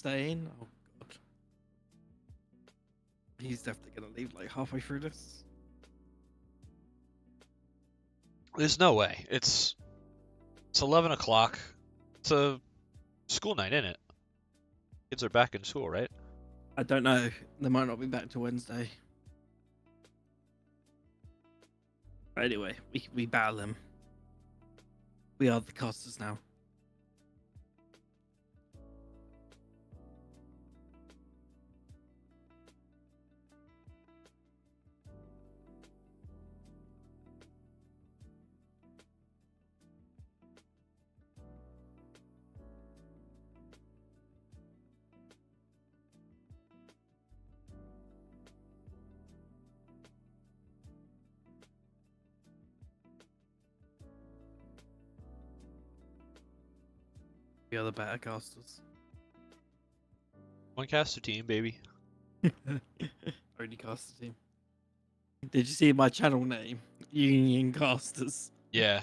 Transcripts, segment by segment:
staying. Oh god, he's definitely gonna leave like halfway through this. There's no way. It's 11 o'clock. It's a school night, isn't it? Kids are back in school, right? I don't know. They might not be back till Wednesday. But anyway, we battle them. We are the casters now. We are the better casters. One caster team, baby. Only caster team. Did you see my channel name? Union Casters. Yeah.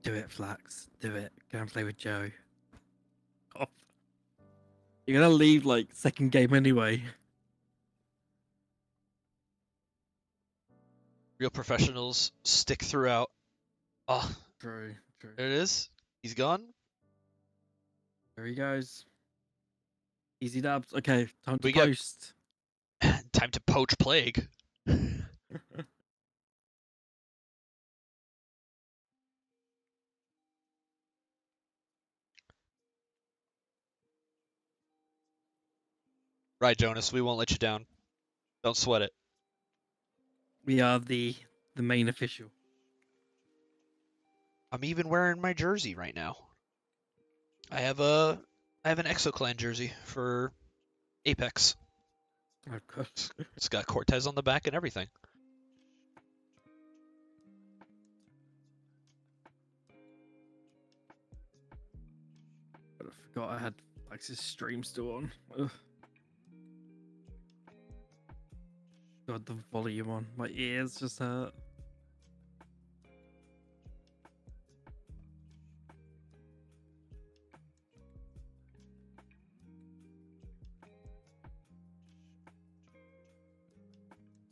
Do it, Flax. Do it. Go and play with Joe. Oh. You're gonna leave like second game anyway. Real professionals stick throughout. Oh, True, true. there it is. He's gone. There he goes. Easy dubs. Okay, time to We get- post. Time to poach Plague. Right, Jonas, we won't let you down. Don't sweat it. We are the main official. I'm even wearing my jersey right now. I have an ExoClan jersey for Apex. Of course. It's got Cortez on the back and everything. I forgot I had Flax's stream still on. Ugh. God, the volume on. My ears just hurt.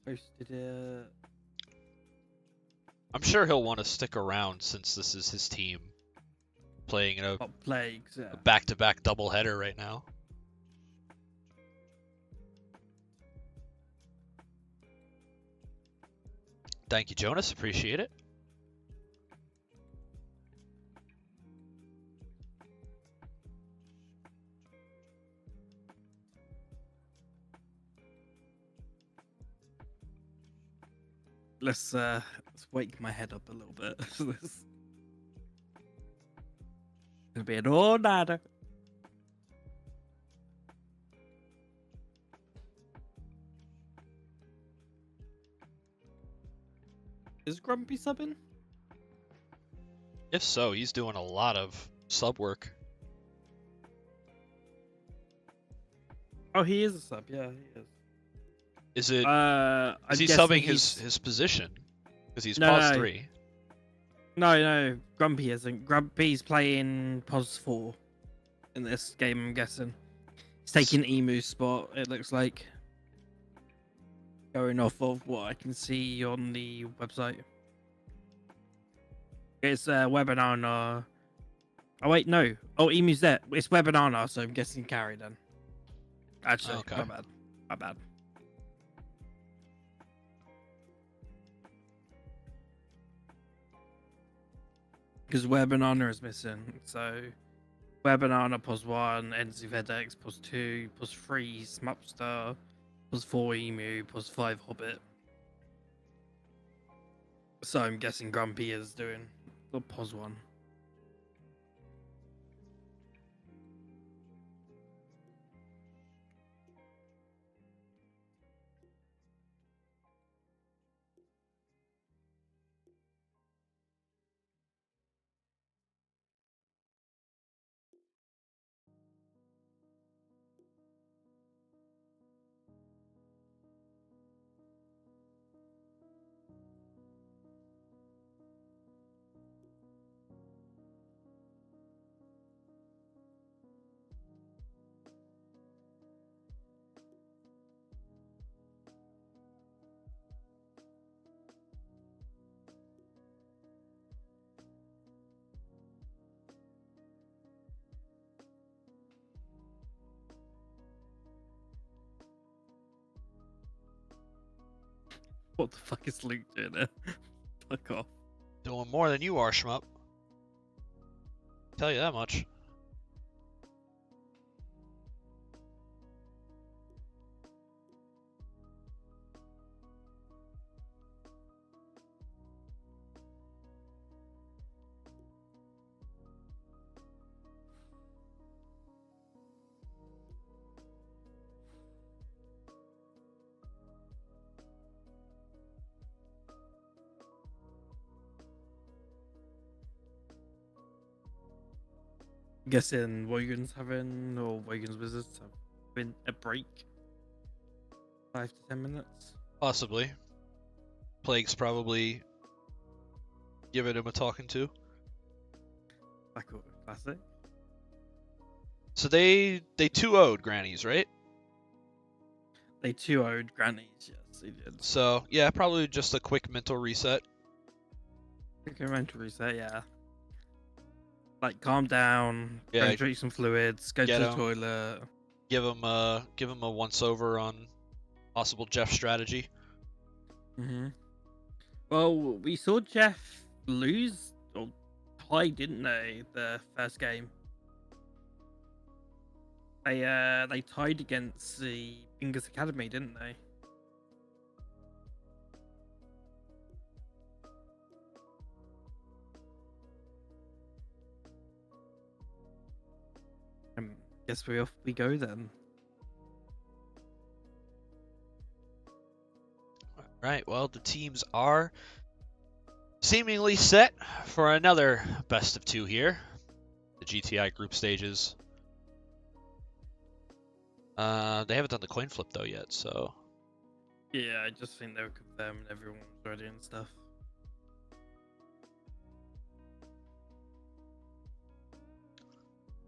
Posted it. I'm sure he'll want to stick around since this is his team playing in a Got plagues, yeah. back-to-back doubleheader right now. Thank you, Jonas. Appreciate it. Let's wake my head up a little bit. This gonna be an all-nighter. Is Grumpy subbing? If so, he's doing a lot of sub work. Oh, he is a sub. Yeah, he is. Is it? I'm Is he guessing subbing he's- his position? Because he's No, pos no. 3. No, Grumpy isn't. Grumpy's playing pos 4 in this game, I'm guessing. He's taking Emu's spot, it looks like. Going off of what I can see on the website. It's Webanana. Oh, wait, no. Oh, Emu's there. It's Webanana, so I'm guessing carry then. Actually, Okay. my bad. My bad. Because Webanana is missing, so Webanana pos 1, NZfedX pos 2, pos 3, Schmupster, pos 4 Emu, pos 5 hoBBit. So I'm guessing Grumpy is doing the pos 1. What the fuck is Luke doing there? Fuck off. Doing more than you are, Schmup. Tell you that much. I'm guessing Wogan's having, or Wogan's Wizards have been a break. 5 to 10 minutes. Possibly. Plague's probably giving him a talking to. Classic. So they 2-0'd Grannies, right? They 2-0'd Grannies, yes, they did. So yeah, probably just a quick mental reset. Quick mental reset, yeah. Like, calm down, Yeah, go drink some fluids, go to get the 'em. toilet. Give him a once over on possible Geoff strategy. Well, we saw Geoff lose or tie, didn't they? The first game. They tied against the Fingers Academy, didn't they? Guess off we go then. Right. Well, the teams are seemingly set for another best of 2 here. The GTI group stages. They haven't done the coin flip though yet, so. Yeah, I just think they were confirming everyone's ready and stuff.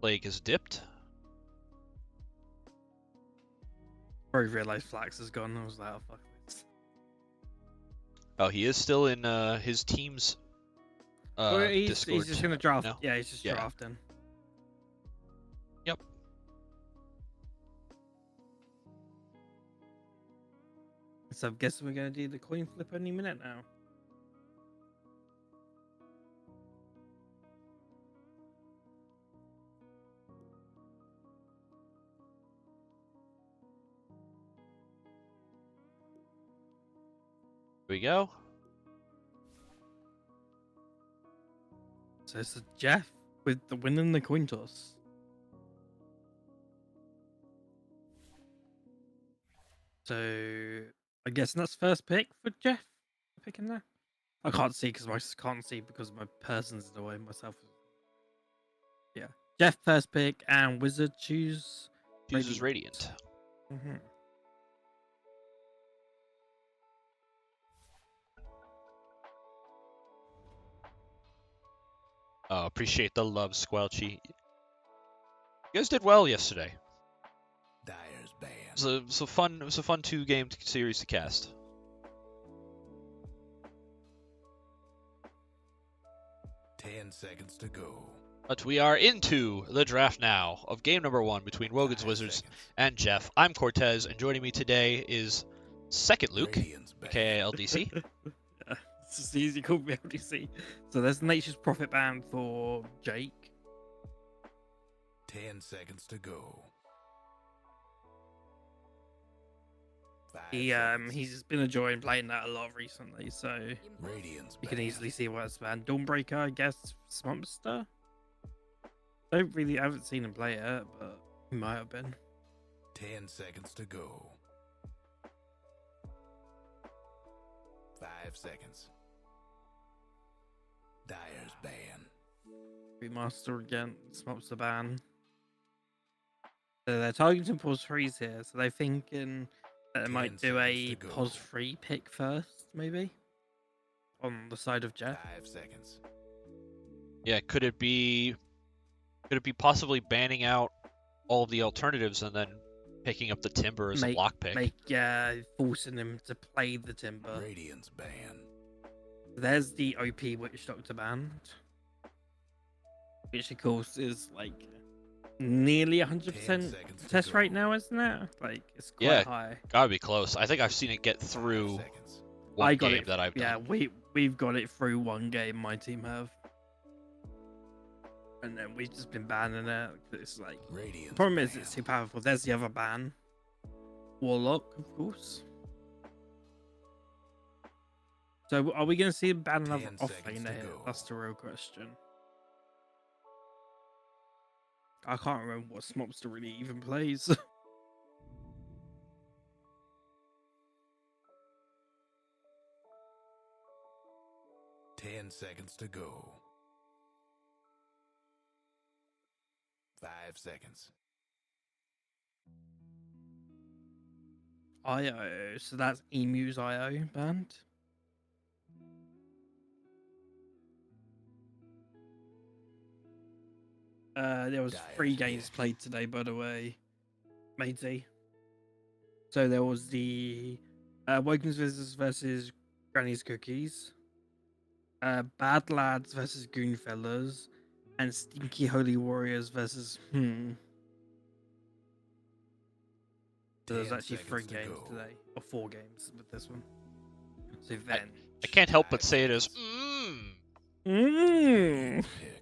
Plague is dipped. Probably realized Flax is gone. I was like, oh fuck this. Oh, he is still in his team's Discord. He's just gonna draft. No? Yeah, he's just Yeah. drafting. Yep. So I'm guessing we're gonna do the coin flip any minute now. Here we go. So it's a Geoff with the win in the coin toss. So I guess that's first pick for Geoff. Picking there. I can't see because my person's in the way myself. Yeah, Geoff first pick and Wizard chooses Chooses Radiant. Mm-hmm. Oh, appreciate the love, Squelchy. You guys did well yesterday. Dyer's band. It was a fun 2-game series to cast. Ten seconds to go. But we are into the draft now of game number 1 between Wogan's 5 Wizards seconds. and Geoff. I'm Cortez, and joining me today is second Luke, Radiant's band. aka LDC. Yeah, it's just easy called me LDC. So there's Nature's Prophet band for Jake. 10 seconds to go. 5 He seconds. he's been enjoying playing that a lot recently, so Radiant's you can band. easily see what it's banned. Dawnbreaker, I guess, Schmupster. I haven't seen him play it, but he might have been. 10 seconds to go. 5 seconds. Dyer's ban. Remaster again, Schmupster ban. So they're targeting pause 3s here, so they're thinking that they 10 might do seconds a to go. pause 3 pick first, maybe? On the side of Geoff. 5 seconds. Yeah, could it be possibly banning out all of the alternatives and then picking up the Timber as a block pick? Forcing him to play the Timber. Radiant's ban. There's the OP Witch Doctor band, which of course is like nearly 100% 10 seconds to test go. rate now, isn't it? Like it's quite Yeah. high. Gotta be close. I think I've seen it get 5 through seconds. one I got game it. that I've Yeah, done. we've got it through one game. My team have, and then we've just been banning it. It's like the Radiant's problem is banned. it's too powerful. There's the other ban, Warlock, of course. So are we going to see a ban another 10 off seconds laner to here? go. That's the real question. I can't remember what Schmupster really even plays. 10 seconds to go. 5 seconds. IO, so that's Emu's IO band. There was 3 games played today, by the way, matey. So there was the Wogan's Visitors versus Granny's Cookies, Bad Lads versus Goonfellas, and Stinky Holy Warriors versus So there's 10 actually 3 seconds to games go. today, or 4 games with this one. So then, I can't help but 5 say it as seconds. mm, Pick.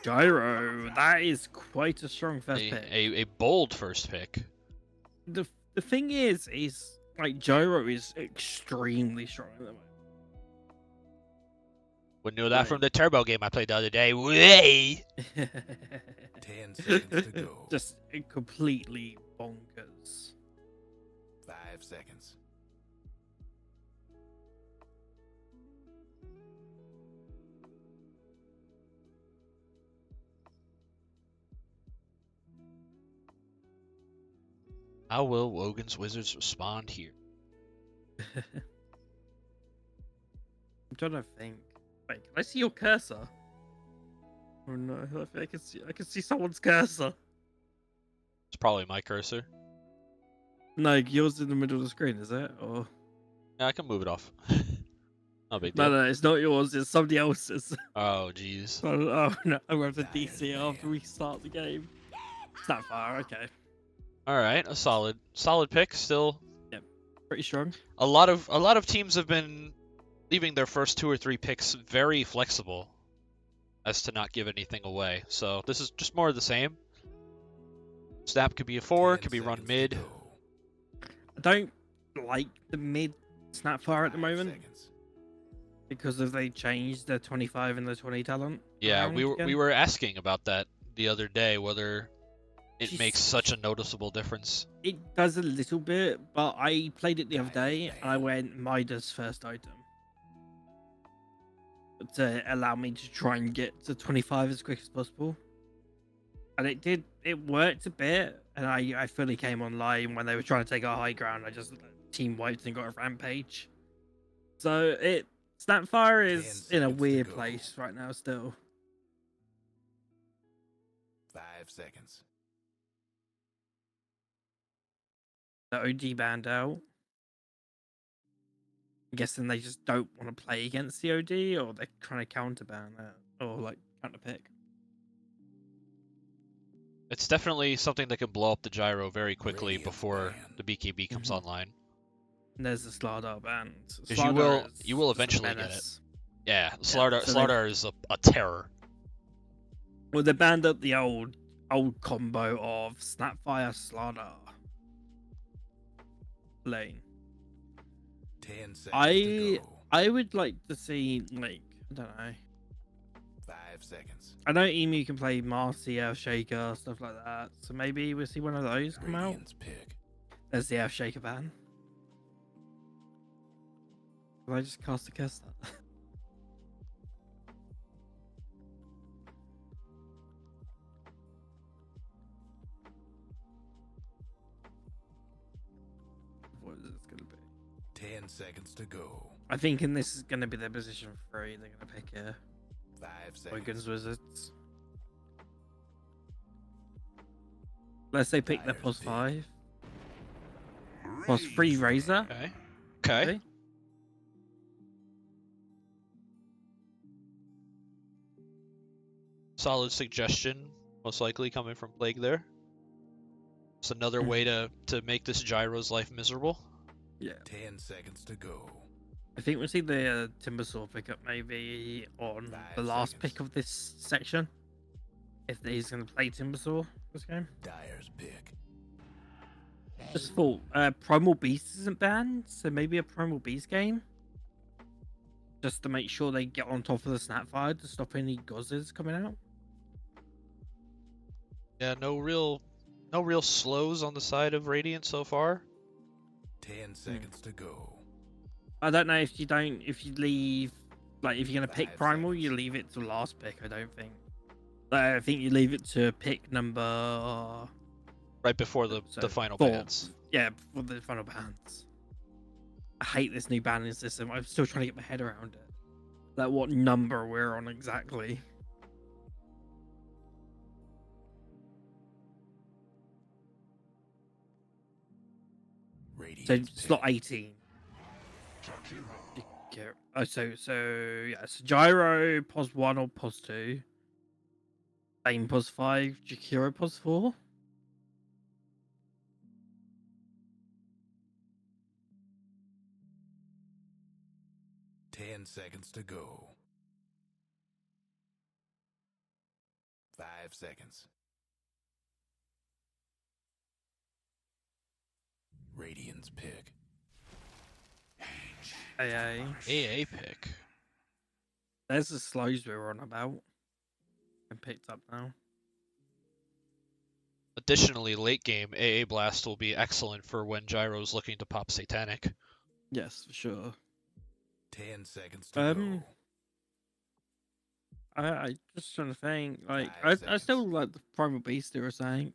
Gyro, that is quite a strong first pick. a bold first pick. The thing is like Gyro is extremely strong at the moment. Wouldn't know that Right. from the turbo game I played the other day. Way. 10 seconds to go. Just completely bonkers. 5 seconds. How will Wogan's Wizards respond here? I'm trying to think. Wait, can I see your cursor? Oh no, I can see someone's cursor. It's probably my cursor. No, yours in the middle of the screen, is it? Or Yeah, I can move it off. No big no, deal. no, it's not yours. It's somebody else's. Oh, jeez. Oh no, I'm going to DC after we start the game. It's not far. Okay, All right, a solid pick. Still, pretty strong. a lot of teams have been leaving their first 2 or 3 picks very flexible, as to not give anything away. So this is just more of the same. Snap could be a 4, 10 could be run seconds to mid. go. I don't like the mid Snapfire at the 5 moment seconds. because of they changed the 25 and the 20 talent. Yeah, around we again. were asking about that the other day, whether it Just- makes such a noticeable difference. It does a little bit, but I played it the other day and I went Midas first item to allow me to try and get to 25 as quick as possible. And it worked a bit, and I fully came online when they were trying to take a high ground. I just team wiped and got a rampage. So Snapfire 10 is in a seconds to weird go. place right now still. 5 seconds. The OG banned out. I'm guessing they just don't want to play against the OD, or they're trying to counter ban it, or like counter pick. It's definitely something that can blow up the gyro very quickly Radiant's before banned. the BKB comes Mhm. online. And there's the Slardar band. 'Cause you will eventually get it. Yeah, Slardar so they- Slardar is a terror. Well, they banned up the old combo of Snapfire Slardar lane. 10 seconds I to go. I would like to see, like, I don't know. 5 seconds. I know Emu can play Marcy, Earth Shaker, stuff like that. So maybe we'll see one of those come out. Radiant's pick. There's the Earth Shaker ban. Will I just cast a curse that? What is this gonna be? 10 seconds to go. I think in this is gonna be their position 3. They're gonna pick here. 5 Wogan's seconds. Wizards. Let's say pick their Dyer's plus pick. 5. Plus 3 Razor. Okay. Okay. Solid suggestion, most likely coming from Plague there. It's another way to make this gyro's life miserable. Yeah. 10 seconds to go. I think we'll see the Timbersaw pickup maybe on 5 the last seconds. pick of this section. If he's going to play Timbersaw this game. Dyer's pick. Just thought Primal Beast isn't banned, so maybe a Primal Beast game. Just to make sure they get on top of the Snapfire to stop any Gozzes coming out. Yeah, no real slows on the side of Radiant so far. 10 seconds to go. I don't know if you leave, like if you're going to pick 5 Primal, you seconds. leave it to last pick, I don't think. I think you leave it to pick number... Right before the So, final 4. bans. Yeah, before the final bans. I hate this new banning system. I'm still trying to get my head around it. Like what number we're on exactly. So Radiant's slot pick. 18. Oh, so yeah, so Gyro pos 1 or pos 2. Bane pos 5, Jakiro pos 4. Ten seconds to go. 5 seconds. Radiant's pick. AA. AA pick. There's the slows we were on about. Been picked up now. Additionally, late game AA Blast will be excellent for when Gyro's looking to pop Satanic. Yes, for sure. 10 seconds to go. I just trying to think. Like, 5 I still seconds. like the Primal Beast they were saying.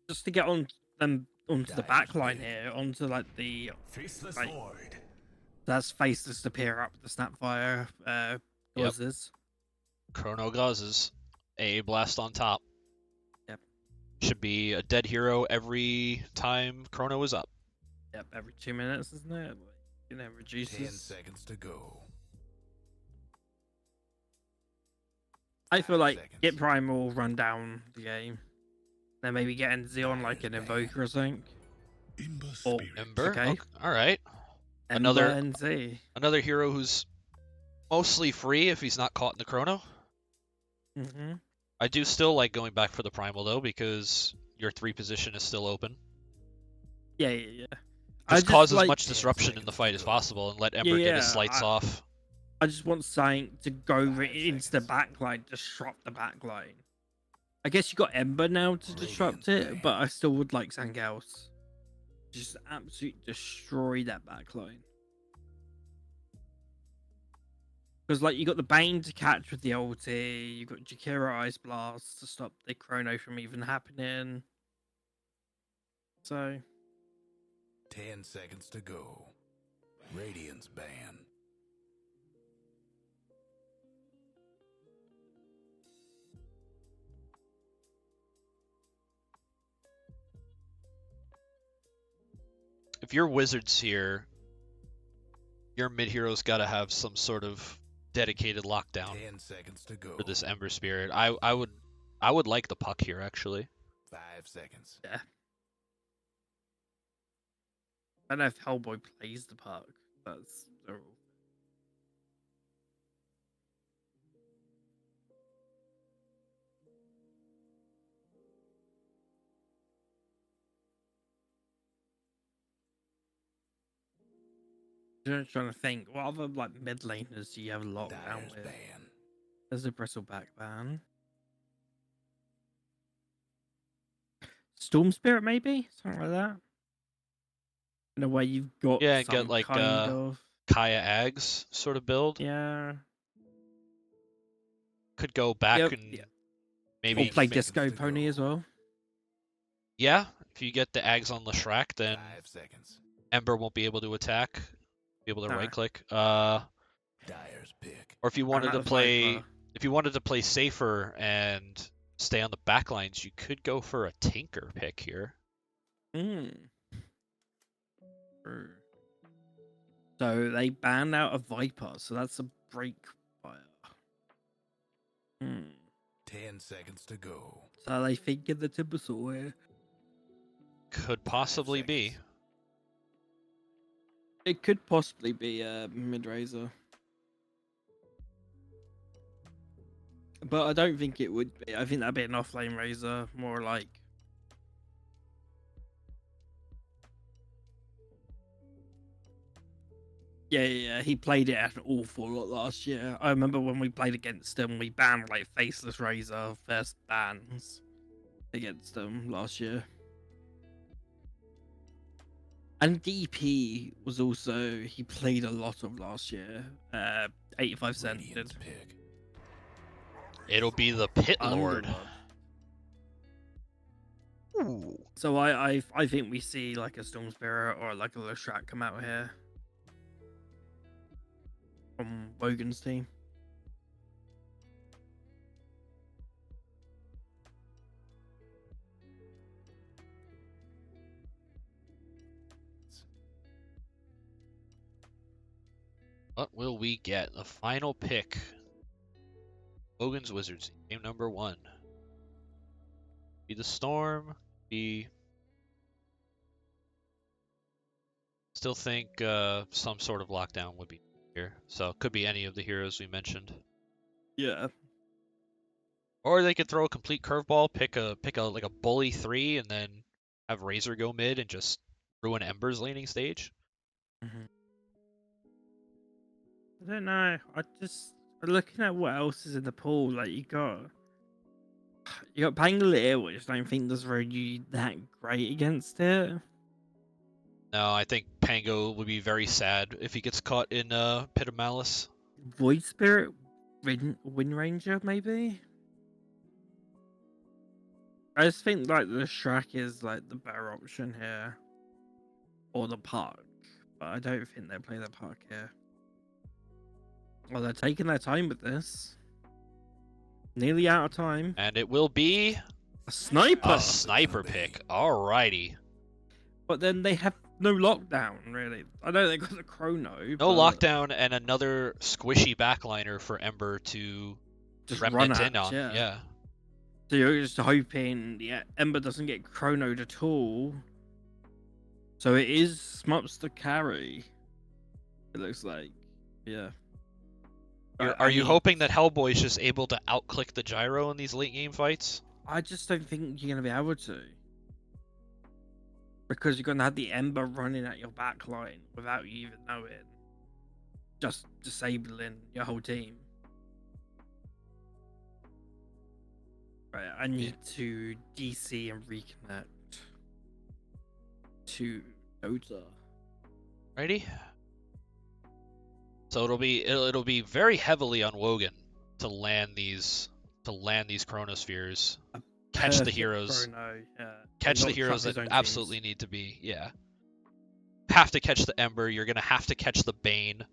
Just to get on them onto the Dyer's back line pick. here, onto like the Faceless Right. void. that's faceless to pair up the Snapfire Yep. Gozzes. Chrono Gauzes. AA Blast on top. Yep. Should be a dead hero every time Chrono is up. Yep, every 2 minutes, isn't it? You know, 10 reduces. seconds to go. I feel 5 like seconds. get Primal, run down the game. Then maybe get NZ on like an Invoker or something. Ember Or Ember? Okay. Alright. Ember Another- NZ. Another hero who's mostly free if he's not caught in the Chrono. Mm-hmm. I do still like going back for the Primal though, because your 3 position is still open. Yeah, yeah, yeah. Just cause as like, much disruption in the fight as possible and let Ember get his slights off. I just want something to go into the backline, disrupt the backline. I guess you got Ember now to disrupt Radiant it, but I still would like something else. Just absolutely destroy that backline. Because like you got the Bane to catch with the ulti, you got Jakiro Ice Blast to stop the Chrono from even happening. So 10 seconds to go. Radiant's ban. If you're Wizards here, your mid hero's got to have some sort of dedicated lockdown 10 seconds to go. for this Ember Spirit. I would like the puck here actually. 5 seconds. yeah. I don't know if Hellboy plays the puck. That's the rule. Just trying to think, what other like mid laners do you have locked down Dyer's with? ban. There's a Bristleback ban. Storm Spirit, maybe? Something like that. In a way, you've got Yeah, and some get like kind of... Kaya Ags sort of build. Yeah. Could go back Yep, and yeah. maybe Or play seconds Disco to Pony go. as well. yeah, if you get the Ags on Leshrac, then 5 seconds. Ember won't be able to attack, be able to No. right click. Dyer's pick. Or if you I'm wanted at to the play, Viper. if you wanted to play safer and stay on the back lines, you could go for a Tinker pick here. Mm. True. So they banned out a Viper, so that's a break fire. Hmm. 10 seconds to go. So they figured the Timbersaw here. Could possibly be. seconds. It could possibly be a mid razor, but I don't think it would be. I think that'd be an offlane razor, more like. Yeah. He played it an awful lot last year. I remember when we played against him, we banned like faceless razor first bans against him last year. And DP was also, he played a lot of last year. 85 cent did. Radiant's pick. It'll be the Pit Lord. Underlord. Ooh. So I think we see like a Storm Spirit or like a Leshrac come out here from Wogan's team. What will we get? The final pick. Wogan's Wizards, game number 1. Be the Storm. Be. Still think some sort of lockdown would be here. So it could be any of the heroes we mentioned. Yeah. Or they could throw a complete curveball, pick a like a bully 3, and then have Razor go mid and just ruin Ember's laning stage. I don't know. I just looking at what else is in the pool. Like you got Pangolier, which I don't think does really that great against it. No, I think Pango would be very sad if he gets caught in Pit of Malice. Void Spirit, Wind Ranger, maybe. I just think like the Shrek is like the better option here, or the Park, but I don't think they play the Park here. Well, they're taking their time with this. Nearly out of time. And it will be A sniper. a sniper pick. Alrighty. But then they have no lockdown, really. I know they got the chrono. No but lockdown and another squishy backliner for Ember to just remnant run in at, on. Yeah. So you're just hoping the Ember doesn't get chronoed at all. So it is Schmupster carry. It looks like, yeah. Are you hoping that Hellboy's just able to outclick the gyro in these late game fights? I just don't think you're gonna be able to, because you're gonna have the Ember running at your backline without you even knowing, just disabling your whole team. Right, I need to DC and reconnect to Dota. Righty. So it'll be very heavily on Wogan to land these chronospheres. Catch the Perfect heroes. chrono, yeah. Catch the Not heroes trust that his own absolutely teams. need to be. Yeah. Have to catch the Ember. You're gonna have to catch the Bane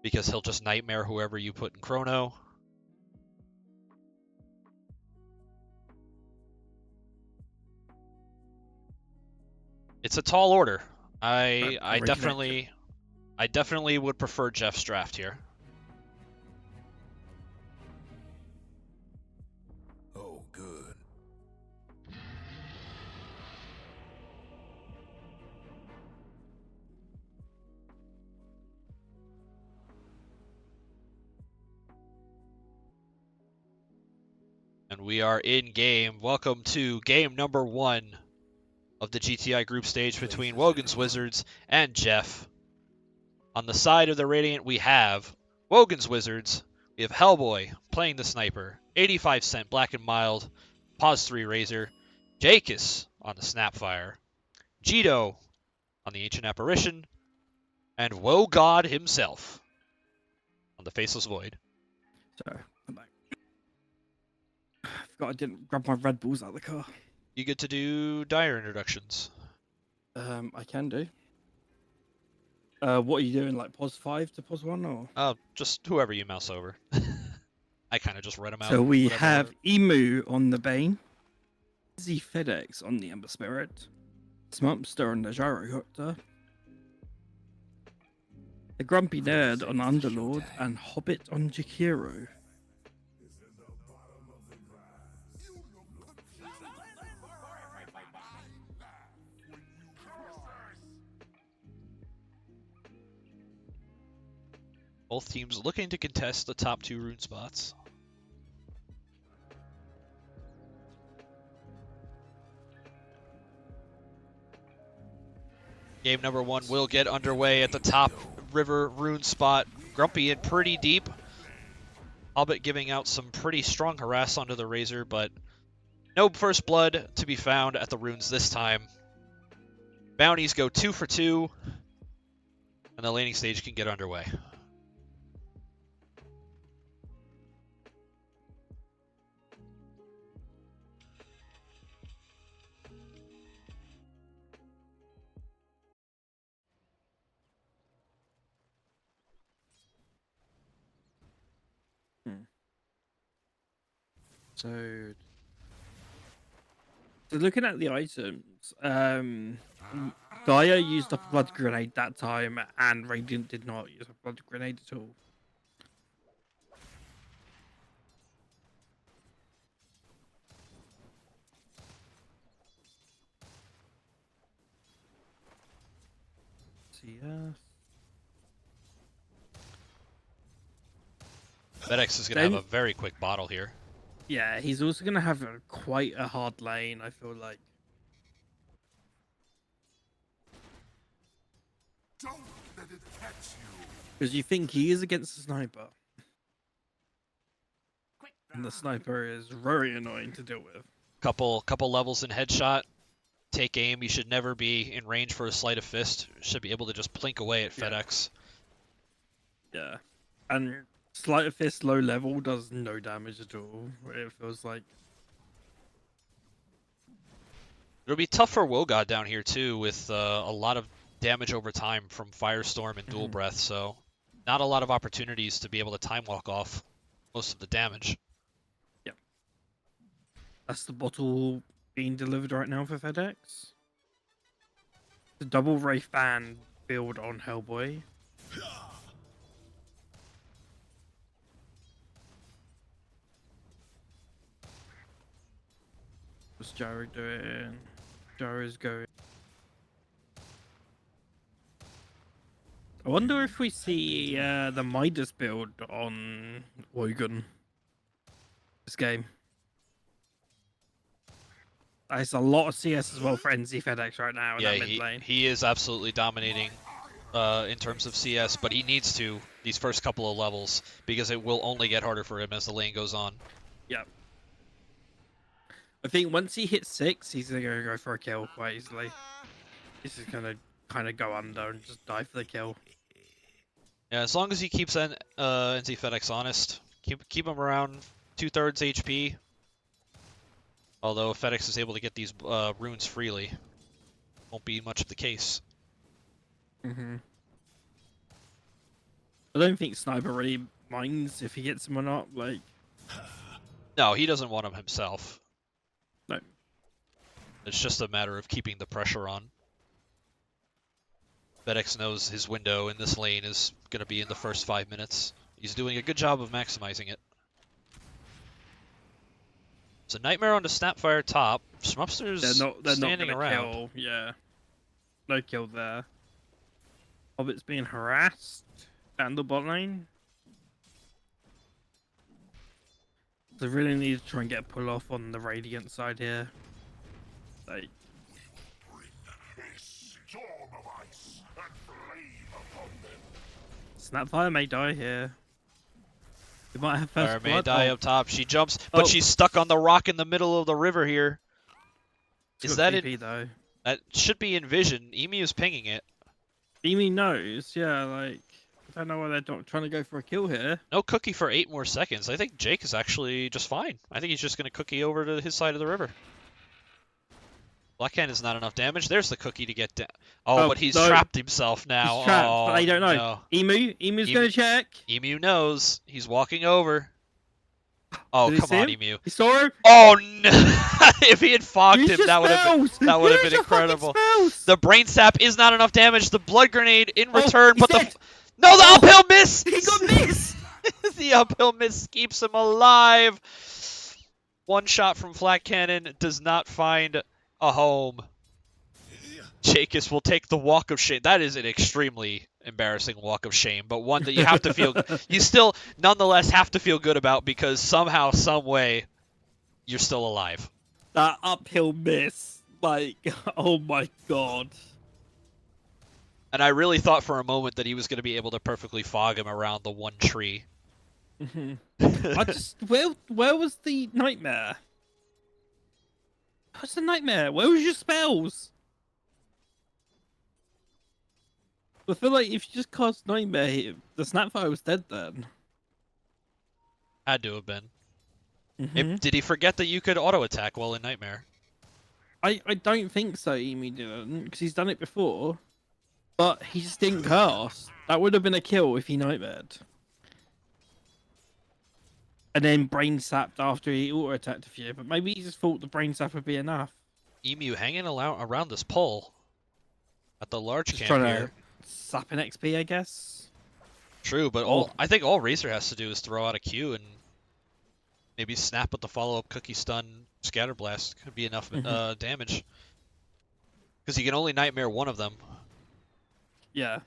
because he'll just nightmare whoever you put in chrono. It's a tall order. I reconnection. definitely would prefer Geoff's draft here. Oh, good. And we are in game. Welcome to game number 1 of the GTI group stage between Wogan's Wizards and Geoff. On the side of the Radiant, we have Wogan's Wizards. We have Hellboy playing the sniper, 85 cent Black and Mild, Pause 3 Razor, Gakeus on the Snapfire, Jito on the Ancient Apparition, and Woe God himself on the Faceless Void. Sorry, I'm back. I forgot I didn't grab my Red Bulls out of the car. You get to do dire introductions. I can do. What are you doing? Like pos 5 to pos 1 or? Just whoever you mouse over. I kind of just read them out. So we whatever have order. Emu on the Bane, NZfedX on the Ember Spirit, Schmupster on the Gyrocopter, the Grumpy Nerd on Underlord, and hoBBit on Jakiro. Both teams looking to contest the top 2 rune spots. Game number 1 will get underway at the top river rune spot. Grumpy in pretty deep. hoBBit giving out some pretty strong harass onto the Razor, but no first blood to be found at the runes this time. Bounties go 2 for 2, and the laning stage can get underway. So looking at the items, Gaia used up a blood grenade that time, and Radiant did not use a blood grenade at all. FedX is going to have a very quick bottle here. Yeah, he's also going to have quite a hard lane, I feel like. Don't let it catch you. Because you think he is against the sniper. And the sniper is very annoying to deal with. Couple levels in headshot. Take aim. You should never be in range for a sleight of fist. Should be able to just plink away at FedX. Yeah. And sleight of fist low level does no damage at all. It feels like. It'll be tough for Wogan down here too, with a lot of damage over time from Firestorm and Dual Breath, so not a lot of opportunities to be able to time walk off most of the damage. Yep. That's the bottle being delivered right now for FedX. The double Wraith Band build on Hellboy. What's Gyro doing? Gyro's going. I wonder if we see the Midas build on Wogan this game. There's a lot of CS as well for NZfedX right now in that mid lane. He is absolutely dominating in terms of CS, but he needs to these first couple of levels because it will only get harder for him as the lane goes on. Yep. I think once he hits 6, he's going to go for a kill quite easily. He's just going to kind of go under and just die for the kill. Yeah, as long as he keeps NZfedX honest, keep him around 2/3 HP. Although if FedX is able to get these runes freely, won't be much of the case. I don't think Sniper really minds if he gets them or not. Like, no, he doesn't want them himself. No. It's just a matter of keeping the pressure on. FedX knows his window in this lane is going to be in the first 5 minutes. He's doing a good job of maximizing it. It's a nightmare on the Snapfire top. Schmupster's standing not around. Kill. Yeah. No kill there. hoBBit's being harassed down the bot lane. They really need to try and get a pull off on the Radiant side here. Like, Storm of ice and flame upon them. Snapfire may die here. He might have first Fire may blood. die up top. She jumps, but she's stuck on the rock in the middle of the river here. Is that it? Though? That should be in vision. Emu's pinging it. Emu knows, yeah, like, I don't know why they're not trying to go for a kill here. No cookie for 8 more seconds. I think Jake is actually just fine. I think he's just going to cookie over to his side of the river. Blackhand is not enough damage. There's the cookie to get down. Oh, but he's trapped himself now. He's trapped, oh, but I don't know. No. Emu's going to check. Emu knows. He's walking over. Oh, come on, Emu. He saw him. Oh, no. If he had fogged him, that would have been incredible. The brain sap is not enough damage. The blood grenade in return, but the uphill miss. He got missed. The uphill miss keeps him alive. One shot from Flat Cannon does not find a home. Gakeus will take the walk of shame. That is an extremely embarrassing walk of shame, but one that you have to feel. You still, nonetheless, have to feel good about because somehow, some way, you're still alive. That uphill miss, like, oh my god. And I really thought for a moment that he was going to be able to perfectly fog him around the one tree. I just where was the nightmare? What's the nightmare? Where was your spells? I feel like if you just cast nightmare, the Snapfire was dead then. Had to have been. Did he forget that you could auto attack while in nightmare? I don't think so. Emu didn't, because he's done it before. But he just didn't cast. That would have been a kill if he nightmared. And then brain sapped after he auto attacked a few, but maybe he just thought the brain sap would be enough. Emu hanging around this pole at the large Just camp trying here. to sap an XP, I guess. True, but I think all Razor has to do is throw out a Q and maybe snap with the follow-up cookie stun scatter blast. Could be enough damage. Because he can only nightmare one of them. Yeah.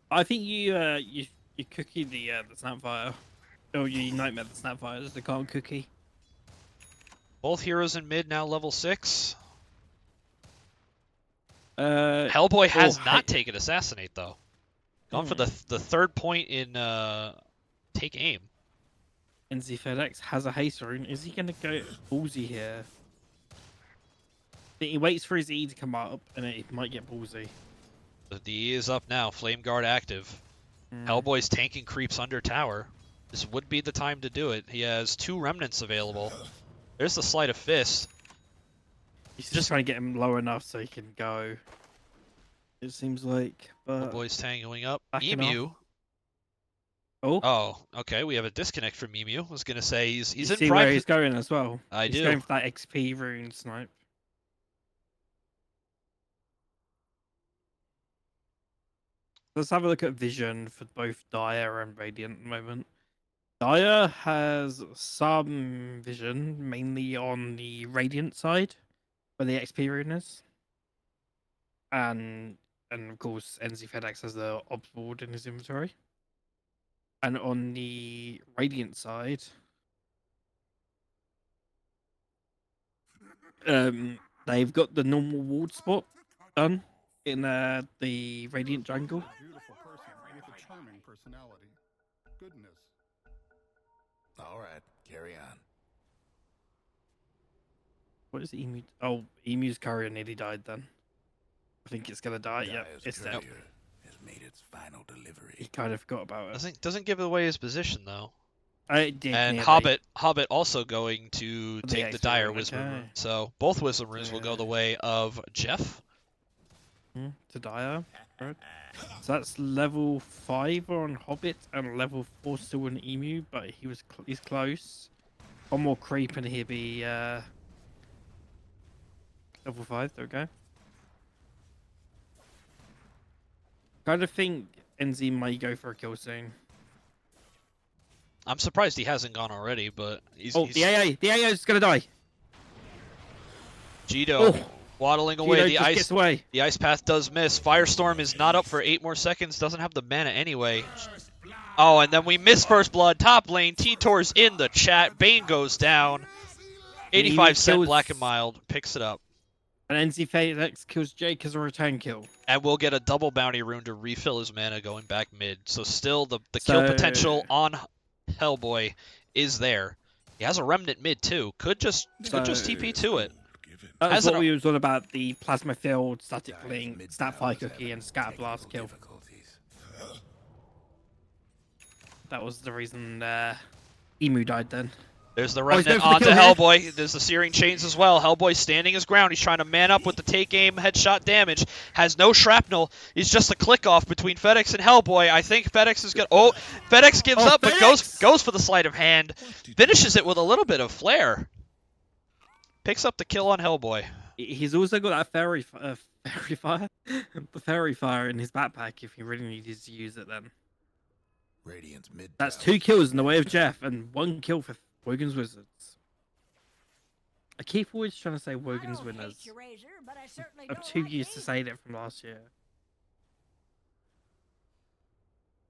I think you cookie the Snapfire. Or you nightmare the Snapfire as the can't cookie. Both heroes in mid now level 6. Hellboy Hellboy has not taken Assassinate though. Gone for the third point in take aim. NZfedX has a haste rune. Is he gonna go ballsy here? I think he waits for his E to come up and it might get ballsy. The D is up now. Flame Guard active. Hellboy's tanking creeps under tower. This would be the time to do it. He has 2 remnants available. There's the Sleight of Fist. He's just trying to get him low enough so he can go. It seems like. But Hellboy's tangling up. backing Emu. off. Oh. Oh, okay. We have a disconnect from Emu. I was gonna say he's You in see prime. where he's going as well. I he's do. going for that XP rune snipe. Let's have a look at vision for both Dire and Radiant at the moment. Dire has some vision, mainly on the Radiant side, where the XP rune is. And of course, NZfedX has the Obs board in his inventory. And on the Radiant side, they've got the normal ward spot done in the Radiant jungle. Beautiful person with a charming personality. Goodness. All right, carry on. What is Emu? Oh, Emu's courier nearly died then. I think it's gonna die. Yep, Dire's it's dead. courier has made its final He delivery. kind of forgot about it. Doesn't give away his position though. It did And nearly. hoBBit also going to The take the XP Dire rune, Wisdom okay. rune. So both Wisdom runes will go the way of Geoff. To Dire. Right. So that's level 5 on hoBBit and level 4 still on Emu, but he's close. One more creep and he'll be level 5. There we go. Kind of think NZ may go for a kill soon. I'm surprised he hasn't gone already, but he's The AA is gonna die. Gito Oh. waddling away. Gito The just ice gets away. The ice path does miss. Firestorm is not up for 8 more seconds. Doesn't have the mana anyway. Oh, and then we miss first blood. Top lane. T-Tor's in the chat. Bane goes down. 85 cent kills- Black and Mild picks it up. And NZfedX kills Jake as a return kill. And we'll get a double bounty rune to refill his mana going back mid. So still the kill potential on Hellboy is there. He has a remnant mid too. Could just TP to it. That's Has what an- we was on about the plasma field, static link, Snapfire cookie, and scatter blast kill. That was the reason Emu died then. There's the he's going remnant for the onto kill here. Hellboy. There's the Searing Chains as well. Hellboy's standing his ground. He's trying to man up with the take aim headshot damage. Has no shrapnel. He's just a click off between FedEx and Hellboy. I think FedEx is gonna. Oh, FedEx gives up, but FedEx! goes for the sleight of hand. Finishes it with a little bit of flair. Picks up the kill on Hellboy. He's also got that fairy fire, the fairy fire in his backpack. If he really needed to use it, then Radiant's mid. that's tower 2 kills in the way of Geoff and 1 kill for Wogan's Wizards. I keep always trying to say Wogan's winners. I'm too used to saying it from last year.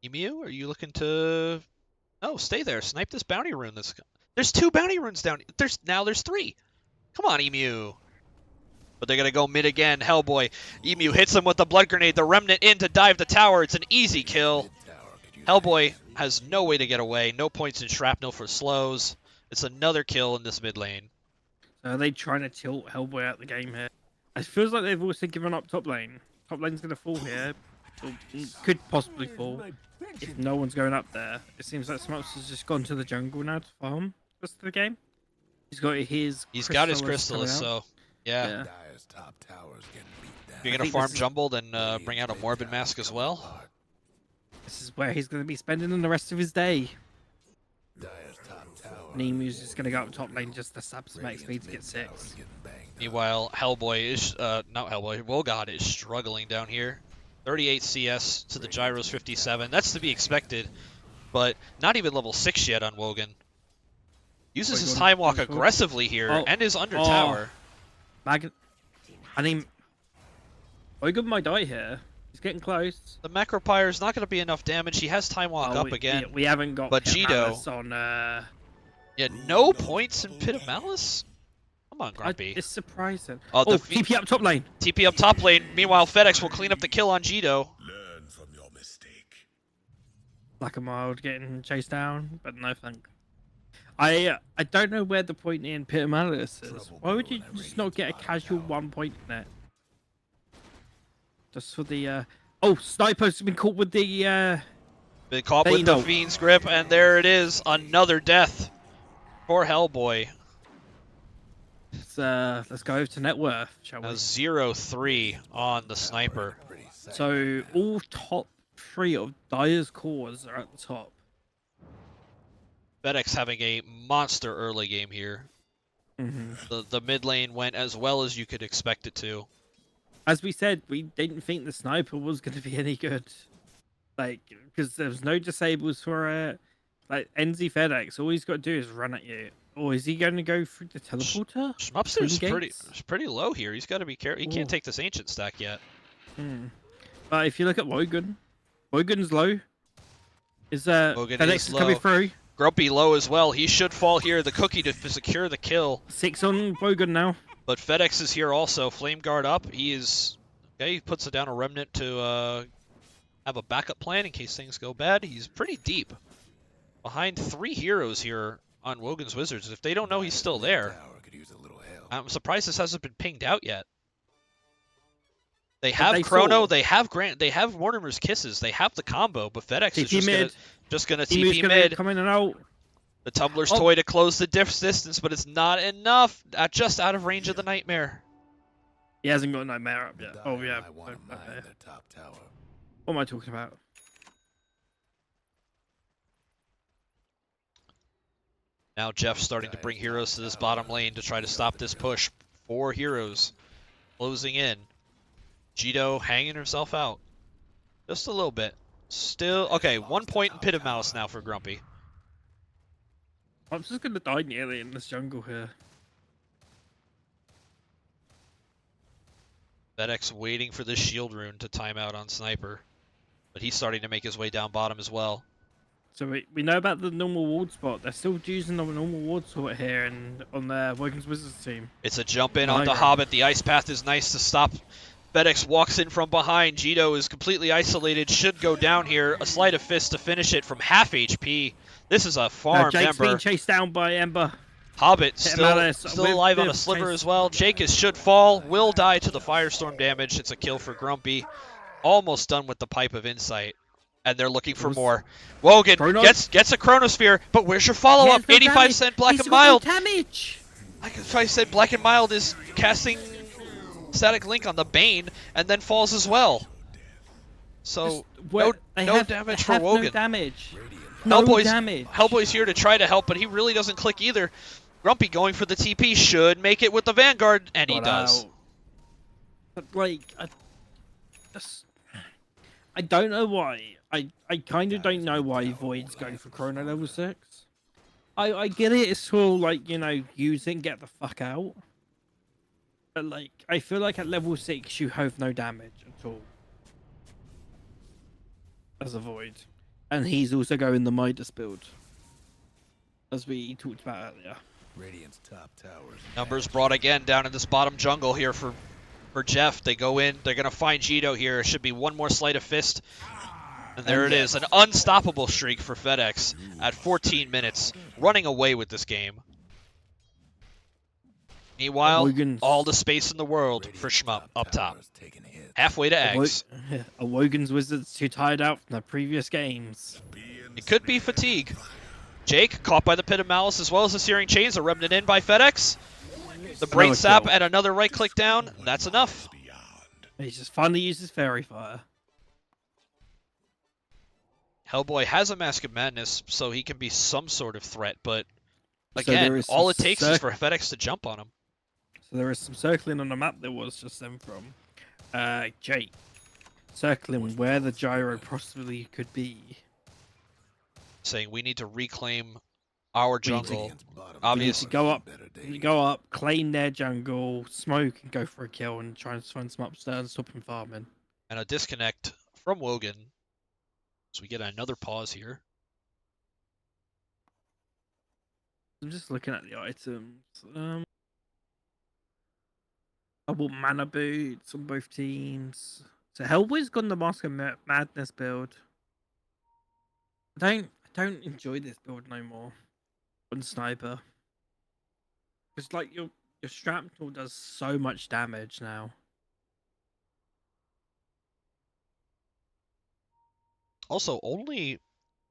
Emu, are you looking to... No, stay there. Snipe this bounty rune. There's 2 bounty runes down. There's 3. Come on, Emu. But they're going to go mid again. Hellboy. Emu hits him with the blood grenade. The remnant in to dive the tower. It's an easy kill. Hellboy has no way to get away. No points in shrapnel for slows. It's another kill in this mid lane. So are they trying to tilt Hellboy out the game here? It feels like they've also given up top lane. Top lane's going to fall here. Or could possibly fall if no one's going up there. It seems like Schmupster's just gone to the jungle now to farm the rest of the game. He's got his Chrysalis, so yeah. Dire's top tower's getting beat down. If you're going to farm Jumble, then bring out a Morbid Mask as well. This is where he's going to be spending the rest of his day. Dire's top tower. Nemu's just going to go up top lane just to stab some XP to get 6. Meanwhile, Hellboy is, not Hellboy, Wogan is struggling down here. 38 CS to the Gyro's 57. That's to be expected, but not even level 6 yet on Wogan. Uses his time walk aggressively here and is under tower. I mean, Wogan might die here. He's getting close. The Macropyre is not going to be enough damage. He has time walk up again. We haven't got but Pit Gedo Malice on. Yeah, no points in Pit of Malice? Come on, Grumpy. It's surprising. Oh, TP up top lane. TP up top lane. Meanwhile, FedEx will clean up the kill on Gedo. Learn from your mistake. Black and Mild getting chased down, but no thank. I don't know where the point in Pit of Malice is. Why would you just not get a casual 1 point in it? Just for the oh, Sniper's been caught with the Been caught with the Fiend's grip, and there it is, another death for Hellboy. Let's go over to net worth, shall we? 0-3 on the Sniper. So all top 3 of Dire's cores are at the top. FedEx having a monster early game here. The mid lane went as well as you could expect it to. As we said, we didn't think the Sniper was going to be any good. Like, because there was no disables for it. Like, NZfedX, all he's got to do is run at you. Or is he going to go through the teleporter? Schmupster's pretty low here. He's got to be careful. He can't take this ancient stack yet. But if you look at Wogan, Wogan's low. Wogan FedEx is is coming through. Grumpy low as well. He should fall here. The cookie to secure the kill. 6 on Wogan now. But FedEx is here also. Flame Guard up. He is... Okay, he puts down a remnant to have a backup plan in case things go bad. He's pretty deep. Behind 3 heroes here on Wogan's Wizards. If they don't know he's still there, I'm surprised this hasn't been pinged out yet. They have Chrono, they have Grant, they have Mortimer's Kisses, they have the combo, but FedEx is just gonna TP mid. Come in and out. The Tumbler's toy to close the distance, but it's not enough. Just out of range of the Nightmare. He hasn't got Nightmare up yet. Oh yeah. What am I talking about? Now Geoff starting to bring heroes to this bottom lane to try to stop this push. 4 heroes closing in. Gedo hanging herself out. Just a little bit. Still, okay, 1 point in Pit of Malice now for Grumpy. I'm just going to die nearly in this jungle here. FedEx waiting for this shield rune to time out on Sniper. But he's starting to make his way down bottom as well. So we know about the normal ward spot. They're still using the normal ward spot here and on the Wogan's Wizards team. It's a jump in onto hoBBit. The ice path is nice to stop. FedEx walks in from behind. Gedo is completely isolated. Should go down here. A sleight of fist to finish it from half HP. This is a farm Jake's Ember. being chased down by Ember. hoBBit still alive on a sliver as well. Gakeus should fall. Will die to the Firestorm damage. It's a kill for Grumpy. Almost done with the Pipe of Insight. And they're looking for more. Wogan gets a Chronosphere, but where's your follow-up? 85% Black and Mild. Damage. Like I said, Black and Mild is casting Static Link on the Bane, and then falls as well. So, no damage for Wogan. No damage. Hellboy's here to try to help, but he really doesn't click either. Grumpy going for the TP should make it with the Vanguard, and he does. But, like, I don't know why. I kind of don't know why Void's going for Chrono level 6. I get it, it's all like, you know, use it and get the fuck out. But like, I feel like at level 6 you have no damage at all as a void, and he's also going the Midas build, as we talked about earlier. Radiant's top towers. Numbers brought again down in this bottom jungle here for Geoff. They go in. They're going to find Gito here. It should be one more sleight of fist. And there it is. An unstoppable streak for FedEx at 14 minutes. Running away with this game. Meanwhile, Wogan's- all the space in the world for Shmup up top. Halfway to eggs. A Wogan's Wizards too tired out from the previous games. It could be fatigue. Jake, caught by the Pit of Malice as well as the Searing Chains, are remnant in by FedEx. The Brain Sap and another right click down. That's enough. He just finally uses Fairy Fire. Hellboy has a Mask of Madness, so he can be some sort of threat, but again, all it takes is for FedEx to jump on him. So there is some circling on the map that was just sent from Jake. Circling where the gyro possibly could be. Saying we need to reclaim our jungle. Obviously, go up, claim their jungle, smoke, and go for a kill, and try and find some Schmupster and stop him farming. And a disconnect from Wogan. So we get another pause here. I'm just looking at the items. I bought mana boots on both teams. So Hellboy's got the Mask of Madness build. I don't enjoy this build no more. On sniper. It's like your shrapnel does so much damage now. Also, only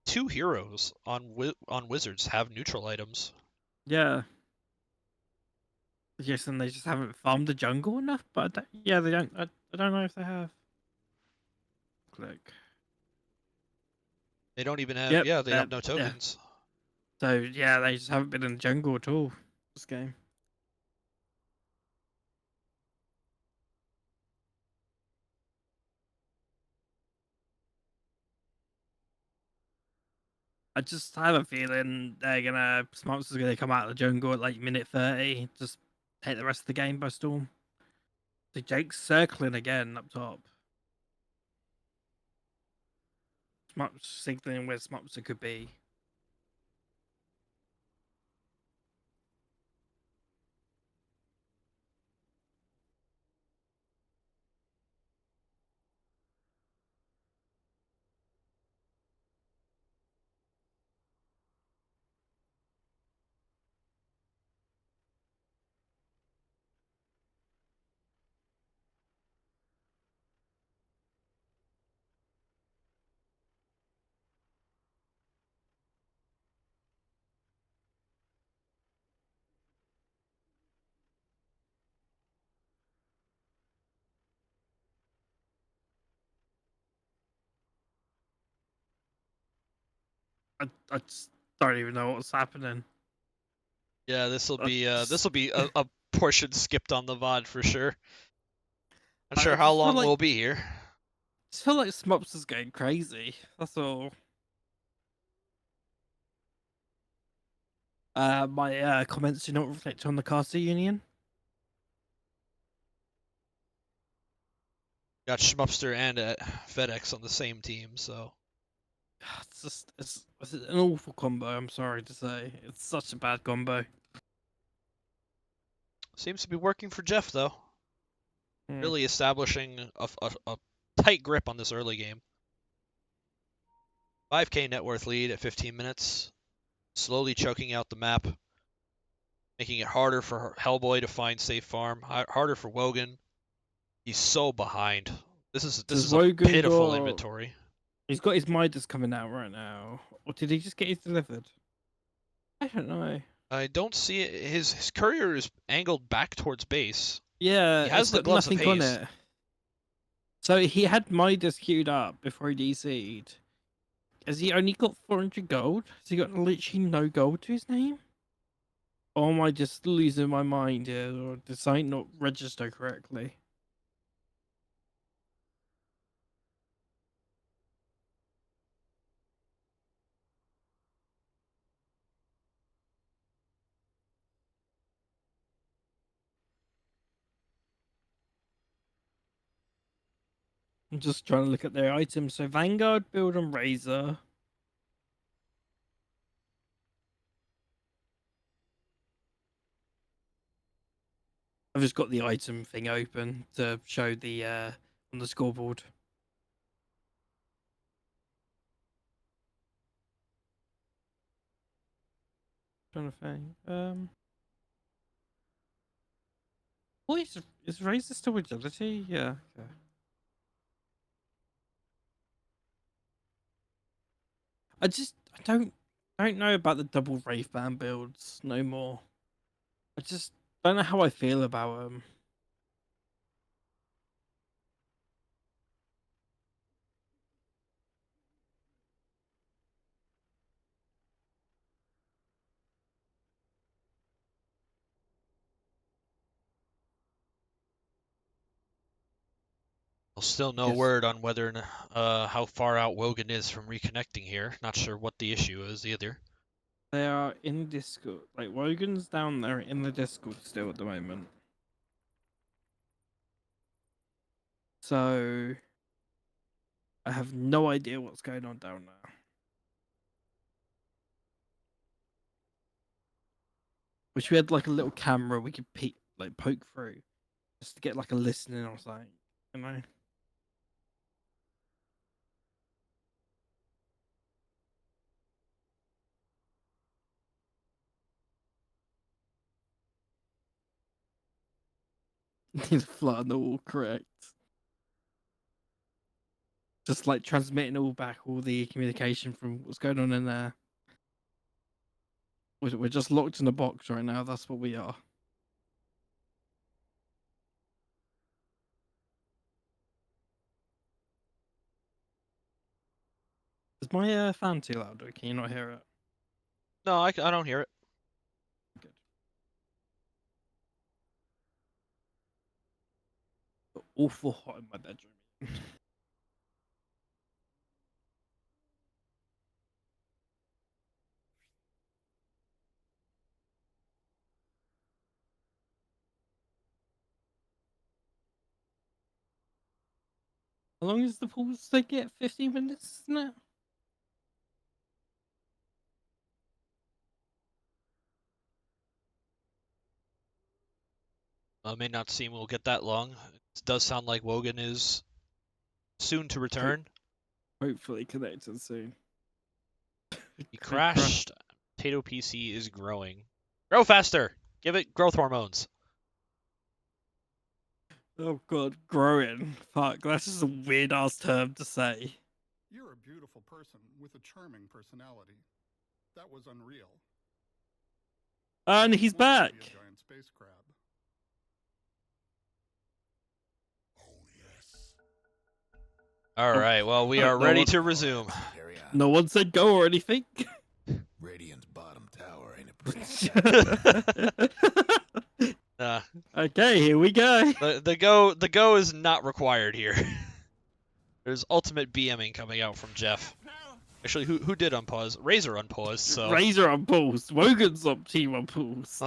2 heroes on Wizards have neutral items. Yeah. Yes, and they just haven't farmed the jungle enough. But yeah, they don't. I don't know if they have. Click. They don't even have. Yep, Yeah, they have no tokens. Yeah. So yeah, they just haven't been in the jungle at all this game. I just have a feeling Schmupster's gonna come out of the jungle at like minute 30, just take the rest of the game by storm. So Jake's circling again up top. Signaling where Schmupster could be. I just don't even know what's happening. Yeah, this will be a portion skipped on the VOD for sure. Not sure how long we'll be here. I just feel like Schmupster's going crazy. That's all. My comments do not reflect on the caster union. Got Schmupster and FedEx on the same team, so It's an awful combo. I'm sorry to say, it's such a bad combo. seems to be working for Geoff though. Hmm. Really establishing a tight grip on this early game. 5k net worth lead at 15 minutes. Slowly choking out the map. Making it harder for Hellboy to find safe farm. Harder for Wogan. He's so behind. This is a pitiful inventory. He's got his Midas coming out right now. Or did he just get his delivered? I don't know. I don't see it. His courier is angled back towards base. Yeah, he has the gloves of on haze. it. So he had Midas queued up before he DC'd. Has he only got 400 gold? Has he got literally no gold to his name? Or am I just losing my mind here? Or did something not register correctly? I'm just trying to look at their items. So Vanguard, Build, and Razor. I've just got the item thing open to show the on the scoreboard. Trying to think. What is Razor still agility? Yeah. Okay. I don't know about the double Wraith Band builds no more. I just don't know how I feel about them. Well, still no Yes. word on whether how far out Wogan is from reconnecting here. Not sure what the issue is either. They are in Discord. Like Wogan's down there in the Discord still at the moment. So I have no idea what's going on down there. Wish we had like a little camera we could poke through, just to get like a listening or something, you know. Need to flatten the wall, correct. Just like transmitting all back all the communication from what's going on in there. We're just locked in a box right now. That's what we are. Is my fan too loud? Or can you not hear it? No, I don't hear it. Good. Awful hot in my bedroom. How long is the pause they get? 15 minutes, isn't it? May not seem we'll get that long. It does sound like Wogan is soon to return. Hopefully connected soon. He crashed. Potato PC is growing. Grow faster! Give it growth hormones. Oh god, growing. Fuck, that's just a weird ass term to say. You're a beautiful person with a charming personality. That was unreal. And he's I wanted back. to be a giant space crab. Alright, well, we are No ready one- to resume. Carry on. No one said go or anything. Radiant's bottom tower ain't it pretty? Okay, here we go. The go is not required here. There's ultimate BMing coming out from Geoff. Actually, who did unpause? Razor unpaused, so. Razor on pulse. Wogan's on team on pulse.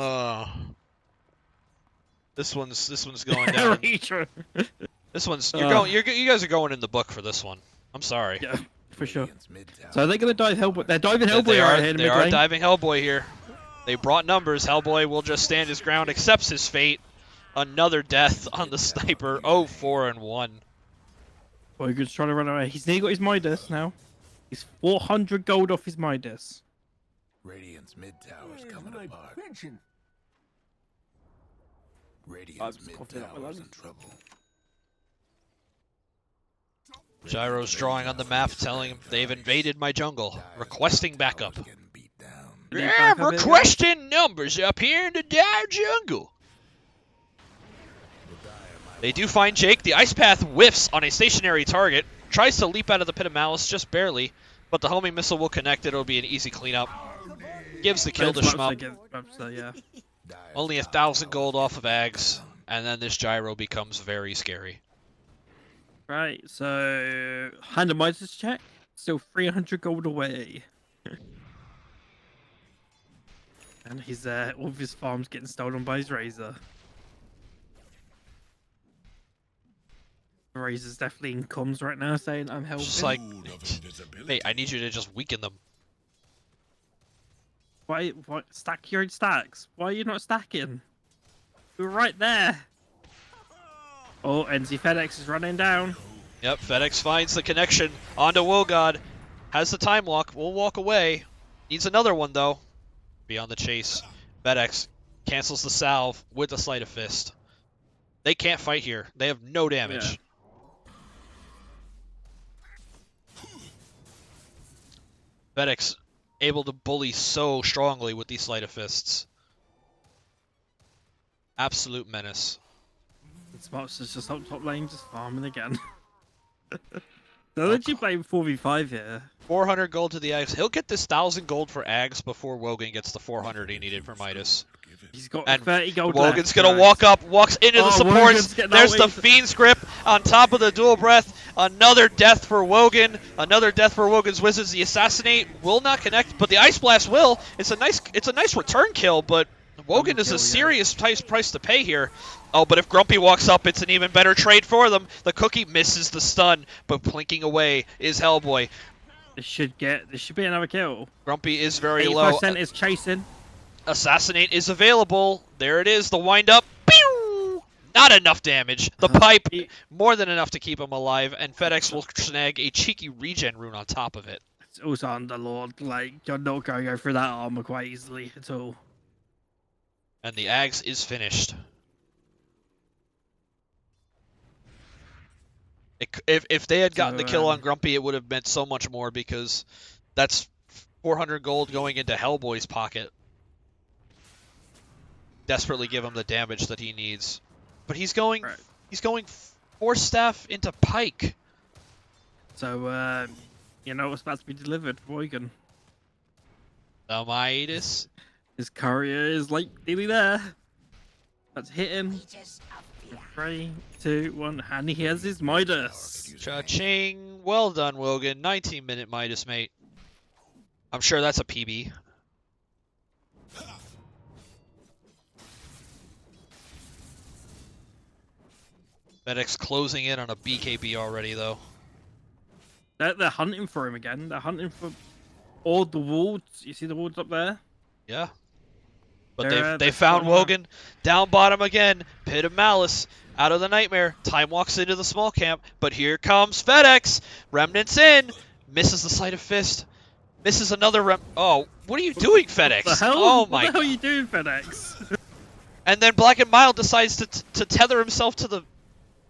This one's going down. Razor. This one's you guys are going in the book for this one. I'm sorry. Yeah, for sure. Radiant's mid-tower. So are they gonna dive Hellboy? They're diving Hellboy They right here in they mid are lane. diving Hellboy here. They brought numbers. Hellboy will just stand his ground, accepts his fate. Another death on the sniper. 0-4-1. Wogan's trying to run away. He's nearly got his Midas now. He's 400 gold off his Midas. Radiant's mid-tower's coming apart. Pigeon. Radiant's just coughing up my mid-tower's lungs. in trouble. Gyro's drawing on the map, telling him they've invaded my jungle, requesting backup. Tower's getting beat down. Need Yeah, backup here, guys? requesting numbers up here in the dire jungle. They do find Jake. The ice path whiffs on a stationary target. Tries to leap out of the pit of malice just barely, but the homing missile will connect it. It'll be an easy cleanup. Gives the kill to Schmup. Yeah. Only 1,000 gold off of Ags, and then this gyro becomes very scary. Right, so hand a Midas check. Still 300 gold away. And his all of his farm's getting stolen by his Razor. Razor's definitely in comms right now saying I'm helping. Just like, Mood of invisibility. mate, I need you to just weaken them. Why stack your own stacks? Why are you not stacking? We're right there. Oh, NZfedX is running down. Yep, FedEx finds the connection onto Wogan. Has the time walk. Will walk away. Needs another one though. Be on the chase. FedEx cancels the salve with the sleight of fist. They can't fight here. They have no damage. Yeah. FedEx able to bully so strongly with these sleight of fists. Absolute menace. Schmupster's just up top lane, just farming again. They're literally playing 4v5 here. 400 gold to the Ags. He'll get this 1,000 gold for Ags before Wogan gets the 400 he needed for Midas. He's got And 30 gold Wogan's left, gonna guys. walk up, walks into the Oh, supports. Wogan's getting There's the outweighed. Fiend's Grip on top of the dual breath. Another death for Wogan. Another death for Wogan's Wizards. The Assassinate will not connect, but the Ice Blast will. It's a nice return kill, but Wogan is kill, a yeah. serious price to pay here. Oh, but if Grumpy walks up, it's an even better trade for them. The Cookie misses the stun, but plinking away is Hellboy. This should be another kill. Grumpy is very low. 85% is chasing. Assassinate is available. There it is, the wind up. Pew! Not enough damage. The pipe, more than enough to keep him alive, and FedEx will snag a cheeky regen rune on top of it. It's also Underlord. Like, you're not going to go through that armor quite easily at all. And the Ags is finished. If they had gotten the kill on Grumpy, it would have meant so much more because that's 400 gold going into Hellboy's pocket. Desperately give him the damage that he needs. But he's going Force Staff into Pike. So, you know what's about to be delivered for Wogan. The Midas. His courier is like nearly there. Let's hit him. 3, 2, 1, and he has his Midas. Cha-ching. Well done, Wogan. 19-minute Midas, mate. I'm sure that's a PB. FedEx closing in on a BKB already, though. They're hunting for him again. They're hunting for all the wards. You see the wards up there? Yeah. But They're they found spawning Wogan. Down bottom again. Pit of Malice. Out of the Nightmare. Time walks into the small camp. But here comes FedEx. Remnants in. Misses the Sleight of Fist. Misses another Oh, what are you doing, FedEx? What the hell? Oh my. What the hell are you doing, FedEx? And then Black and Mild decides to tether himself to the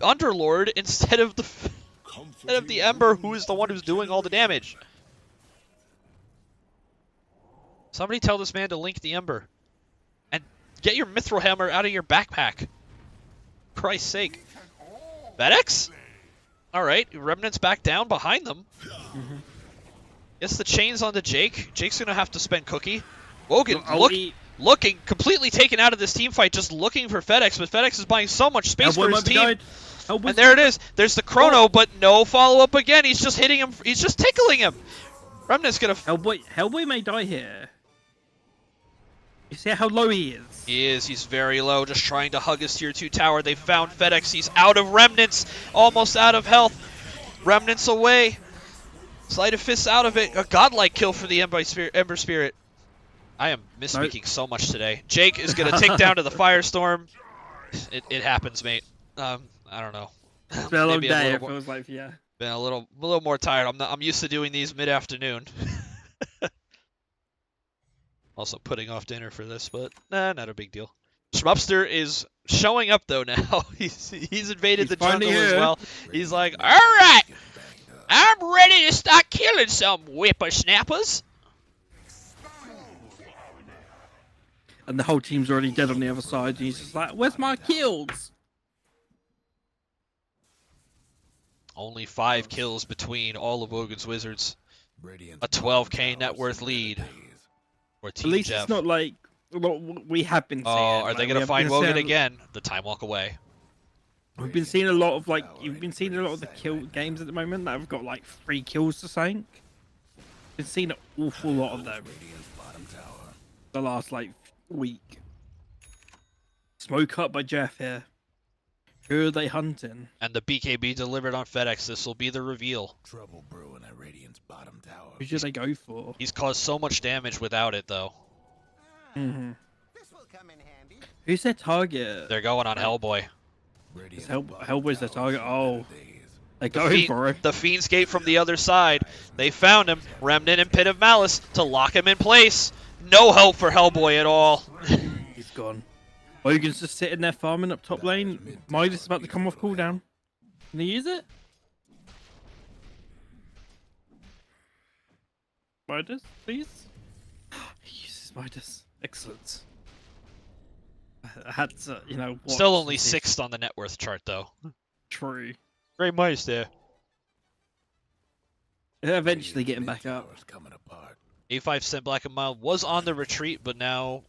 Underlord instead of the Ember, who is the one who's doing all the damage. Somebody tell this man to link the Ember. And get your Mithril Hammer out of your backpack. Christ's sake. FedEx? Alright, Remnant's back down behind them. Guess the chain's onto Jake. Jake's gonna have to spend Cookie. Wogan looking completely taken out of this team fight, just looking for FedEx, but FedEx is buying so much space for his team. And there it is. There's the Chrono, but no follow-up again. He's just hitting him. He's just tickling him. Remnant's gonna... Hellboy may die here. You see how low he is? He is. He's very low, just trying to hug his tier 2 tower. They found FedEx. He's out of Remnants, almost out of health. Remnants away. Sleight of Fist out of it. A godlike kill for the Ember Spirit. I am misspeaking so much today. Jake is going to take down to the Firestorm. It happens, mate. I don't know. It's been a long day, it feels like, yeah. Been a little more tired. I'm used to doing these mid-afternoon. Also putting off dinner for this, but nah, not a big deal. Schmupster is showing up though now. He's invaded the jungle as well. He's like, all right, I'm ready to start killing some whippersnappers. And the whole team's already dead on the other side, and he's just like, where's my kills? Only 5 kills between all of Wogan's Wizards. Radiant's A 12k net worth lead. Or At Team least Geoff. it's not like what we have been seeing. Oh, are they going to find Wogan seeing, again? The time walk away. We've been seeing a lot of you've been seeing a lot of the kill games at the moment that have got like 3 kills to sank. Been seeing an awful lot of them. The last like week. Smoke up by Geoff here. Who are they hunting? And the BKB delivered on FedEx. This will be the reveal. Trouble brewing at Radiant's bottom tower. Who should they go for? He's caused so much damage without it, though. Mm-hmm. This will come in handy. Who's their target? They're going on Hellboy. Radiant's Hellboy's their bottom target. tower's Oh, better days. they're going for it. The Fiend's Gate from the other side. They found him. Remnant and Pit of Malice to lock him in place. No help for Hellboy at all. He's gone. Wogan's just sitting there farming up top lane. Midas is about to come off cooldown. Can he use it? Midas, please? He uses Midas. Excellent. I had to, you know, watch Still only and see. 6th on the net worth chart, though. True. Great mice there. They're eventually getting Radiant's back up. mid-tower's coming apart. A5 Black and Mild was on the retreat, but now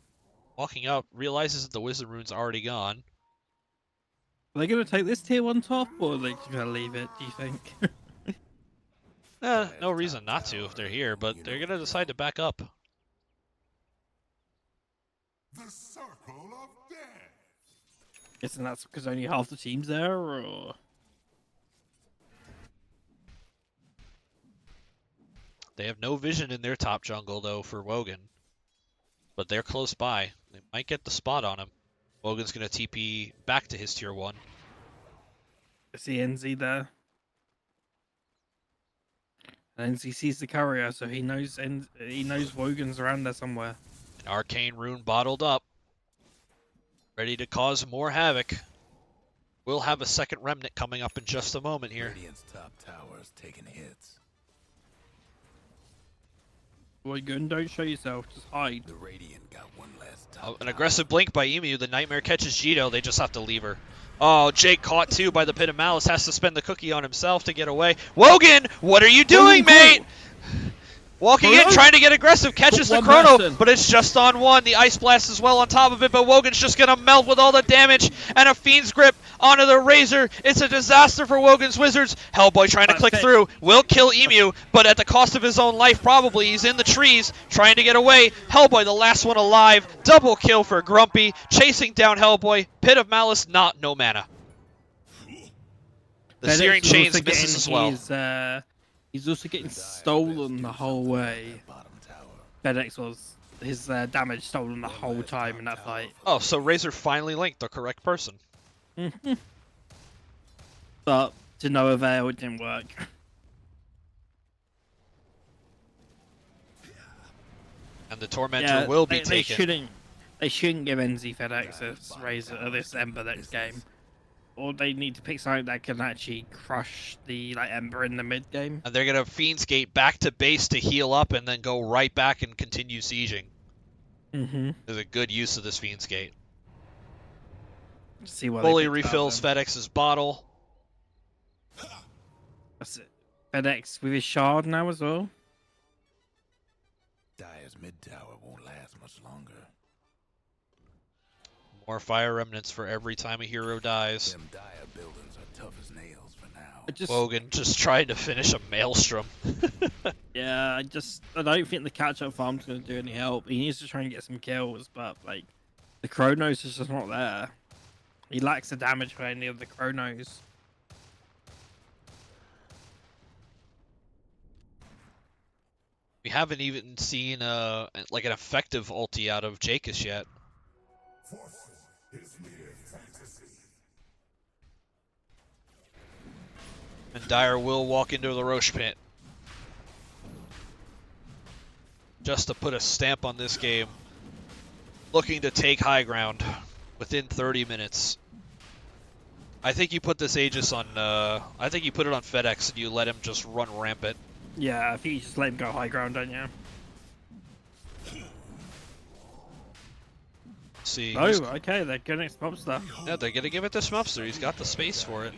walking up realizes that the Wisdom Rune's already gone. Are they going to take this tier 1 top, or are they just going to leave it, do you think? No reason not to if they're here, but they're going to decide to back up. The circle of death. Guessing that's because only half the team's there, or... They have no vision in their top jungle, though, for Wogan. But they're close by. They might get the spot on him. Wogan's going to TP back to his tier 1. I see NZ there. And NZ sees the courier, so he knows Wogan's around there somewhere. An Arcane Rune bottled up. Ready to cause more havoc. We'll have a second Remnant coming up in just a moment here. Radiant's top tower is taking hits. Wogan, don't show yourself, just hide. The Radiant got one last top An tower. aggressive blink by Emu. The Nightmare catches Jito. They just have to leave her. Oh, Jake caught too by the Pit of Malice. Has to spend the cookie on himself to get away. Wogan, what are you doing, mate? Walking in, trying to get aggressive, catches the One chrono, person. but it's just on one. The Ice Blast as well on top of it, but Wogan's just going to melt with all the damage, and a Fiend's Grip onto the Razor. It's a disaster for Wogan's Wizards. Hellboy trying to click through, will kill Emu, but at the cost of his own life probably. He's in the trees, trying to get away. Hellboy, the last one alive. Double kill for Grumpy, chasing down Hellboy. Pit of Malice, no mana. The FedEx Searing is Chains also misses as well. getting he's also getting stolen the whole way. Bottom tower. FedEx was his damage stolen the whole time in that fight. Oh, so Razor finally linked the correct person. But to no avail, it didn't work. And the Tormentor Yeah, will be they taken. They shouldn't give NZfedX this Razor this Ember next game. Or they need to pick something that can actually crush the Ember in the mid game. And they're going to Fiend's Gate back to base to heal up and then go right back and continue sieging. There's a good use of this Fiend's Gate. See what Fully they picked out refills then. FedEx's bottle. That's it. FedEx with his shard now as well. Dire's mid tower won't last much longer. More Fire Remnants for every time a hero dies. Them Dire buildings are tough as nails for now. Wogan just trying to finish a Maelstrom. Yeah, I don't think the catch-up farm's going to do any help. He needs to try and get some kills, but the Chronos is just not there. He lacks the damage for any of the Chronos. We haven't even seen an effective ulti out of Gakeus yet. And Dire will walk into the Roche Pit. Just to put a stamp on this game. Looking to take high ground within 30 minutes. I think you put this Aegis on, I think you put it on FedEx and you let him just run rampant. Yeah, I think you just let him go high ground, don't you? See. Oh, okay, they're going to Schmupster. Yeah, they're gonna give it to Schmupster. He's got the space for it.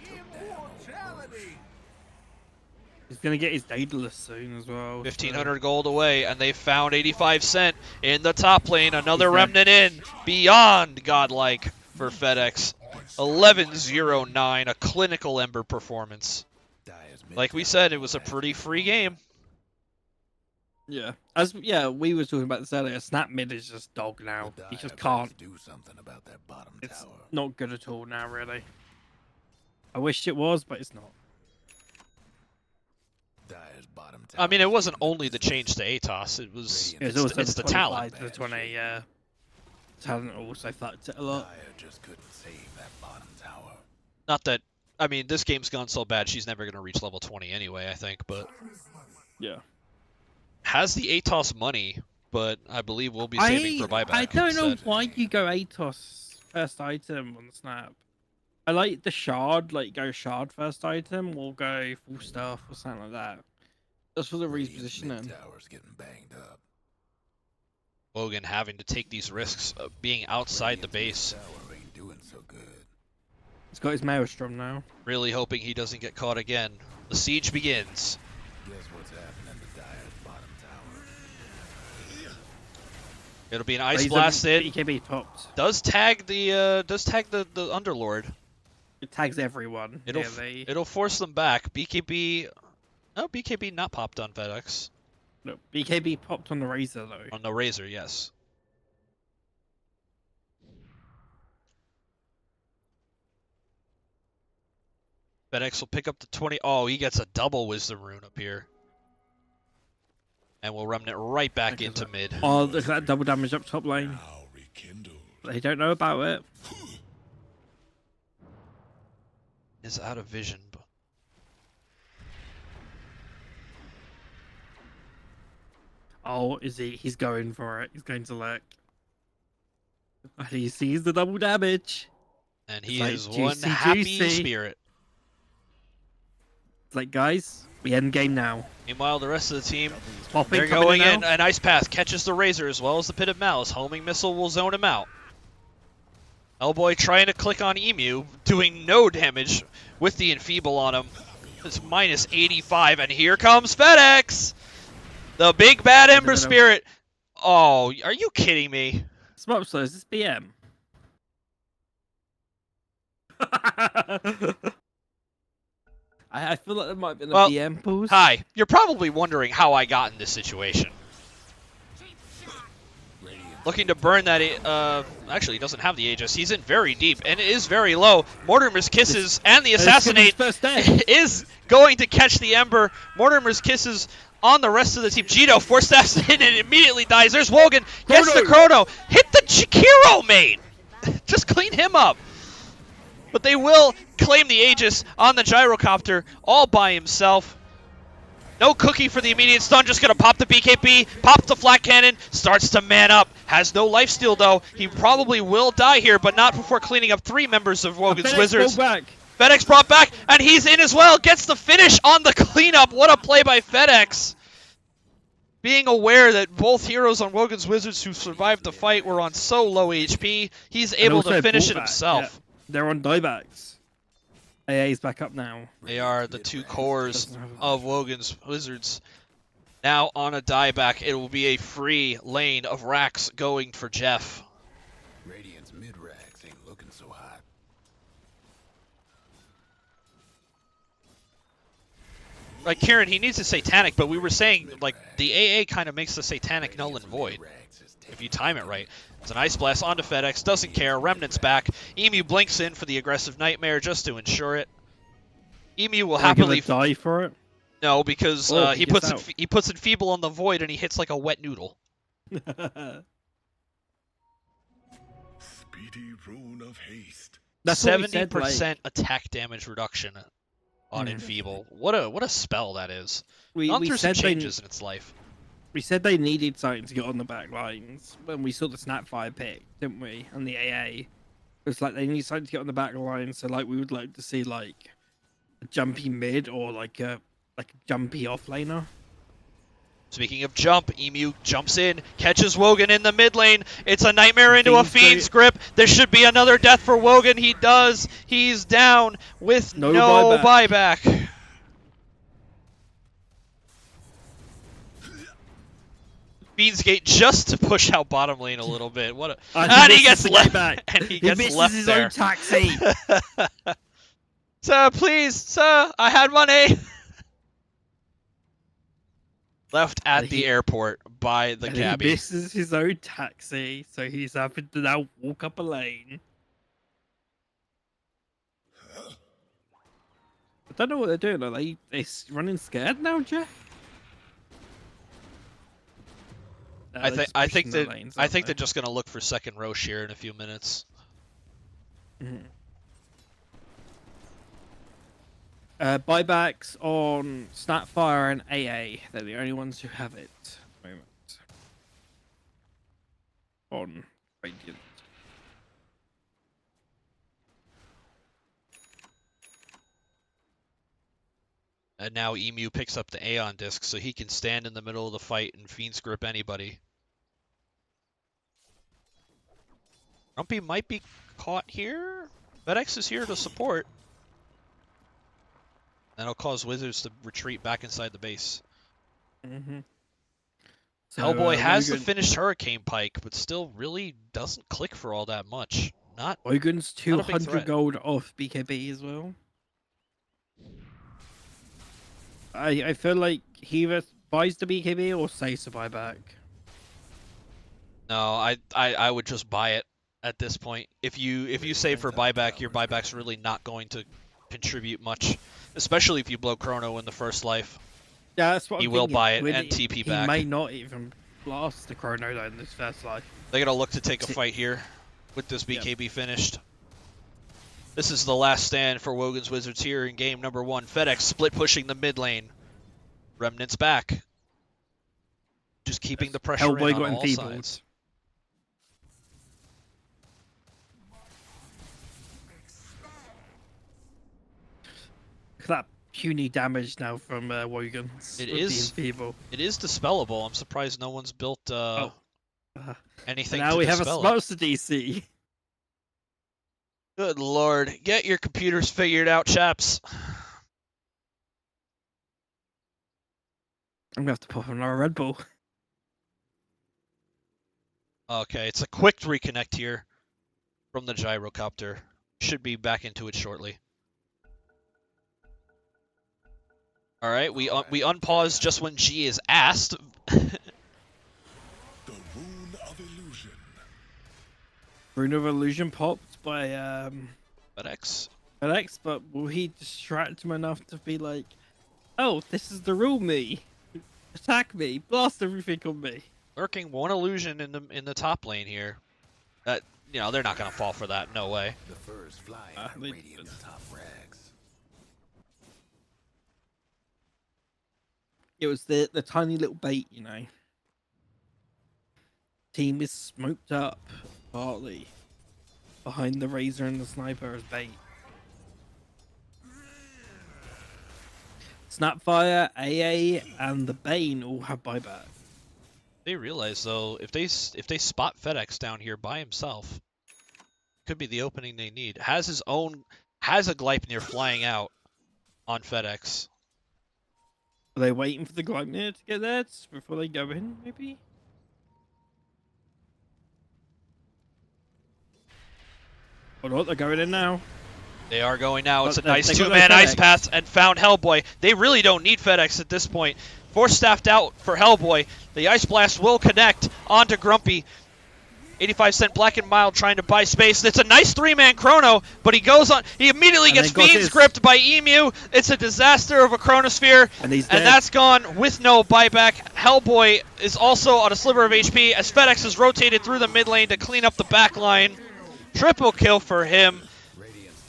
He's going to get his Daedalus soon as well. 1,500 gold away, and they found 85 Cent in the top lane. Another He's Remnant in. Beyond godlike for FedEx. 11-0-9, a clinical Ember performance. Dire's mid Like we tower said, it won't was a last pretty much free game. Yeah. We were talking about this earlier. Snap mid is just dog now. longer. He just Dire better can't. do something about that bottom It's tower. not good at all now, really. I wish it was, but it's not. Dire's bottom I mean, tower it is wasn't getting only the change to ATOS. It was It was it's, also it's the 25 talent. to the 20. Talent also factored a lot. Dire just couldn't save that bottom tower. Not that I mean, this game's gone so bad she's never gonna reach level 20 anyway. I think, but Yeah. has the ATOS money, but I believe we'll be saving for buyback. I don't know instead. why you go ATOS first item on Snap. I like the shard, like go shard first item, or go full staff or something like that. Just for the Radiant's repositioning. mid-tower's getting banged up. Wogan having to take these risks of being outside the base. Radiant's mid-tower ain't doing so good. He's got his Maelstrom now. Really hoping he doesn't get caught again. The siege begins. Guess what's happening to Dire's bottom tower? It'll be an ice He's a blast in. BKB topped. Does tag the Underlord. It tags everyone. It'll nearly. it'll force them back. BKB. No, BKB not popped on FedEx. No, BKB popped on the Razor though. On the Razor, yes. FedEx will pick up the 20. Oh, he gets a double Wisdom Rune up here. And we'll remnant right back Look at into that. mid. Oh, look at that double damage up top lane. Now rekindled. They don't know about it. Is out of vision. But Oh, is he? He's going for it. He's going to lurk. And he sees the double damage. and he like is one juicy, happy juicy. spirit. It's like, guys, we end game now. Meanwhile, the rest of the team, Popping, they're coming going in. in. Now. An ice path catches the Razor as well as the Pit of Malice. Homing missile will zone him out. Hellboy trying to click on Emu, doing no damage with the Enfeeble on him. It's minus 85, and here comes FedEx! The big bad Ember Spirit. Oh, are you kidding me? Schmupster, is this BM? I feel like there might have been a Well, BM pause. Hi, you're probably wondering how I got in this situation. Looking to burn that, actually he doesn't have the Aegis. He's in very deep, and it is very low. Mortimer's Kisses and the Assassinate is going to catch the Ember. Mortimer's Kisses on the rest of the team. Gito forced in and immediately dies. There's Wogan, gets the Chrono. Hit the Chikiro main! Just clean him up. But they will claim the Aegis on the Gyrocopter all by himself. No cookie for the immediate stun, just gonna pop the BKB, pop the flat cannon, starts to man up. Has no lifesteal though. He probably will die here, but not before cleaning up 3 members of Wogan's Wizards. FedEx brought back, and he's in as well. Gets the finish on the cleanup. What a play by FedEx. Being aware that both heroes on Wogan's Wizards who survived the fight were on so low HP, he's able to finish it himself. Yeah. They're on diebacks. AA's back up now. They are the 2 cores of Wogan's Wizards. Now on a dieback, it will be a free lane of racks going for Geoff. Radiant's mid-racks ain't looking so hot. Like Kieran, he needs a Satanic, but we were saying like the AA kind of makes the Satanic null and void if you time it right. It's an Ice Blast onto FedEx, doesn't care, Remnant's back. Emu blinks in for the aggressive Nightmare just to ensure it. Emu will happily die for it. No, because he puts Enfeeble on the Void and he hits like a wet noodle. Speedy rune of haste. That's 70% attack damage reduction on Enfeeble. What a spell that is. Gone through some changes in its life. We said they needed something to get on the back lines when we saw the Snapfire pick, didn't we? And the AA. It's like they need something to get on the back lines, so like we would like to see like a jumpy mid or like a jumpy offlaner. Speaking of jump, Emu jumps in, catches Wogan in the mid lane. It's a Nightmare into a Fiend's Grip. There should be another death for Wogan. He does. He's down with no buyback. Fiend's Gate just to push out bottom lane a little bit. What a and he gets left back. And he gets misses left his there. own taxi. Sir, please, sir, I had money. Left at the airport by the cabbie. He misses his own taxi, so he's having to now walk up a lane. I don't know what they're doing. Are they running scared now, Jeff? I they're think just I pushing think their that lanes, I aren't think they? they're just gonna look for second Roche here in a few minutes. Mhm. Buybacks on Snapfire and AA. They're the only ones who have it at the moment. On Radiant. And now Emu picks up the Aeon disc so he can stand in the middle of the fight and fiend grip anybody. Grumpy might be caught here. FedEx is here to support. That'll cause Wizards to retreat back inside the base. Mm-hmm. So, Hellboy has the Wogan, finished Hurricane Pike, but still really doesn't click for all that much. Not Wogan's not a big 200 threat. gold off BKB as well. I feel like he either buys the BKB or saves the buyback. No, I would just buy it at this point. If you save for buyback, your buyback's really not going to contribute much, especially if you blow Chrono in the first life. Yeah, that's what He I'm will thinking. buy it When and TP he back. may not even blast the Chrono though in this first life. They're gonna look to take a fight here with this BKB finished. This is the last stand for Wogan's Wizards here in game number 1. FedEx split pushing the mid lane. Remnants back. Just keeping the pressure Hellboy in on got all enfeebled. sides. Look at that puny damage now from Wogan. It with is- the enfeeble. It is dispellable. I'm surprised no one's built anything Now to we have a dispel it. Schmupster DC. Good lord. Get your computers figured out, chaps. I'm gonna have to pop another Red Bull. Okay, it's a quick reconnect here from the gyrocopter. Should be back into it shortly. All right, we unpause just when G is asked. The Rune of Illusion. Rune of Illusion popped by FedEx. FedEx, but will he distract him enough to be like, "Oh, this is the real me. Attack me, blast everything on me." Lurking one illusion in the top lane here. That they're not gonna fall for that. No way. The furs flying from they- Radiant's top rags. It was the tiny little bait, you know. Team is smoked up partly behind the Razor and the Sniper as bait. Snapfire, AA, and the Bane all have buyback. They realize though, if they spot FedEx down here by himself, could be the opening they need. Has a Gleipnir flying out on FedEx. Are they waiting for the Gleipnir to get there before they go in, maybe? Or not, they're going in now. They are going now. It's a They nice got their two-man ice FedEx. path and found Hellboy. They really don't need FedEx at this point. Force staffed out for Hellboy. The Ice Blast will connect onto Grumpy. 85-cent Black and Mild trying to buy space. It's a nice three-man Chrono, but he goes on. He immediately And gets then got Fiend his- Script by Emu. It's a disaster of a Chronosphere, And he's and dead. that's gone with no buyback. Hellboy is also on a sliver of HP as FedEx is rotated through the mid lane to clean up the back line. Triple kill for him.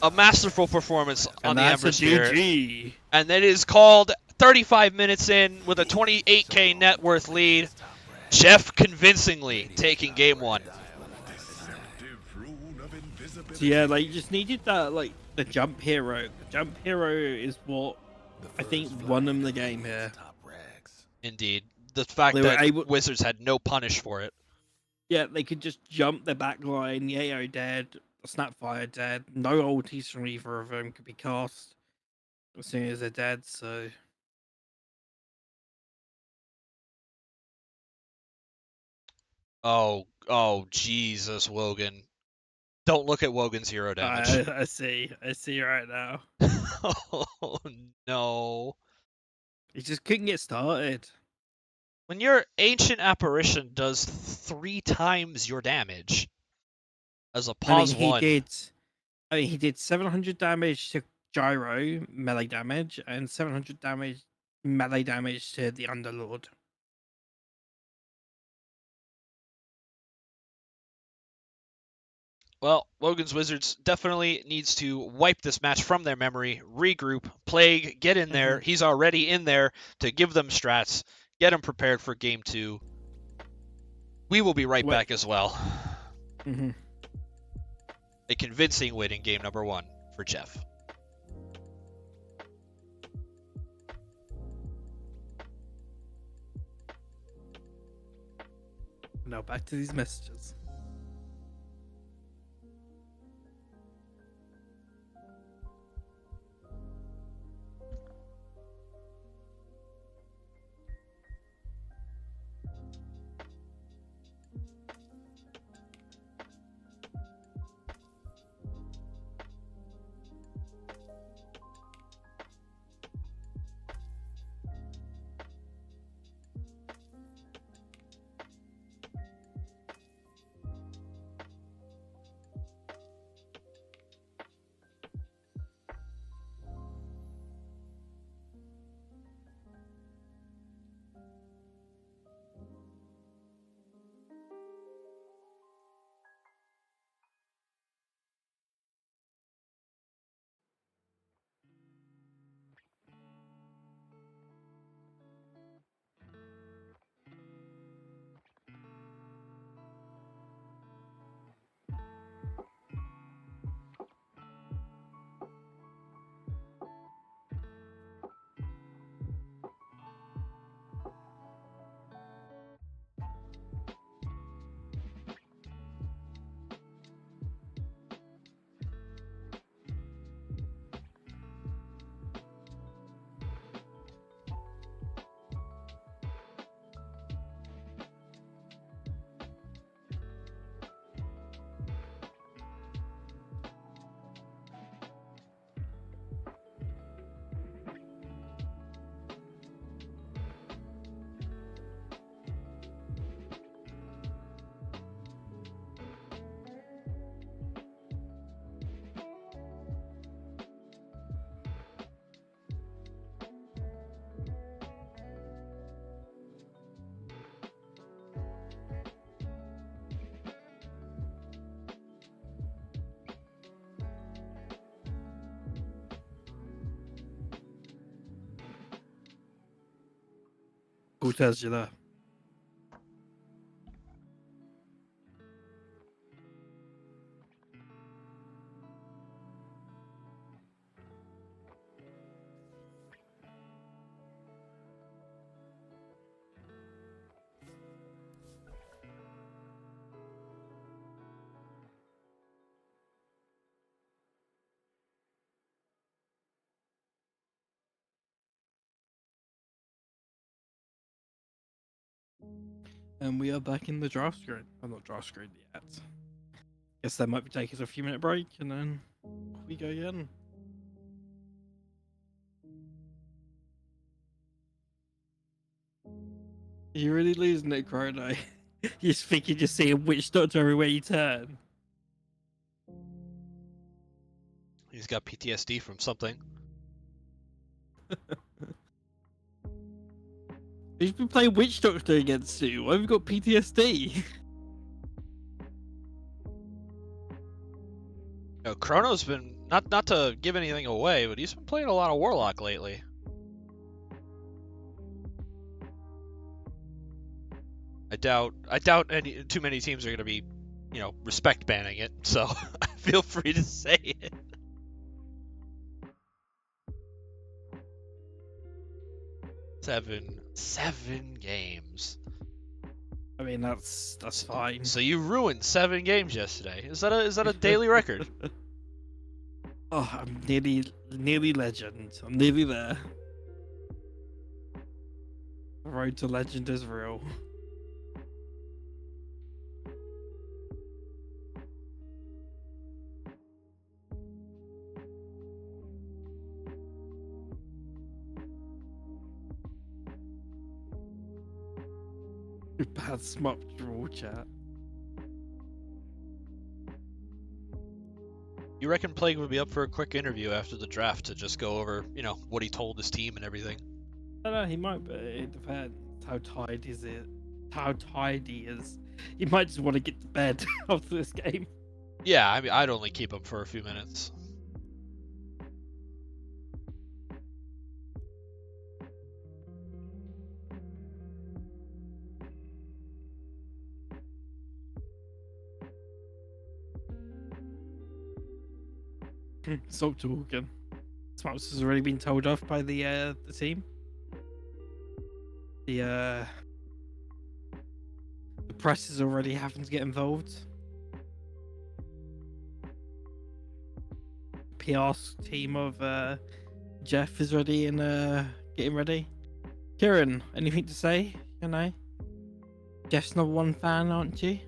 A masterful performance on And the that's Ember a Spirit. GG. And that is called 35 minutes in with a 28k net worth lead. Geoff convincingly taking game 1. Deceptive Rune of Invisibility. So yeah, like you just needed that, like the jump hero. The jump hero is what The I think furs won flying them the from game Radiant's here. top rags. Indeed. The fact They were that able- Wizards had no punish for it. Yeah, they could just jump their back line. The AO dead, the Snapfire dead. No ultis from either of them could be cast as soon as they're dead. So Oh, Jesus, Wogan. Don't look at Wogan's hero damage. I see right now. Oh, no. He just couldn't get started. When your Ancient Apparition does 3 times your damage as a I mean, pause 1. he did 700 damage to gyro melee damage and 700 damage melee damage to the Underlord. Well, Wogan's Wizards definitely needs to wipe this match from their memory, regroup, Plague, get in there. He's already in there to give them strats, get them prepared for game 2. We will be right back as well. A convincing win in game number 1 for Geoff. Now back to these messages. Cortez, you there? And we are back in the draft screen. I'm not draft screen yet. Guess that might be taking us a few minute break and then we go again. You're really losing it, Chrono. You just think you're just seeing Witch Doctor everywhere you turn. He's got PTSD from something. He's been playing Witch Doctor against you. Why have you got PTSD? No, Chrono's been not to give anything away, but he's been playing a lot of Warlock lately. I doubt too many teams are going to be, respect banning it. So feel free to say it. Seven games. I mean, that's fine. So you ruined 7 games yesterday. Is that a daily record? Oh, I'm nearly legend. I'm nearly there. The road to legend is real. Bad Schmupster chat. You reckon Plague would be up for a quick interview after the draft to just go over, you know, what he told his team and everything? I don't know, he might, but it depends how tired is it. How tired he is. He might just want to get to bed after this game. Yeah, I mean, I'd only keep him for a few minutes. Stop talking. Schmupster has already been told off by the team. The press is already having to get involved. PR team of Geoff is ready and getting ready. Kieran, anything to say? You know, Geoff's number one fan, aren't you?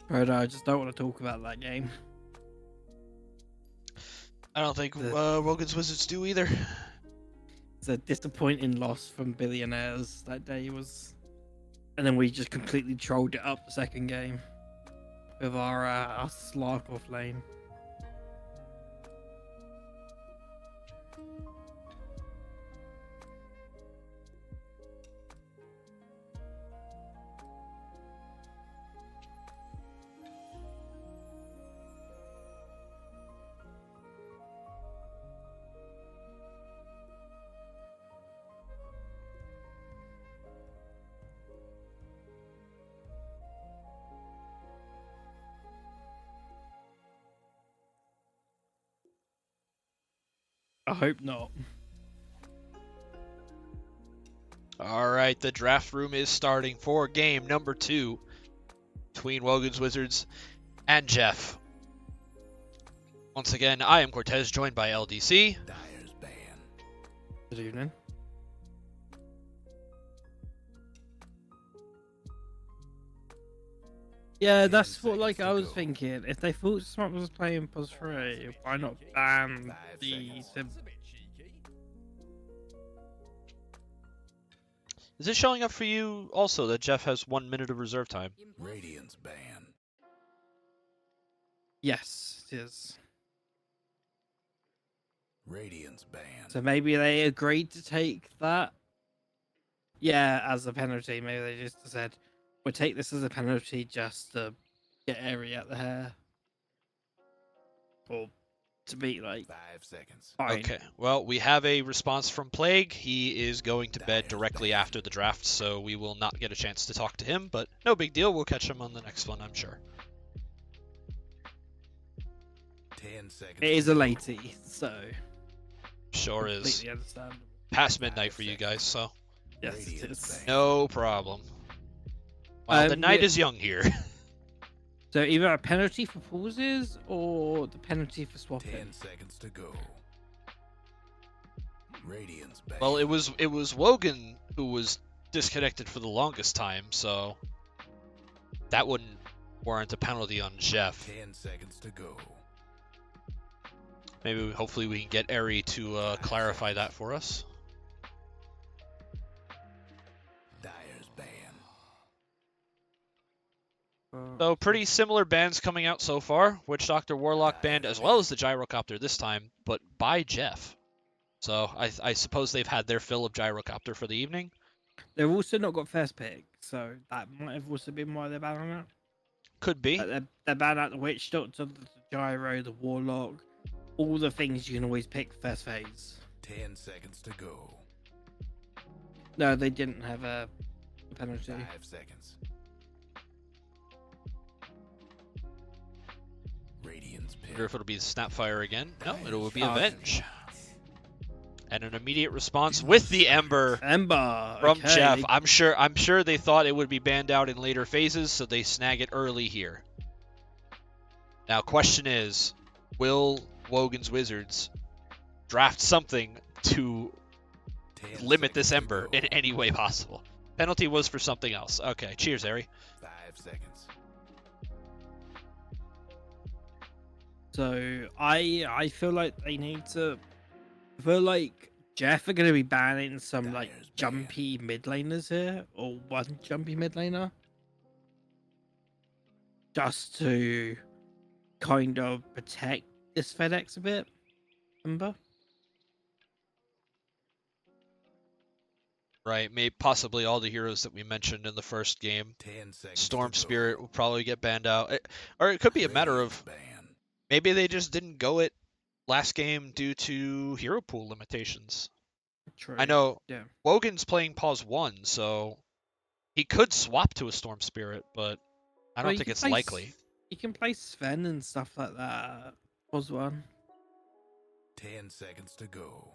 But I just don't want to talk about that game. I don't think Wogan's Wizards do either. It's a disappointing loss from Billionaires that day was, and then we just completely trolled it up the second game with our Slark off lane. I hope not. All right, the draft room is starting for game number 2 between Wogan's Wizards and Geoff. Once again, I am Cortez, joined by LDC. Dyer's ban. Good evening. Yeah, that's what I was thinking. If they thought Smart was playing +3, why not ban the sim? Is it showing up for you also that Geoff has 1 minute of reserve time? Radiant's ban. Yes, it is. Radiant's ban. So maybe they agreed to take that. Yeah, as a penalty. Maybe they just said, we'll take this as a penalty just to get Airy out the hair. Or to be like, 5 seconds. fine. Okay, well, we have a response from Plague. He is going to bed directly after the draft, so we will not get a chance to talk to him, but no big deal. We'll catch him on the next one, I'm sure. 10 seconds. It is a latey, so Sure is. completely understandable. Past midnight for you guys, so Yes, it is. no problem. Well, the night yeah. is young here. So either a penalty for pauses or the penalty for swapping. 10 seconds to go. Radiant's ban. Well, it was Wogan who was disconnected for the longest time, so that wouldn't warrant a penalty on Geoff. 10 seconds to go. Maybe, hopefully, we can get Eri to clarify that for us. Dyer's ban. So pretty similar bans coming out so far. Witch Doctor Warlock banned as well as the Gyrocopter this time, but by Geoff. So I suppose they've had their fill of Gyrocopter for the evening. They've also not got first pick, so that might have also been why they're banning it. Could be. Like they're banning out the Witch Doctor, the Gyro, the Warlock, all the things you can always pick first phase. 10 seconds to go. No, they didn't have a penalty. 5 seconds. Radiant's pick. Wonder if it'll be Snapfire again. No, it will be Oh, okay. Avenge. And an immediate response with the Ember Ember from okay. Geoff. I'm sure they thought it would be banned out in later phases, so they snag it early here. Now, question is, will Wogan's Wizards draft something to 10 limit this seconds to Ember go. in any way possible? Penalty was for something else. Okay, cheers, Ari. 5 seconds. So I feel like they need to. I feel like Geoff are going to be banning some like Dyer's banned. jumpy mid laners here, or one jumpy mid laner, just to kind of protect this FedEx a bit. Remember? Right, maybe possibly all the heroes that we mentioned in the first game. 10 seconds. Storm to go. Spirit will probably get banned out. Or it could be a matter of Radiant's ban. maybe they just didn't go it last game due to hero pool limitations. True. I know Yeah. Wogan's playing pause 1, so he could swap to a Storm Spirit, but I Well, don't you think can it's play likely. You can play Sven and stuff like that. Was one. 10 seconds to go.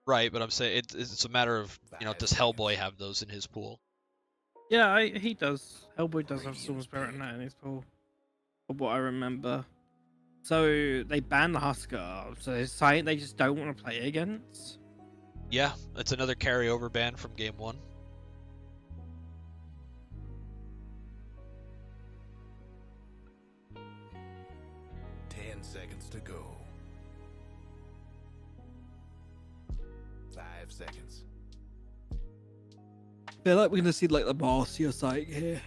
Right, but I'm saying it's a matter of, you know, 5 does seconds. Hellboy have those in his pool? Yeah, he does. Hellboy does have Storm Radiant's Spirit pick. in that in his pool, from what I remember. So they banned the Husker, so it's something they just don't want to play against. Yeah, it's another carryover ban from game 1. Seconds to go. 5 seconds. I feel like we're gonna see like the Marcia site here.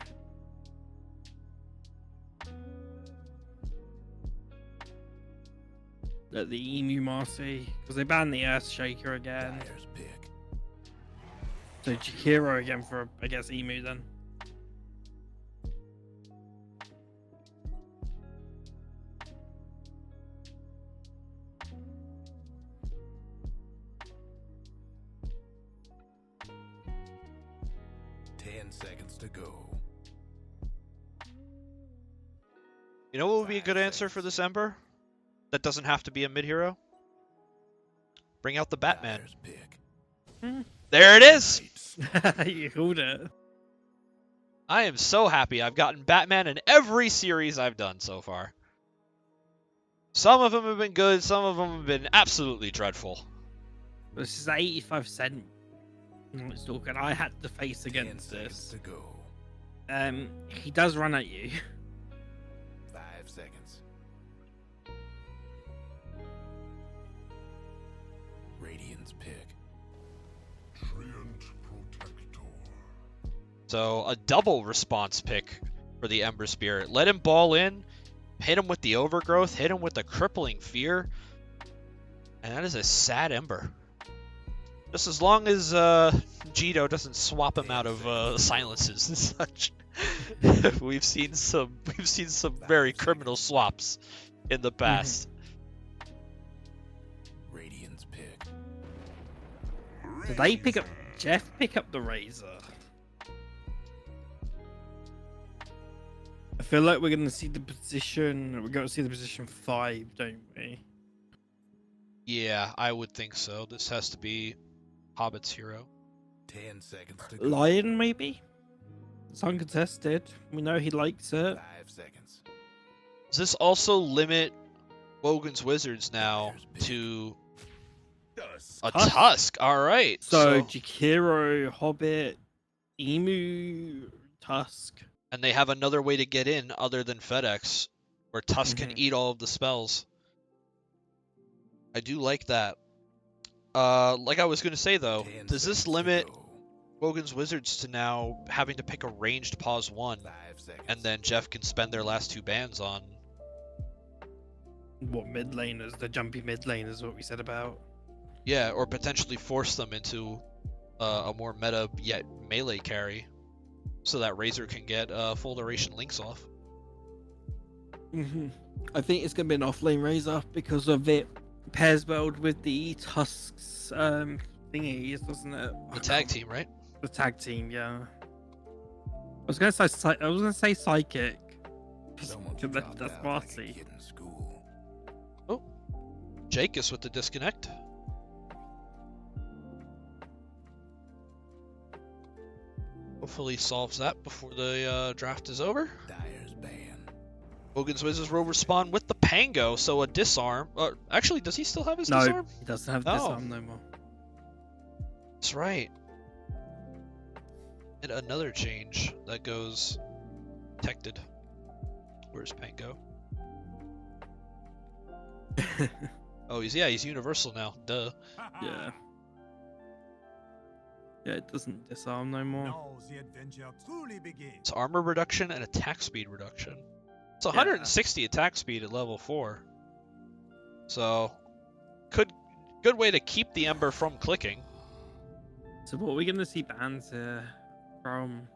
Like the Emu Marcy, because they banned the Earth Shaker again. Dyer's pick. So Jakiro again for, I guess, Emu then. Seconds to go. You know what would be a 5 good answer for seconds. this Ember? That doesn't have to be a mid-hero? Bring out the Batman. Dyer's pick. There it is! You called it. I am so happy I've gotten Batman in every series I've done so far. Some of them have been good, some of them have been absolutely dreadful. This is 85%. Stalker, and I had to face 10 against seconds this. to go. He does run at you. 5 seconds. Radiant's pick. Treant Protector. So a double response pick for the Ember Spirit. Let him ball in, hit him with the Overgrowth, hit him with the Crippling Fear. And that is a sad Ember. Just as long as Gito doesn't swap him out of silences and such. we've seen some very criminal swaps in the past. Radiant's pick. Did they pick up Geoff? Pick up the Razor. I feel like we're gonna see the position. We're gonna see the position 5, don't we? Yeah, I would think so. This has to be hoBBit's hero. 10 seconds to go. Lion, maybe? It's uncontested. We know he likes it. 5 seconds. Does this also limit Wogan's Wizards now to a Tusk. Tusk? All right. So, Jakiro, hoBBit, Emu, Tusk. And they have another way to get in other than FedEx, where Tusk can eat all of the spells. I do like that. Like I was going to say, though, 10 does this seconds to limit go. Wogan's Wizards to now having to pick a ranged pause 1, 5 seconds. and then Geoff can spend their last 2 bans on? What mid laners? The jumpy mid laners, what we said about. Yeah, or potentially force them into a more meta yet melee carry, so that Razor can get full duration links off. I think it's gonna be an offlane Razor because of it pairs well with the Tusks thingies, doesn't it? The tag team, right? The tag team, yeah. I was gonna say psychic. Someone That's dropped out like a Marcy. kid in school. Gakeus with the disconnect. Hopefully solves that before the draft is over. Dyer's ban. Wogan's Wizards will respond with the Pango, so a disarm. Actually, does he still have his No, disarm? he doesn't have No. disarm no more. That's right. And another change that goes protected. Where's Pango? Oh, he's universal now. Duh. Yeah. Yeah, it doesn't disarm no more. Now the adventure truly begins. It's armor reduction and attack speed reduction. It's Yeah. 160 attack speed at level 4. So, good way to keep the Ember from clicking. So what are we gonna see bans here from?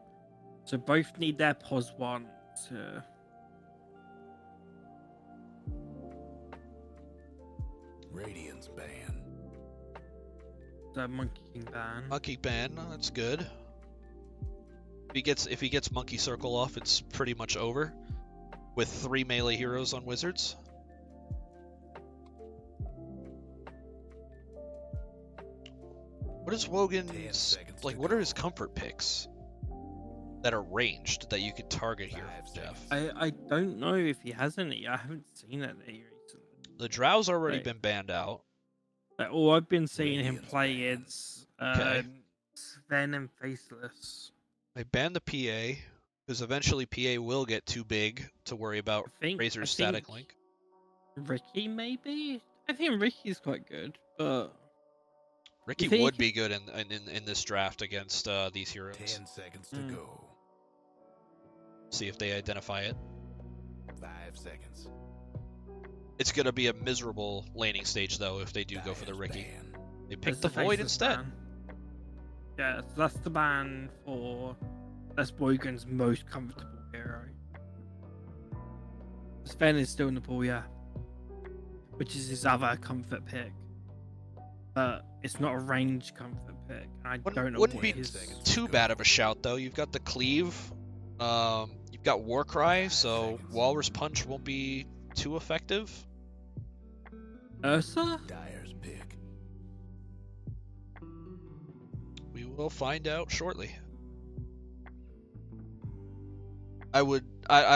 So both need their pos one to. Radiance ban. The Monkey King ban. Monkey ban, that's good. If he gets Monkey Circle off, it's pretty much over. With 3 melee heroes on Wizards. What is 10 Wogan's seconds like? to What are his go. comfort picks that are ranged that you could target here, 5 Geoff? seconds. I don't know if he has any. I haven't seen any recently. The Drow's already Right. been banned out. Like, all I've been seeing him Radiance play ban. is Okay. Sven and Faceless. They banned the PA because eventually PA will get too big to worry about I Razor's static think link. Ricky maybe. I think Ricky's quite good, but Ricky think- would be good in this draft against these heroes. 10 seconds to Mm. go. See if they identify it. 5 seconds. It's gonna be a miserable laning stage though if they do go for the Dyer's Ricky. ban. They there's picked the Void Faceless instead. ban. Yeah, so that's the ban for that's Wogan's most comfortable hero. Sven is still in the pool, yeah. Which is his other comfort pick. But it's not a range comfort pick. I don't know Wouldn't what be his too bad of a shout though. You've got the Cleave, you've got Warcry, so Walrus Punch won't be too effective. Ursa? Dyer's pick. We will find out shortly. I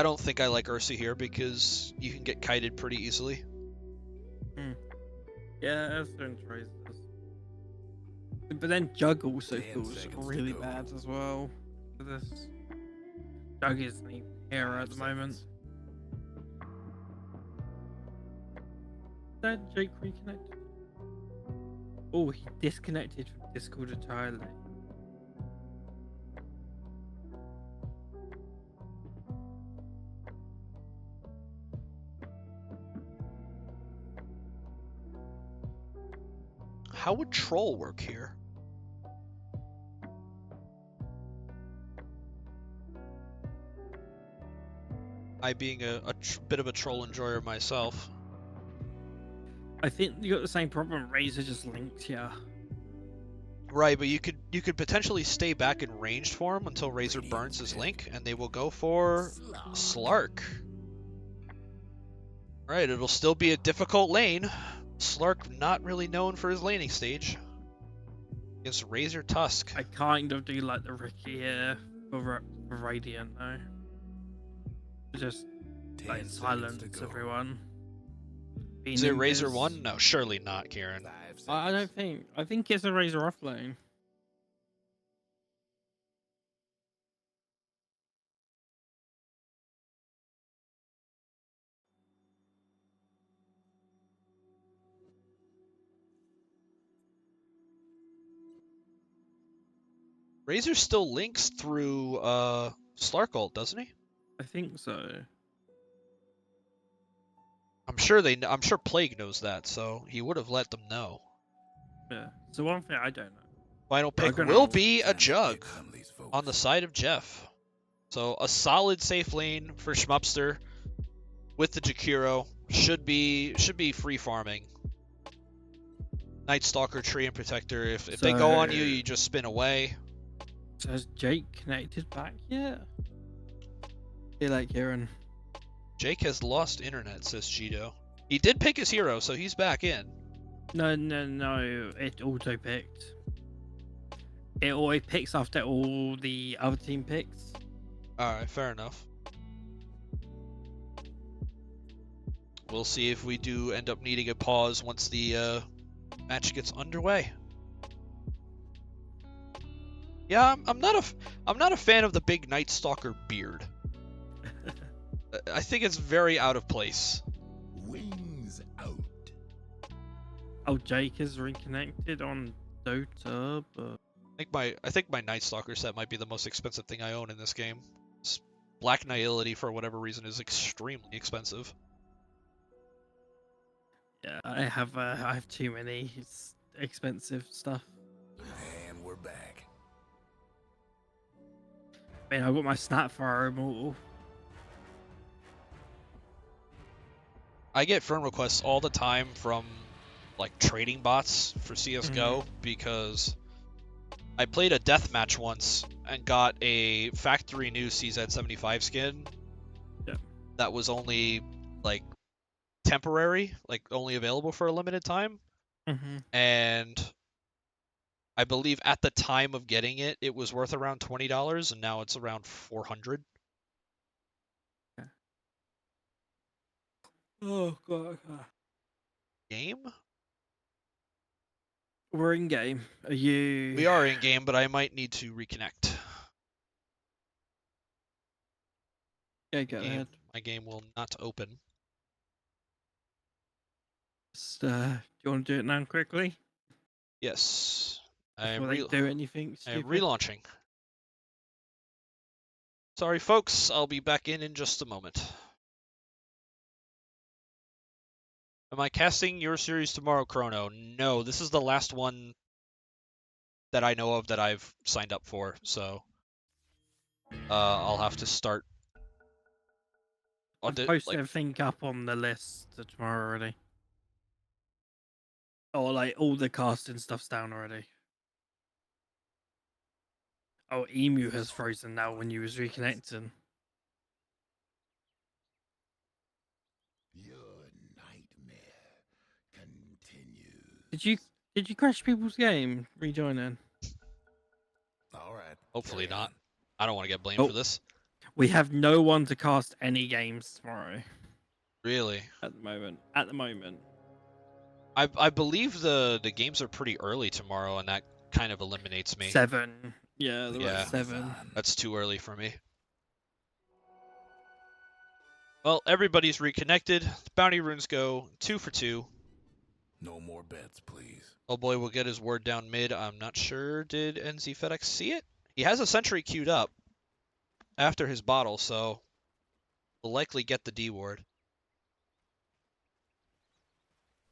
don't think I like Ursa here because you can get kited pretty easily. Yeah, Ursa and Trace does. But then Jug also 10 feels seconds to really go. bad as well for this. Jug is the hero at the 5 moment. seconds. Is that Jake reconnected? Oh, he disconnected from Discord entirely. How would Troll work here? I being a bit of a troll enjoyer myself. I think you got the same problem. Razor just linked here. Right, but you could potentially stay back in ranged for him until Razor burns his link, and they will go for Slark. Right, it'll still be a difficult lane. Slark not really known for his laning stage. Against Razor Tusk. I kind of do like the Ricky here for Radiant though. Just 10 like seconds to silence go. everyone. Is it Being Razor his- 1? No, surely not, Kieran. 5 seconds. I don't think. I think it's a Razor offlane. Razor still links through Slark ult, doesn't he? I think so. I'm sure Plague knows that, so he would have let them know. Yeah. So one thing I don't know. Final pick Juggernaut. will be a Time to Jug pick some of these folks. on the side of Geoff. So a solid safe lane for Schmupster with the Jakiro. Should be free farming. Night Stalker, Tree and Protector. If they go on you, So- you just spin away. So has Jake connected back yet? Feel like Kieran. Jake has lost internet, says Cheeto. He did pick his hero, so he's back in. No. It auto picked. It always picks after all the other team picks. Alright, fair enough. We'll see if we do end up needing a pause once the match gets underway. Yeah, I'm not a fan of the big Night Stalker beard. I think it's very out of place. Wings out. Oh, Jake is reconnected on Dota, but I think my Night Stalker set might be the most expensive thing I own in this game. Black Nihility, for whatever reason, is extremely expensive. yeah, I have too many expensive stuff. And we're back. I mean, I got my Snapfire Immortal. I get friend requests all the time from like trading bots for CS:GO because I played a deathmatch once and got a factory new CZ75 skin. Yeah. That was only like temporary, like only available for a limited time. And I believe at the time of getting it, it was worth around $20, and now it's around $400. Oh god. Game? We're in game. Are you? We are in game, but I might need to reconnect. Yeah, go ahead. My game will not open. Just, do you want to do it now quickly? Yes. I am, Before they do anything I am stupid? relaunching. Sorry, folks. I'll be back in just a moment. Am I casting your series tomorrow, Chrono? No, this is the last one that I know of that I've signed up for, so I'll have to start. I've posted everything up on the list for tomorrow already. Or like all the casting stuff's down already. Oh, Emu has frozen now when you was reconnecting. Your nightmare continues. Did you crash people's game rejoining? All right. Hopefully carry not. on. I don't want to get blamed Oh. for this. We have no one to cast any games tomorrow. Really? At the moment. At the moment. I believe the games are pretty early tomorrow, and that kind of eliminates me. 7. Yeah, they're Yeah. at 7. That's too early for me. Well, everybody's reconnected. The bounty runes go 2 for 2. No more bets, please. Oh boy, will get his ward down mid. I'm not sure. Did NZfedX see it? He has a sentry queued up after his bottle, so we'll likely get the D ward.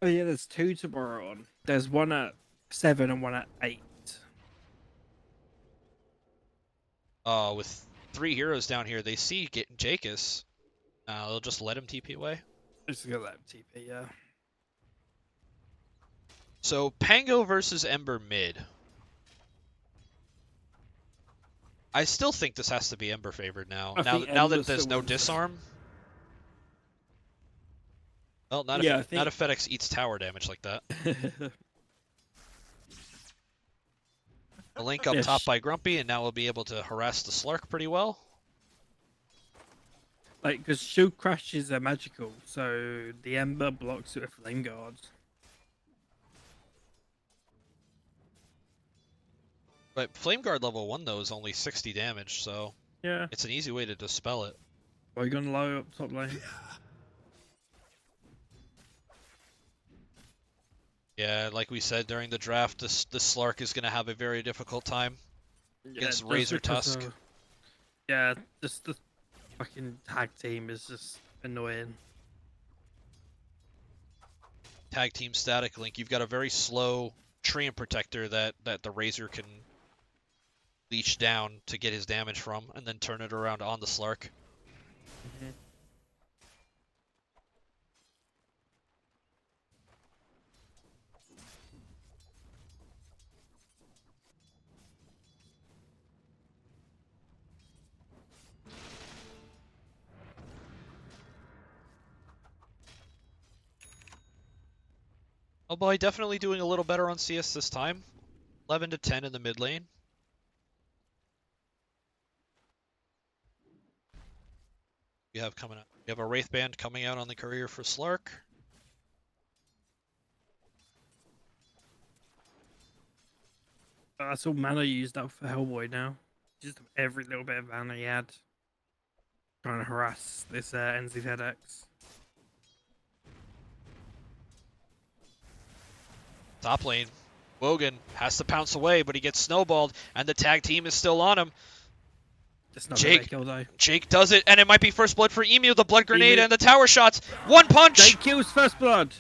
Oh yeah, there's 2 tomorrow on. There's one at 7 and one at 8. With 3 heroes down here, they see Gakeus. They'll just let him TP away. Just gonna let him TP, yeah. So Pango versus Ember mid. I still think this has to be Ember favored now. Now that Ember there's still no wins this. disarm. Well, not Yeah, if FedEx eats tower damage like that. A link up top by Grumpy, and now we'll be able to harass the Slark pretty well. Like, because shield crashes are magical, so the Ember blocks it with flame guards. But Flame Guard level 1 though is only 60 damage, so Yeah. it's an easy way to dispel it. Are you gonna low up top lane? Yeah, like we said during the draft, the Slark is going to have a very difficult time against Razor Tusk. Yeah, just the fucking tag team is just annoying. Tag team static link, you've got a very slow Treant Protector that the Razor can leech down to get his damage from, and then turn it around on the Slark. Oh boy, definitely doing a little better on CS this time. 11 to 10 in the mid lane. We have coming up. We have a Wraith Band coming out on the career for Slark. That's all mana used up for Hellboy now. Just every little bit of mana he had. Trying to harass this NZfedX. Top lane. Wogan has to pounce away, but he gets snowballed, and the tag team is still on him. It's not Jake- a kill though. Jake does it, and it might be first blood for Emu. The blood grenade Emu. and the tower shots. One punch! Jake kills first blood.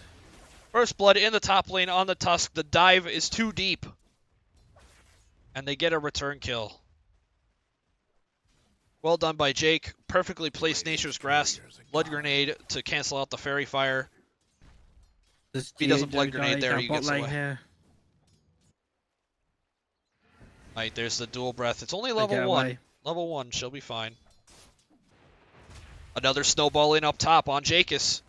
First blood in the top lane on the Tusk. The dive is too deep. And they get a return kill. Well done by Jake. Perfectly placed Nature's Grasp. Blood grenade to cancel out the fairy fire. He doesn't blood grenade there, he gets away. Here. Right, there's the dual breath. It's only They level get 1. away. Level 1, she'll be fine. Another snowball in up top on Gakeus.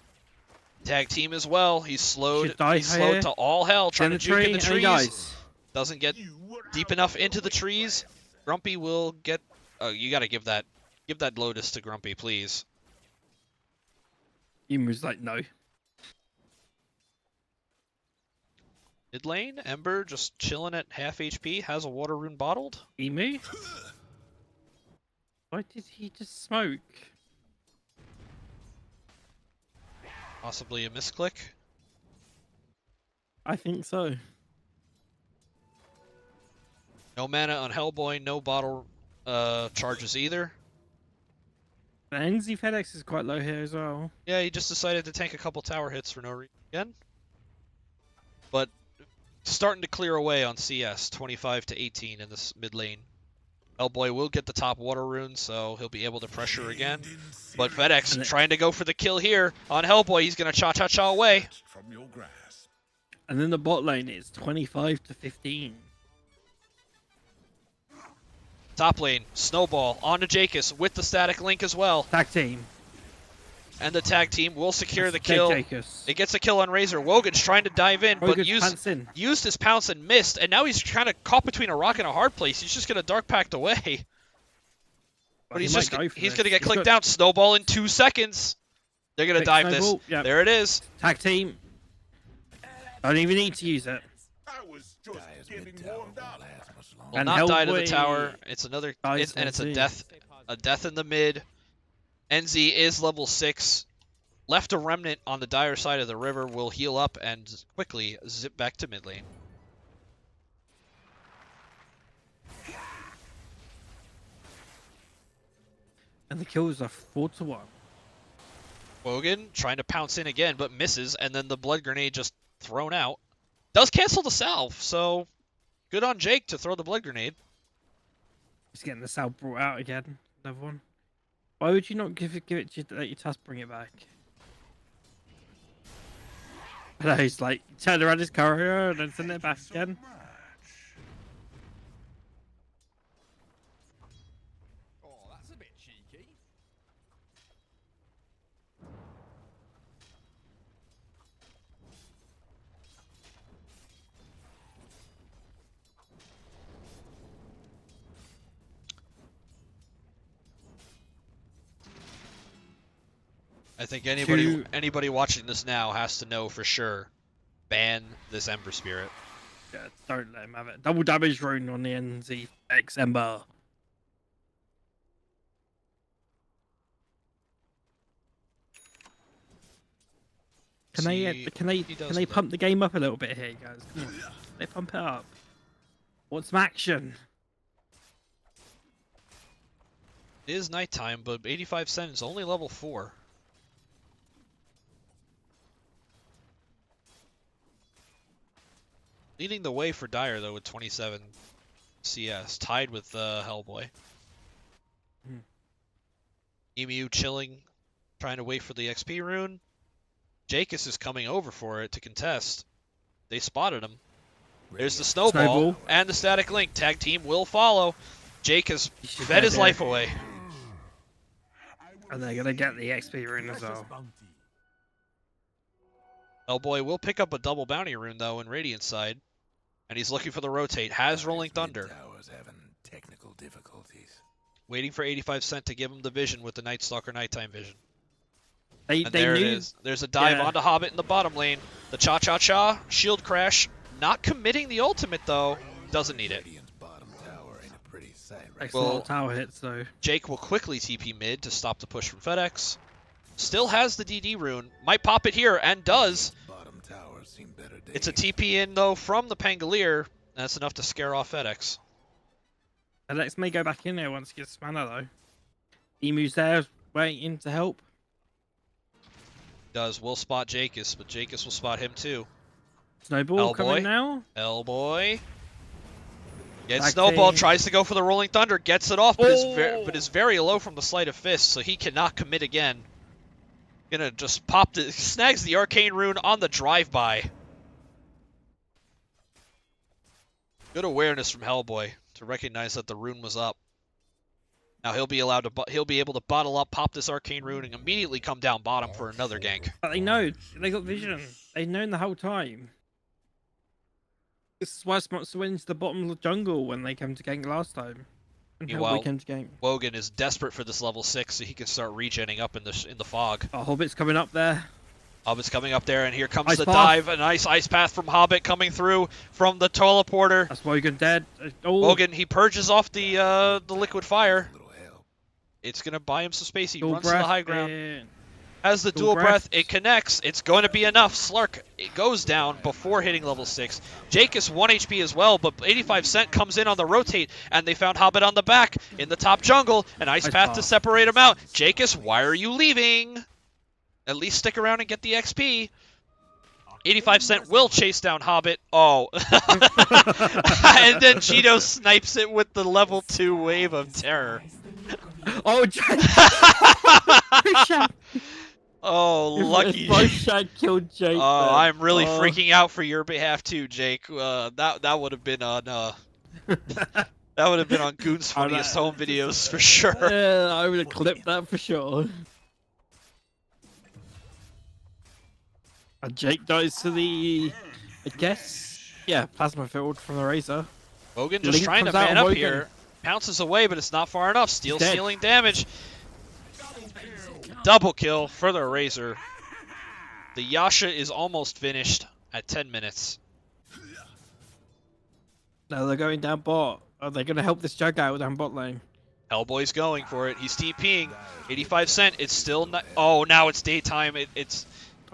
Tag team as well. He's slowed. Should die He's slowed here. to all hell, trying to juke in the And he trees. dies. Doesn't get deep enough into the trees. Grumpy will get. Oh, you gotta give that Lotus to Grumpy, please. Emu's like, no. Mid lane, Ember just chilling at half HP. Has a water rune bottled. Emu? Why did he just smoke? Possibly a misclick. I think so. No mana on Hellboy. No bottle charges either. The NZfedX is quite low here as well. Yeah, he just decided to tank a couple tower hits for no reason again. But starting to clear away on CS, 25 to 18 in this mid lane. Hellboy will get the top water rune, so he'll be able to pressure again. But FedEx trying to go for the kill here on Hellboy. He's going to cha-cha-cha away. From your grasp. And then the bot lane is 25 to 15. Top lane, Snowball onto Gakeus with the static link as well. Tag team. And the tag team will secure the Take kill. Gakeus. It gets a kill on Razor. Wogan's trying to dive in, but Wogan's pants in. used his pounce and missed, and now he's kind of caught between a rock and a hard place. He's just going to dark pact away. But He he's might just go for he's this. going to get He's clicked got- down. Snowball in 2 seconds. They're going to Quick dive this. snowball, yep. There it is. Tag team. Don't even need to use it. I was just Dyer's getting mid-tower warmed won't up. last much longer. Will And not die to the Hellboy tower. It's another dies and it's a NZ. death in the mid. NZ is level 6. Left a remnant on the dire side of the river, will heal up and quickly zip back to mid lane. And the kills are 4 to 1. Wogan trying to pounce in again, but misses, and then the blood grenade just thrown out. Does cancel the salve, so good on Jake to throw the blood grenade. He's getting the cell brought out again. Another one. Why would you not give it to let your task bring it back? I know, he's like, turn around his courier and then send it back again. Oh, that's a bit cheeky. I think anybody watching this now has to know for sure. Ban this Ember Spirit. Yeah, don't let him have it. Double damage rune on the NZfedX Ember. Can See, they he does can they that. pump the game up a little bit here, guys? Come on. They pump it up. Want some action? It is nighttime, but 85 cents only level 4. Leading the way for Dire though with 27 CS, tied with Hellboy. Hmm. Emu chilling, trying to wait for the XP rune. Gakeus is coming over for it to contest. They spotted him. There's the snowball, and the static link. Tag team will follow. Jake has should fed go his there. life away. And they're gonna get the XP rune as Precious well. bounty. Hellboy will pick up a double bounty rune though in Radiant's side, and he's looking for the rotate. Has Rolling Thunder. Towers having technical difficulties. Waiting for 85 to give him the vision with the Night Stalker nighttime vision. They And there knew, it is. There's a dive yeah. onto hoBBit in the bottom lane. The cha-cha-cha, shield crash. Not committing the ultimate though. Doesn't need it. Radiant's bottom tower ain't a pretty sight right Excellent Well- tower hit, so Jake will quickly TP mid to stop the push from FedEx. Still has the DD rune. Might pop it here, and does. Bottom towers seen better days. It's a TP in, though, from the Pangolier. That's enough to scare off FedEx. Alex may go back in there once he gets mana though. Emu's there waiting to help. Does. Will spot Gakeus, but Gakeus will spot him, too. Snowball Hellboy. coming now. Hellboy. Gets Back Snowball, thing. tries to go for the Rolling Thunder, gets it off, but Oh. is very low from the Sleight of Fist, so he cannot commit again. Gonna just pop the snags the Arcane Rune on the drive-by. Good awareness from Hellboy to recognize that the rune was up. Now he'll be able to bottle up, pop this Arcane Rune, and immediately come down bottom for another gank. But they know. They got vision. They've known the whole time. This is why Schmupster went into the bottom of the jungle when they came to gank last time. And Meanwhile, Hellboy came to gank. Wogan is desperate for this level 6 so he can start regenning up in the fog. Oh, hoBBit's coming up there. hoBBit's coming up there, and here comes Ice the path. dive. A nice ice path from hoBBit coming through from the teleporter. That's Wogan dead. Oh, Wogan, he purges off the liquid fire. Little help. It's gonna buy him some space. He dual runs to the breath high ground. in. Has the dual dual breath. breath. It connects. It's going to be enough. Slurk. It goes down before hitting level 6. Jake is 1 HP as well, but 85 comes in on the rotate, and they found hoBBit on the back in the top jungle. An ice Ice path to path. separate him out. Jakeus, why are you leaving? At least stick around and get the XP. 85 will chase down hoBBit. Oh. And then Cheeto snipes it with the level 2 wave of terror. Oh, Jake! Oh, lucky. Both shot killed Jake. Oh, then. I'm really Oh. freaking out for your behalf too, Jake. That would have been on that would have been on Goon's Oh, funniest that- home videos for sure. Yeah, I would have clipped that for sure. And Jake dies to the, I guess, yeah, plasma field from the Razor. Wogan just Link trying to comes out man on up Wogan. here. Pounces away, but it's not far enough. Steal Dead. stealing damage. Double kill for the Razor. The Yasha is almost finished at 10 minutes. Now they're going down bot. Are they going to help this Jug out down bot lane? Hellboy's going for it. He's TPing. 85 It's still not. Oh, now it's daytime. It's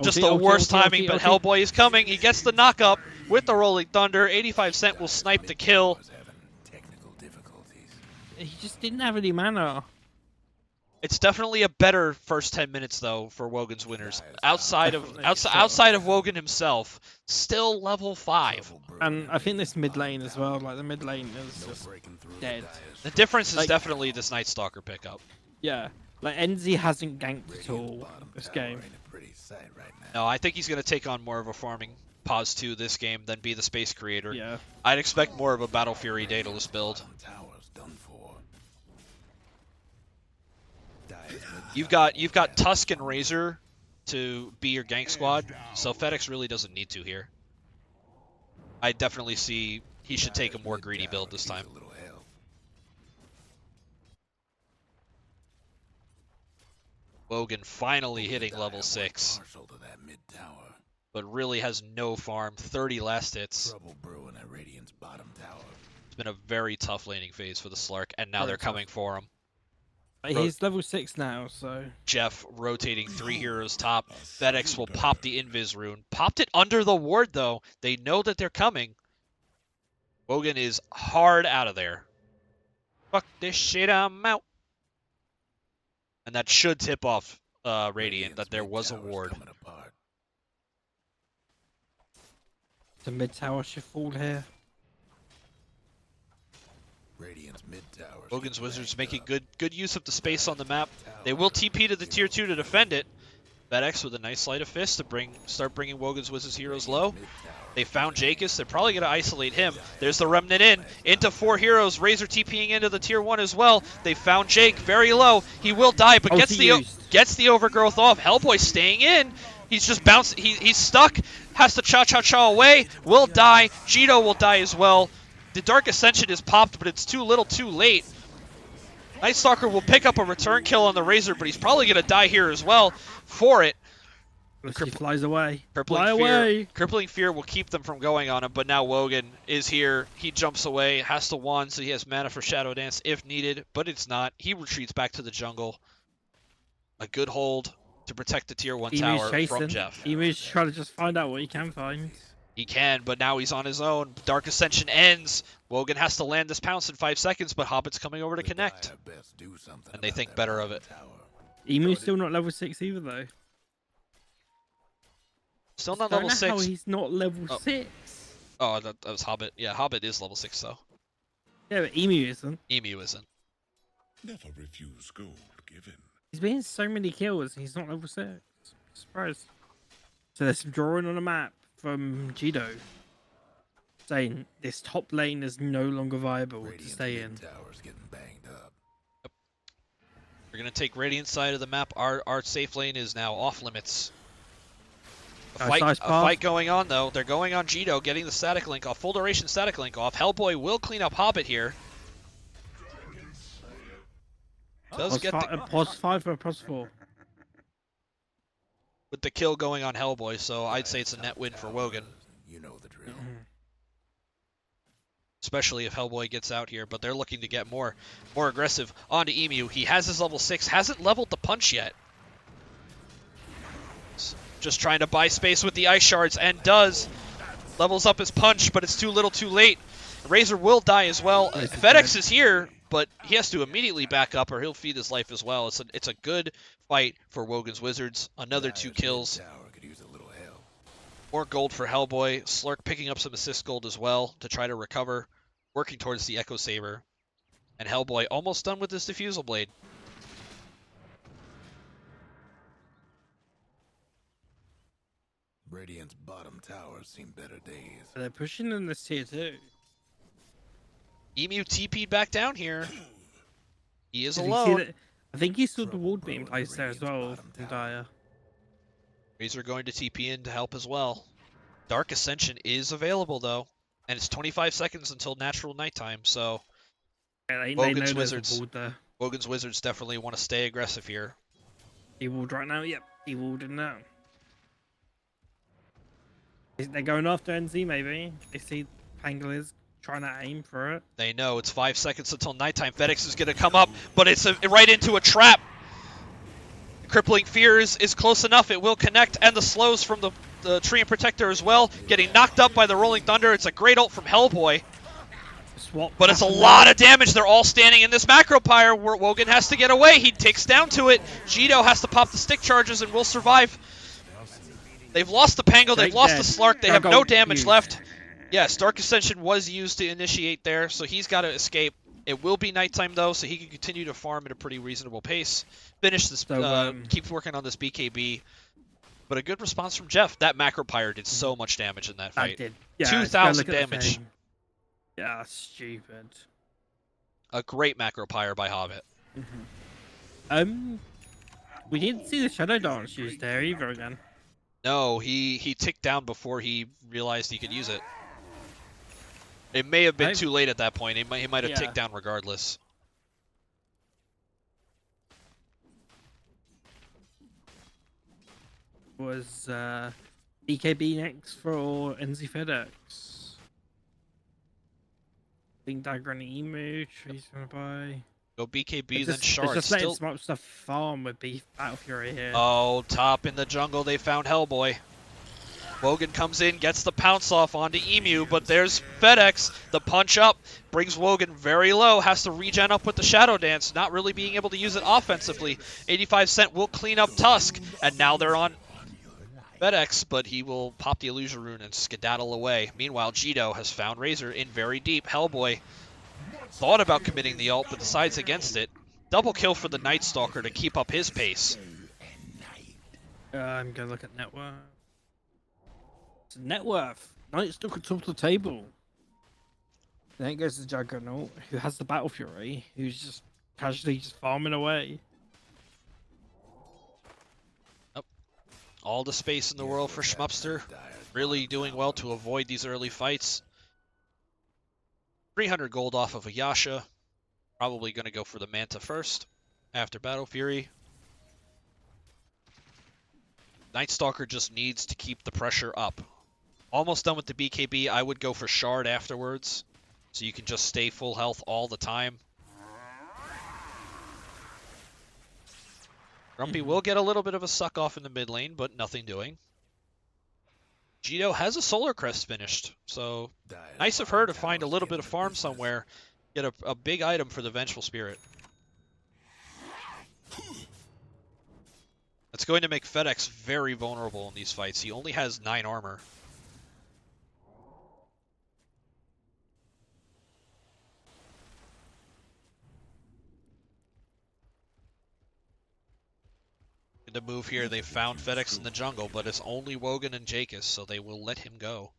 just Ulti, the ulti, worst ulti, timing, ulti, but ulti. Hellboy is coming. He gets the knock up with the Rolling Thunder. 85 will snipe the kill. Towers having technical difficulties. He just didn't have any mana. It's definitely a better first 10 minutes though for Wogan's winners. Outside of Definitely. outside of Wogan himself, still level 5. Trouble brewing And I think this mid lane as well, like the mid lane is no just breaking through the dead. Dyer's The difference is Like- definitely this Night Stalker pickup. Yeah. Like NZ hasn't ganked at all bottom this tower game. ain't a pretty sight right now. No, I think he's going to take on more of a farming pause 2 this game than be the space creator. Yeah. I'd expect more of a Battle Fury Daedalus build. Bottom tower's done for. Dyer's mid You've got Tusk and Razor to be your gank squad, so FedEx really doesn't need to here. I definitely see he should take a more greedy build this time. A little help. Wogan finally hitting level 6, Partial to that mid tower. but really has no farm. 30 last hits. Trouble brewing at Radiant's bottom tower. It's been a very tough laning phase for the Slark, and now Very they're tough. coming for him. But he's level 6 now, so Geoff rotating 3 heroes top. FedEx will pop the Invis rune. Popped it under the ward though. They know that they're coming. Wogan is hard out of there. Fuck this shit, I'm out. And that should tip off Radiant that there was a mid-tower's ward. coming apart. the mid tower should fall here. Radiant's mid tower. Wogan's Wizards making good use of the space on the map. They will TP to the tier 2 to defend it. FedEx with a nice sleight of fist to start bringing Wogan's Wizards heroes low. They found Gakeus. They're probably going to isolate him. There's the Remnant in. Into 4 heroes. Razor TPing into the tier 1 as well. They found Jake very low. He will die, but Ulti gets the used. overgrowth off. Hellboy staying in. He's just bouncing. He's stuck. Has to cha-cha-cha away. Will die. Jito will die as well. The Dark Ascension is popped, but it's too little too late. Night Stalker will pick up a return kill on the Razor, but he's probably going to die here as well for it. He flies away. Crippling Fly Fear. away. Crippling Fear will keep them from going on him, but now Wogan is here. He jumps away, has to wand, so he has mana for Shadow Dance if needed, but it's not. He retreats back to the jungle. A good hold to protect the tier 1 Emu's tower chasing. from Geoff. Emu's trying to just find out what he can find. He can, but now he's on his own. Dark Ascension ends. Wogan has to land this pounce in 5 seconds, but hoBBit's coming over to connect. And they think better of it. Emu's still not level 6 either, though. Still not Don't level know 6. how he's not level 6. Oh, that was hoBBit. Yeah, hoBBit is level 6, though. Yeah, but Emu isn't. Emu isn't. Never refuse gold given. He's been so many kills, he's not level 6. Surprised. So there's some drawing on a map from Jito saying this top lane is no longer viable to stay in. Towers getting banged up. We're going to take Radiant side of the map. Our safe lane is now off limits. A fight going on, though. They're going on Jito, getting the static link off. Full duration static link off. Hellboy will clean up hoBBit here. Does get the, Pos 5 or Pos 4? with the kill going on Hellboy, so I'd say it's a net win for Wogan. You know the drill. Especially if Hellboy gets out here, but they're looking to get more aggressive onto Emu. He has his level 6, hasn't leveled the punch yet. Just trying to buy space with the ice shards, and does. Levels up his punch, but it's too little too late. Razor will die as well. FedX is here, but he has to immediately back up or he'll feed his life as well. It's a good fight for Wogan's Wizards. Another 2 kills. More gold for Hellboy. Slurk picking up some assist gold as well to try to recover. Working towards the Echo Saber. And Hellboy almost done with this Diffusal Blade. Radiant's bottom towers seen better days. They're pushing in this tier 2. Emu TP'd back down here. He is Did you see alone. that? I think he saw the ward being placed there as well from Dire. Razor going to TP in to help as well. Dark Ascension is available though, and it's 25 seconds until natural nighttime, so Yeah, they Wogan's know there's a Wizards. ward there. Wogan's Wizards definitely want to stay aggressive here. He walled right now? Yep, he walled in now. They're going after NZ maybe. They see Pangoliers trying to aim for it. They know it's 5 seconds until nighttime. FedX is going to come up, but it's right into a trap. Crippling Fear is close enough. It will connect, and the slows from the Tree and Protector as well. Getting knocked up by the Rolling Thunder. It's a great ult from Hellboy. Swap. But it's a lot of damage. They're all standing in this macro pyre where Wogan has to get away. He takes down to it. Jito has to pop the stick charges and will survive. They've lost the Pango. They've lost the Slark. They have no damage left. Yes, Dark Ascension was used to initiate there, so he's got to escape. It will be nighttime, though, so he can continue to farm at a pretty reasonable pace. Finish this, keep working on this BKB. But a good response from Geoff. That macro pyre did so much damage in that fight. Did. Yeah, 2,000 damage. Yeah, stupid. A great macro pyre by hoBBit. We didn't see the Shadow Dance used there either again. No, he ticked down before he realized he could use it. It may have been too late at that point. He might have ticked down regardless. Was BKB next for NZfedX? Think Dagger and Emu, Tree's gonna buy. Go BKB, then Shard. Just letting Schmupster farm with Battle Fury here. Oh, top in the jungle, they found Hellboy. Wogan comes in, gets the pounce off onto Emu, but there's FedX. The punch up brings Wogan very low, has to regen up with the Shadow Dance, not really being able to use it offensively. 85 Cent will clean up Tusk, and now they're on FedX, but he will pop the Illusion Rune and skedaddle away. Meanwhile, Jito has found Razor in very deep. Hellboy thought about committing the ult, but decides against it. Double kill for the Night Stalker to keep up his pace. I'm gonna look at net worth. It's net worth. Night Stalker top of the table. Then it goes to Juggernaut, who has the Battle Fury, who's just casually just farming away. All the space in the world for Schmupster. Really doing well to avoid these early fights. 300 gold off of a Yasha. Probably going to go for the Manta first after Battle Fury. Night Stalker just needs to keep the pressure up. Almost done with the BKB. I would go for Shard afterwards, so you can just stay full health all the time. Grumpy will get a little bit of a suck off in the mid lane, but nothing doing. Geoff has a Solar Crest finished, so nice of her to find a little bit of farm somewhere. Get a big item for the Vengeful Spirit. That's going to make FedX very vulnerable in these fights. He only has 9 armor. To move here, they found FedX in the jungle, but it's only Wogan and Gakeus, so they will let him go.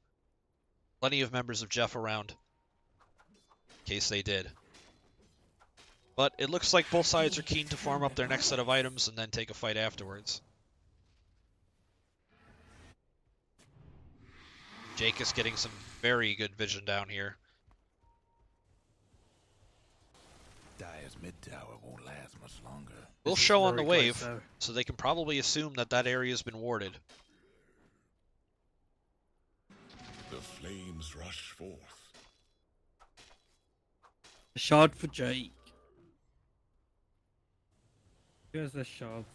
Plenty of members of Geoff around, in case they did. But it looks like both sides are keen to farm up their next set of items and then take a fight afterwards. Gakeus getting some very good vision down here. Dire's mid tower won't last much longer. Will show on the wave, so they can probably assume that that area has been warded. The flames rush forth. A shard for Jake. Here's a shard.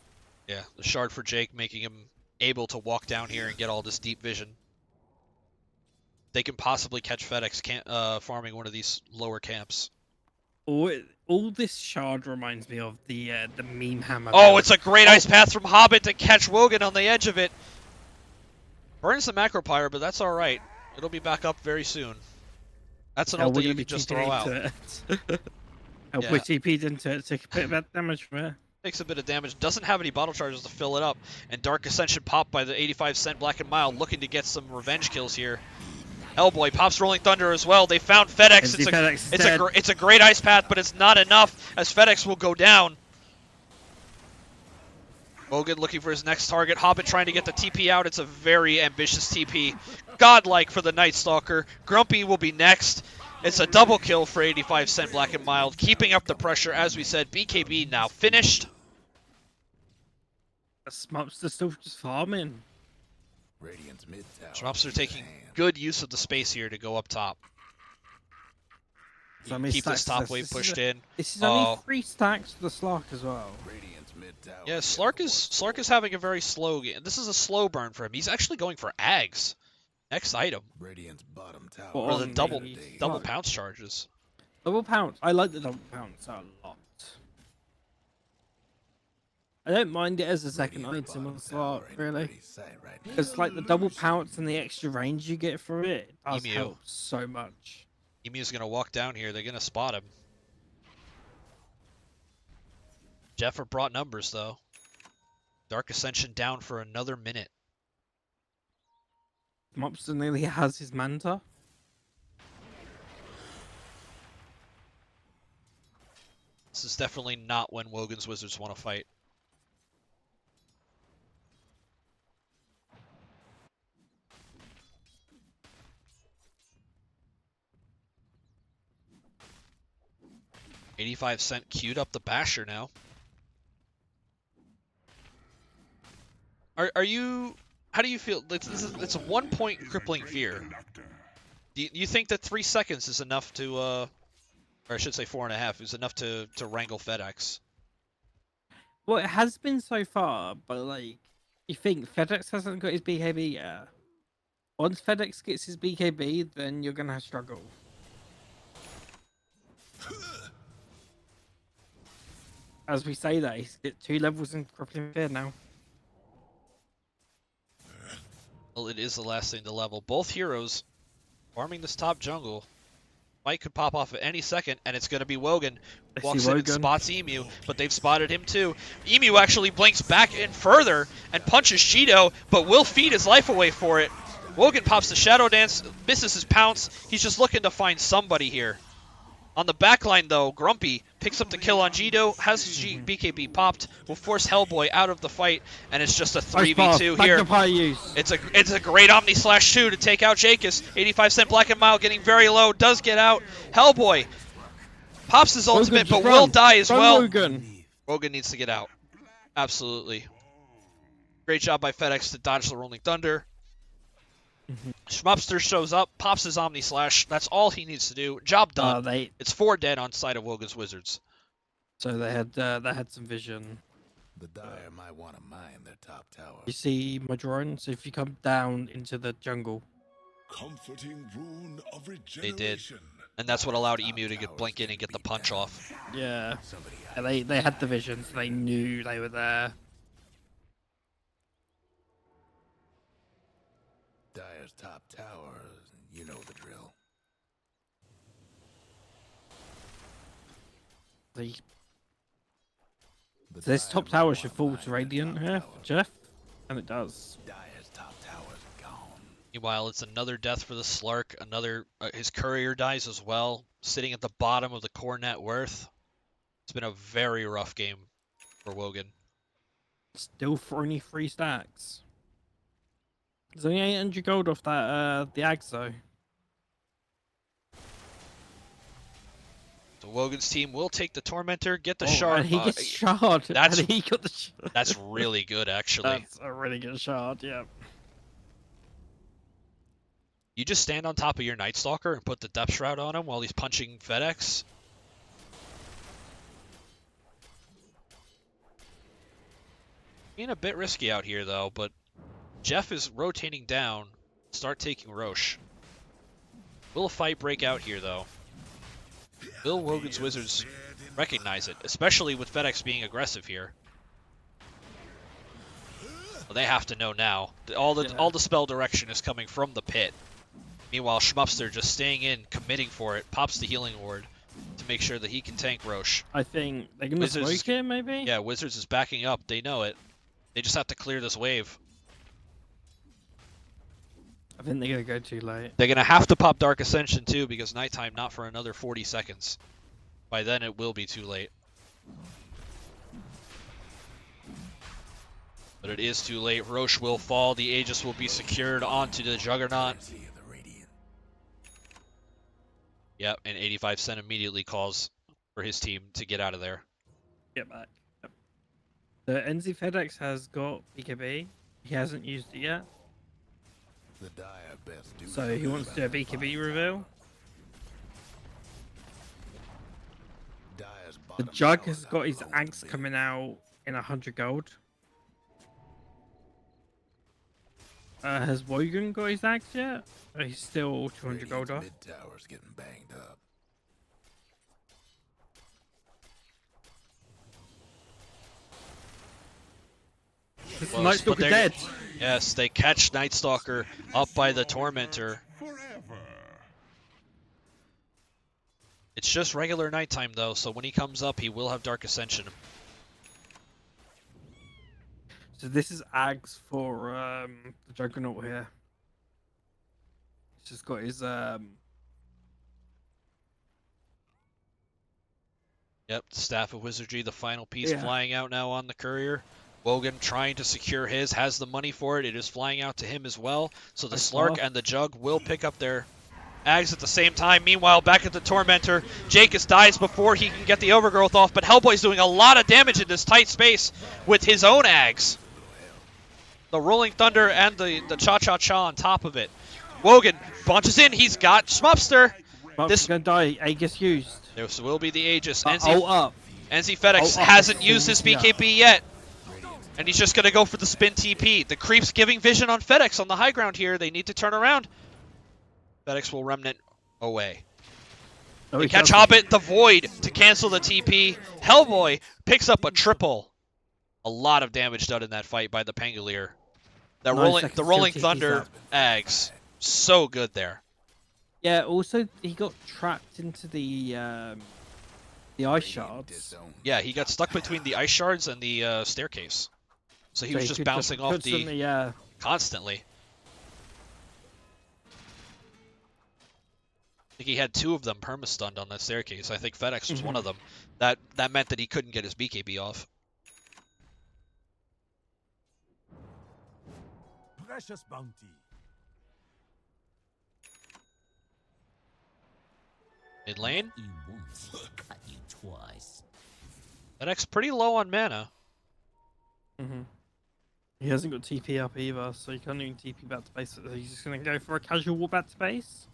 Yeah, the shard for Jake, making him able to walk down here and get all this deep vision. They can possibly catch FedX farming one of these lower camps. All this shard reminds me of the meme hammer. Oh, build. it's a great ice path from hoBBit to catch Wogan on the edge of it. Burns the macro pyre, but that's alright. It'll be back up very soon. That's an ult that you can just throw out. We TP'd into it, took a bit of that damage from it. Takes a bit of damage, doesn't have any bottle charges to fill it up, and Dark Ascension popped by the 85 cent Black and Mild, looking to get some revenge kills here. Hellboy pops Rolling Thunder as well. They found FedX. It's a great ice path, but it's not enough as FedX will go down. Wogan looking for his next target. hoBBit trying to get the TP out. It's a very ambitious TP. Godlike for the Night Stalker. Grumpy will be next. It's a double kill for 85 cent Black and Mild, keeping up the pressure. As we said, BKB now finished. Schmupster still just farming. Radiant's mid tower. Schmupster taking good use of the space here to go up top. So Keep this top wave pushed in. This is only 3 stacks for the Slark as well. Radiant's mid tower. Yeah, Slark is having a very slow game. This is a slow burn for him. He's actually going for Ags. Next item. Radiant's bottom tower. Or the double pounce charges. Double pounce. I like the double pounce a lot. I don't mind it as a second item on the slot, really. Because like the double pounce and the extra range you get from it does help so much. Emu's gonna walk down here. They're gonna spot him. Geoff brought numbers though. Dark Ascension down for another minute. Schmupster nearly has his Manta. This is definitely not when Wogan's Wizards want to fight. $0.85 queued up the Basher now. Are you? How do you feel? It's a 1 point crippling fear. Do you think that 3 seconds is enough to, or I should say 4.5 is enough to wrangle FedX? Well, it has been so far, but like, you think FedX hasn't got his BKB yet. Once FedX gets his BKB, then you're gonna struggle. As we say that, he's got 2 levels in crippling fear now. Well, it is the last thing to level. Both heroes farming this top jungle. Fight could pop off at any second, and it's going to be Wogan. Walks in and spots Emu, but they've spotted him too. Emu actually blinks back in further and punches Geoff, but will feed his life away for it. Wogan pops the Shadow Dance, misses his pounce. He's just looking to find somebody here. On the backline, though, Grumpy picks up the kill on Gito, has his BKB popped, will force Hellboy out of the fight, and it's just a 3v2 here. It's a great Omni Slash 2 to take out Gakeus. 85% Black and Mild getting very low, does get out. Hellboy pops his ultimate, but will die as well. Wogan needs to get out. Absolutely. Great job by FedEx to dodge the Rolling Thunder. Schmupster shows up, pops his Omni Slash. That's all he needs to do. Job done. It's 4 dead on side of Wogan's Wizards. So they had some vision. The Dire might want to mine their top tower. You see my drawing? So if you come down into the jungle. Comforting rune of They regeneration. did. And that's what allowed Emu to blink in and get the punch off. Yeah. And they had the vision, so they knew they were there. Dire's top tower, you know the drill. This top tower should fall to Radiant here, Geoff, and it does. Dire's top tower's gone. Meanwhile, it's another death for the Slark. Another, his courier dies as well, sitting at the bottom of the core net worth. It's been a very rough game for Wogan. Still for only 3 stacks. There's only 800 gold off that the Ags though. So Wogan's team will take the Tormentor, get the Oh, shard. and he gets shard. That's and he got the shard. That's really good, actually. That's a really good shard. Yeah. You just stand on top of your Night Stalker and put the Depth Shroud on him while he's punching FedEx. Being a bit risky out here, though, but Geoff is rotating down. Start taking Roche. Will a fight break out here, though? Will Wogan's Wizards recognize it, especially with FedEx being aggressive here? Well, they have to know now. All the spell direction is coming from the pit. Meanwhile, Schmupster just staying in, committing for it, pops the healing ward to make sure that he can tank Roche. I think they're gonna smoke him, maybe. Yeah, Wizards is backing up. They know it. They just have to clear this wave. I think they're gonna go too late. They're gonna have to pop Dark Ascension too, because nighttime not for another 40 seconds. By then it will be too late. But it is too late. Roche will fall. The Aegis will be secured onto the Juggernaut. Yep, and 85 Cent immediately calls for his team to get out of there. Get back. Yep. The NZfedX has got BKB. He hasn't used it yet. The Dire best do So he wants to do a BKB reveal. Dire's The bottom Jug tower's has got his outgrown axe the coming out in 100 gold. Has Wogan got his axe yet? Or he's still 200 gold off. Radiant's mid-tower's getting banged up. This Close, Night but Stalker dead. Yes, they catch Night Stalker up by the Tormentor. Forever. It's just regular nighttime though, so when he comes up, he will have Dark Ascension. So this is Ags for the Juggernaut here. He's just got his Yep, Staff of Wizardry, the final piece flying out now on the Courier. Wogan trying to secure his, has the money for it. It is flying out to him as well. So the Slark and the Jug will pick up their Ags at the same time. Meanwhile, back at the Tormentor, Gakeus dies before he can get the Overgrowth off, but Hellboy's doing a lot of damage in this tight space with his own Ags. The Rolling Thunder and the Cha-Cha-Cha on top of it. Wogan bunches in. He's got Schmupster. This gonna die. Aegis used. This will be the Aegis. Up. NZfedX hasn't used his BKB yet. And he's just going to go for the spin TP. The creep's giving vision on FedEx on the high ground here. They need to turn around. FedEx will remnant away. Oh, They catch hoBBit, the Void, to cancel the TP. Hellboy picks up a triple. A lot of damage done in that fight by the Pangolier. The Rolling Thunder Ags. So good there. Yeah, also he got trapped into the ice shards. Yeah, he got stuck between the ice shards and the staircase. So he was just bouncing off constantly. think he had 2 of them perma-stunned on that staircase. I think FedEx was one of them. That meant that he couldn't get his BKB off. Precious bounty. Mid lane, You once, cut you twice. FedEx pretty low on mana. He hasn't got TP up either, so he can't even TP back to base. So he's just gonna go for a casual walk back to base,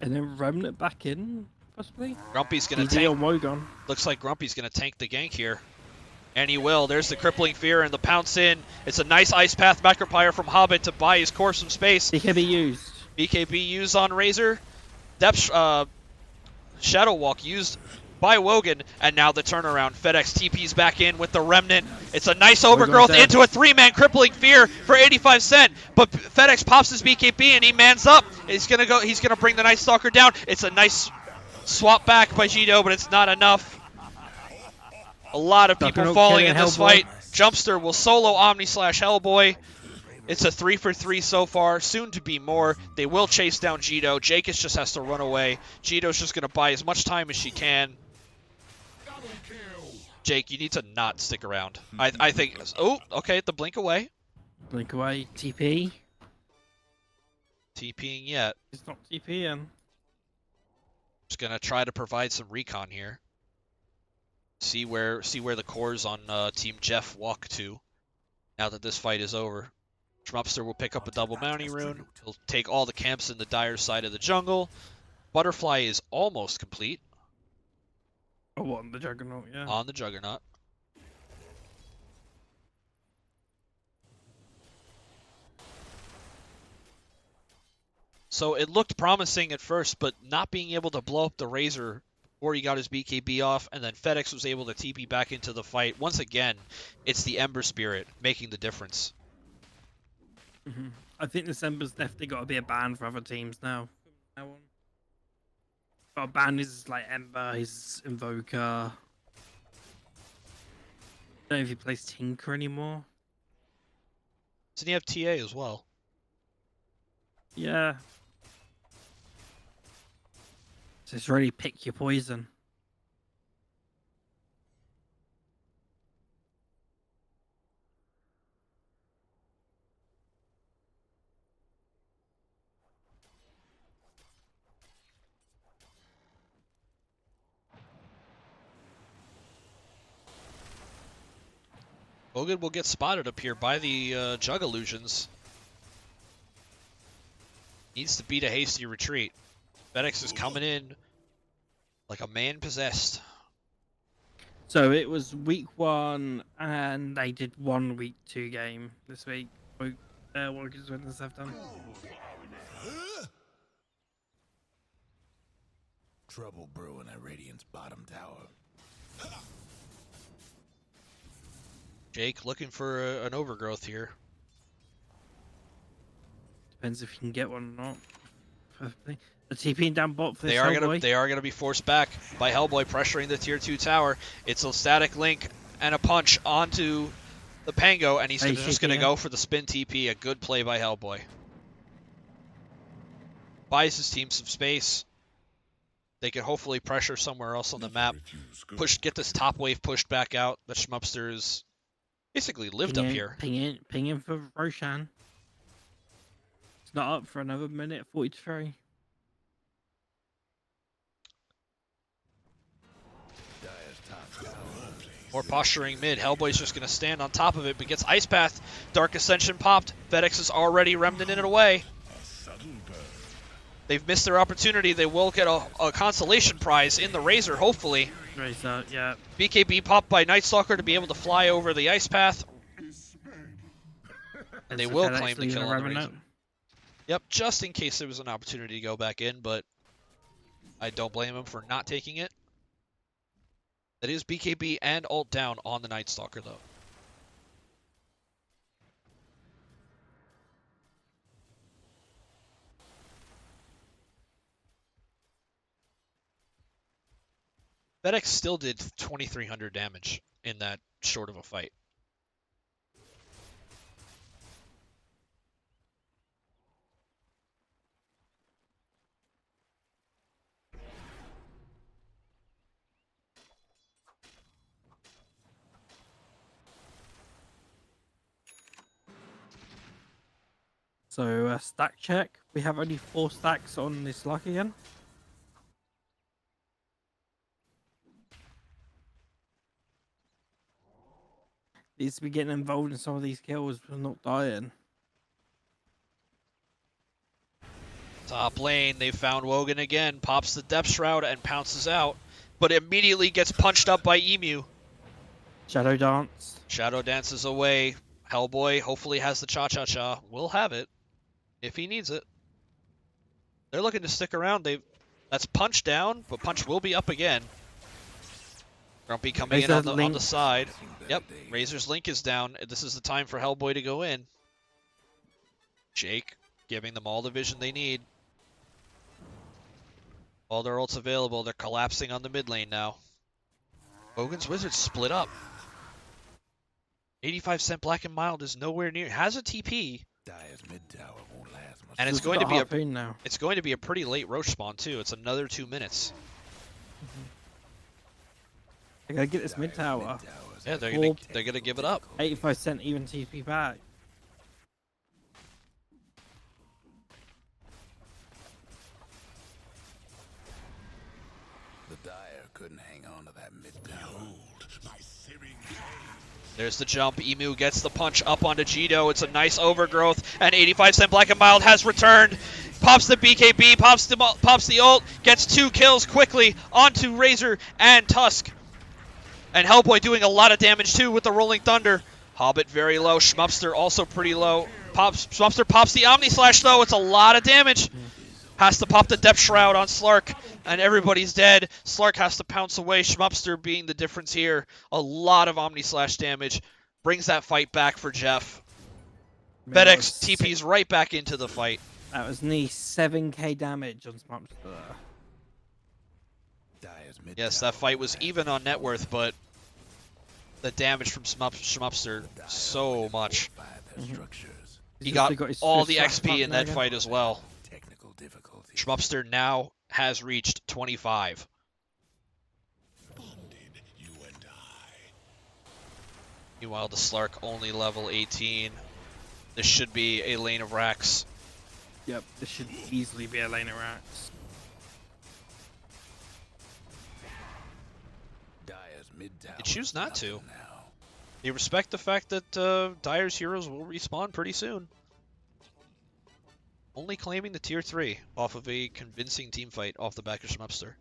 and then remnant back in, possibly. Grumpy's gonna DD on tank. Wogan. Looks like Grumpy's gonna tank the gank here. And he will. There's the crippling fear and the pounce in. It's a nice ice path macropire from hoBBit to buy his core some space. BKB used. BKB used on Razor. Depth Shadow Walk used by Wogan, and now the turnaround. FedEx TP's back in with the remnant. It's a nice overgrowth into a 3-man crippling fear for 85 cent. But FedEx pops his BKB and he mans up. He's gonna bring the Night Stalker down. It's a nice swap back by Gito, but it's not enough. A lot of people Juggernaut falling killing in this Hellboy. fight. Schmupster will solo Omni / Hellboy. It's a 3 for 3 so far, soon to be more. They will chase down Gito. Gakeus just has to run away. Gito's just going to buy as much time as she can. Jake, you need to not stick around. I think... Oh, okay, the blink away. Blink away. TP. TPing yet. He's not TPing. Just going to try to provide some recon here. See where the cores on Team Geoff walk to now that this fight is over. Schmupster will pick up a double bounty rune. He'll take all the camps in the dire side of the jungle. Butterfly is almost complete. Oh, what, on the Juggernaut, yeah. On the Juggernaut. So it looked promising at first, but not being able to blow up the Razor before he got his BKB off, and then FedEx was able to TP back into the fight. Once again, it's the Ember Spirit making the difference. I think this Ember's definitely got to be a ban for other teams now. From now on. Got to ban his like Ember, his Invoker. I don't know if he plays Tinker anymore. Doesn't he have TA as well? Yeah. Just really pick your poison. Wogan will get spotted up here by the Jug Illusions. Needs to beat a hasty retreat. FedEx is coming in like a man possessed. So it was week 1, and they did 1 week 2 game this week. What Winners have done. Trouble brewing at Radiant's bottom tower. Jake looking for an overgrowth here. Depends if you can get one or not. The TPing down bot for this They are Hellboy. gonna be forced back by Hellboy pressuring the tier 2 tower. It's a static link and a punch onto the Pango, and he's just gonna go for the spin TP. A good play by Hellboy. Buys his team some space. They can hopefully pressure somewhere else on the map. Get this top wave pushed back out. The Schmupsters basically lived up here. Ping in for Roshan. It's not up for another minute 43. More posturing mid. Hellboy's just going to stand on top of it, but gets Ice Path. Dark Ascension popped. FedEx is already remnanting it away. They've missed their opportunity. They will get a consolation prize in the Razor, hopefully. Razor, yeah. BKB popped by Night Stalker to be able to fly over the Ice Path. And they will claim the kill on the Razor. Yep, just in case there was an opportunity to go back in, but I don't blame him for not taking it. That is BKB and ult down on the Night Stalker, though. FedEx still did 2,300 damage in that short of a fight. So stack check. We have only 4 stacks on this luck again. Needs to be getting involved in some of these kills. We're not dying. Top lane, they found Wogan again. Pops the Depth Shroud and pounces out, but immediately gets punched up by Emu. Shadow dance. Shadow dances away. Hellboy hopefully has the cha-cha-cha. Will have it if he needs it. They're looking to stick around. That's Punch down, but Punch will be up again. Grumpy coming in on the side. Yep, Razor's Link is down. This is the time for Hellboy to go in. Jake giving them all the vision they need. All their ults available. They're collapsing on the mid lane now. Wogan's Wizards split up. 85% Black and Mild is nowhere near. Has a TP. Dire's mid tower won't last much. And it's Just going to got be a harpoon now. it's going to be a pretty late Roche spawn too. It's another 2 minutes. I gotta get this mid Dire's tower. towers Yeah, have they're gonna give it up. 85% even TP back. The Dire couldn't hang on to that mid tower. There's the jump. Emu gets the punch up onto Jito. It's a nice overgrowth, and 85% Black and Mild has returned. Pops the BKB, pops the ult, gets 2 kills quickly onto Razor and Tusk. And Hellboy doing a lot of damage too with the Rolling Thunder. hoBBit very low. Schmupster also pretty low. Schmupster pops the Omni Slash though. It's a lot of damage. Has to pop the Depth Shroud on Slark, and everybody's dead. Slark has to pounce away. Schmupster being the difference here. A lot of Omni Slash damage. Brings that fight back for Geoff. Man, that was FedEx TP's right back into the fight. That was nearly 7k damage on Schmupster. Dire's mid Yes, tower that fight won't was last even much. on net worth, but the damage from Schmupster, Dire so only much. fortified their structures. He He's got also his all Swiss the Slash XP button in that again. fight as well. Technical difficulties. Schmupster now has reached 25. You and I. Meanwhile, the Slark only level 18. This should be a lane of racks. Yep, this should easily be a lane of racks. Dire's mid tower. They choose is not to. nothing now. They respect the fact that Dire's heroes will respawn pretty soon. Only claiming the tier 3 off of a convincing team fight off the back of Schmupster.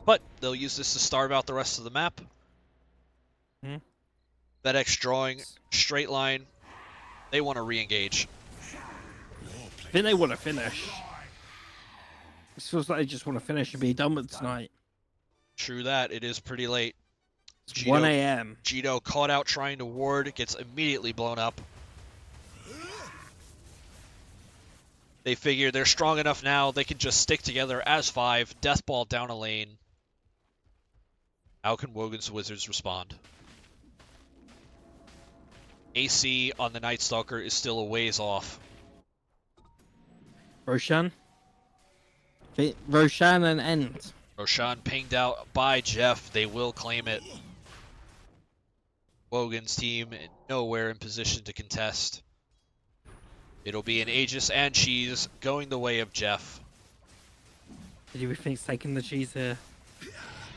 But they'll use this to starve out the rest of the map. Hmm. FedEx drawing straight line. They want to re-engage. I think they want to finish. It feels like they just want to finish and be done with tonight. True that, it is pretty late. It's 1 a.m. Jito caught out trying to ward, gets immediately blown up. They figure they're strong enough now, they can just stick together as 5, deathball down a lane. How can Wogan's Wizards respond? AC on the Night Stalker is still a ways off. Roshan? Roshan and End. Roshan pinged out by Geoff. They will claim it. Wogan's team nowhere in position to contest. It'll be an Aegis and Cheese going the way of Geoff. Did you think he's taking the cheese here?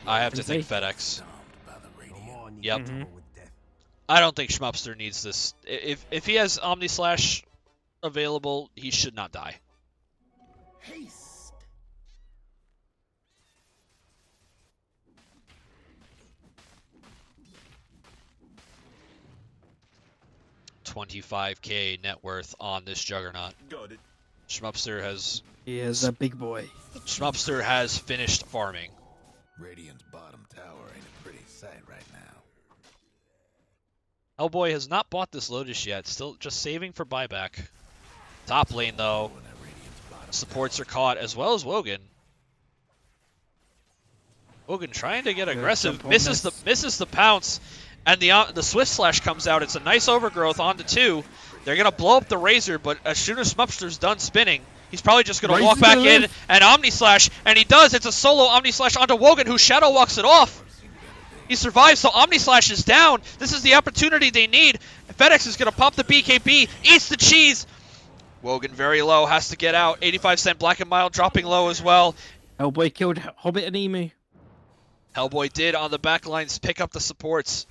I have to Can think FedEx. Domed by the radiant. Yep. Mhm. I don't think Schmupster needs this. If he has Omni Slash available, he should not die. Haste. 25k net worth on this Juggernaut. Got it. Schmupster has He is a big boy. finished farming. Radiant's bottom tower ain't a pretty sight right now. Hellboy has not bought this Lotus yet, still just saving for buyback. Top lane though, When that Radiant's bottom supports are caught as well as Wogan. Wogan trying to get aggressive, jump on misses this. the pounce, and the Swift Slash comes out. It's a nice overgrowth onto 2. They're gonna blow up the Razor, but as soon as Schmupster's done spinning, he's probably just gonna walk Razor's back gonna in live. and Omni Slash, and he does. It's a solo Omni Slash onto Wogan, who shadow walks it off. He survives, so Omnislash is down. This is the opportunity they need. FedEx is going to pop the BKB, eats the cheese. Wogan very low, has to get out. 85 cent Black and Mild dropping low as well. Hellboy killed hoBBit and Emu. Hellboy did on the back lines pick up the supports,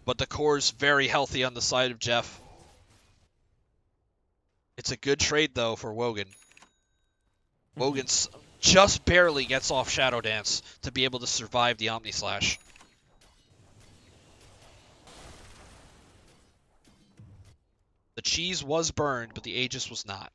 but the core's very healthy on the side of Geoff. It's a good trade, though, for Wogan. Wogan just barely gets off Shadow Dance to be able to survive the Omnislash. The cheese was burned, but the Aegis was not.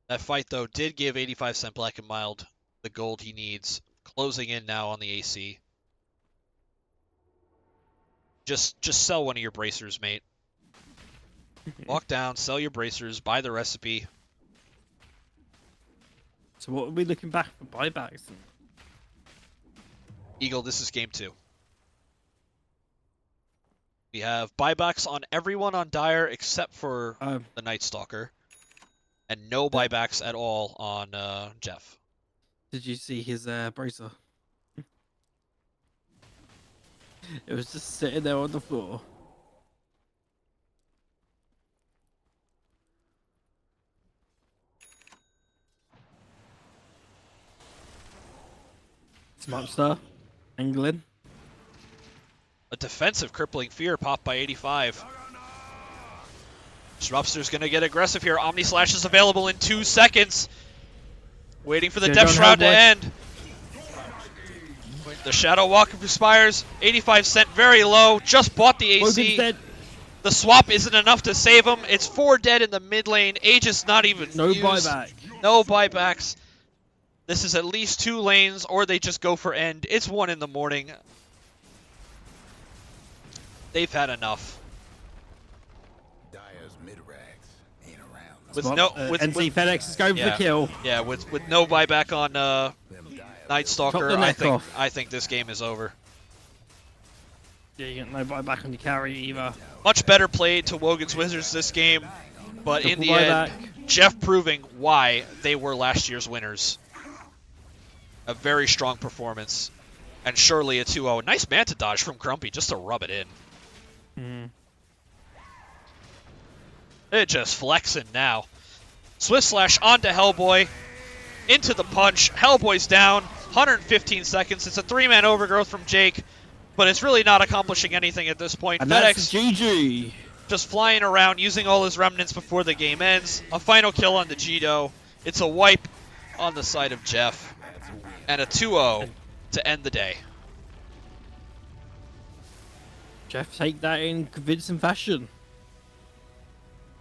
That fight, though, did give 85 cent Black and Mild the gold he needs. Closing in now on the AC. Just sell one of your bracers, mate. Walk down, sell your bracers, buy the recipe. So what are we looking back for buybacks? Eagle, this is game 2. We have buybacks on everyone on Dire except for the Night Stalker. And no buybacks at all on Geoff. Did you see his bracer? It was just sitting there on the floor. Schmupster, angling. A defensive crippling fear popped by 85. Schmupster's going to get aggressive here. Omnislash is available in 2 seconds. Waiting for the Death Shroud to end. The Shadow Walk expires. 85 cent very low. Just bought the AC. The swap isn't enough to save him. It's 4 dead in the mid lane. Aegis not even No used. buyback. No buybacks. This is at least 2 lanes, or they just go for end. It's 1 in the morning. They've had enough. Dyer's mid-rags ain't around. With NZfedX is going for the kill. Yeah, with no buyback on Them Night Stalker, the neck off. I think this game is over. Yeah, you get no buyback on your carry either. Much better played to Wogan's Wizards this game, but in the buyback. end, Geoff proving why they were last year's winners. A very strong performance, and surely a 2-0. Nice Manta dodge from Grumpy just to rub it in. It just flexing now. Swift Slash onto Hellboy. Into the punch. Hellboy's down. 115 seconds. It's a 3-man overgrowth from Jake, but it's really not accomplishing anything at this point. And FedEx that's GG. just flying around, using all his remnants before the game ends. A final kill on the Gito. It's a wipe on the side of Geoff. And a 2-0 to end the day. Geoff take that in convincing fashion.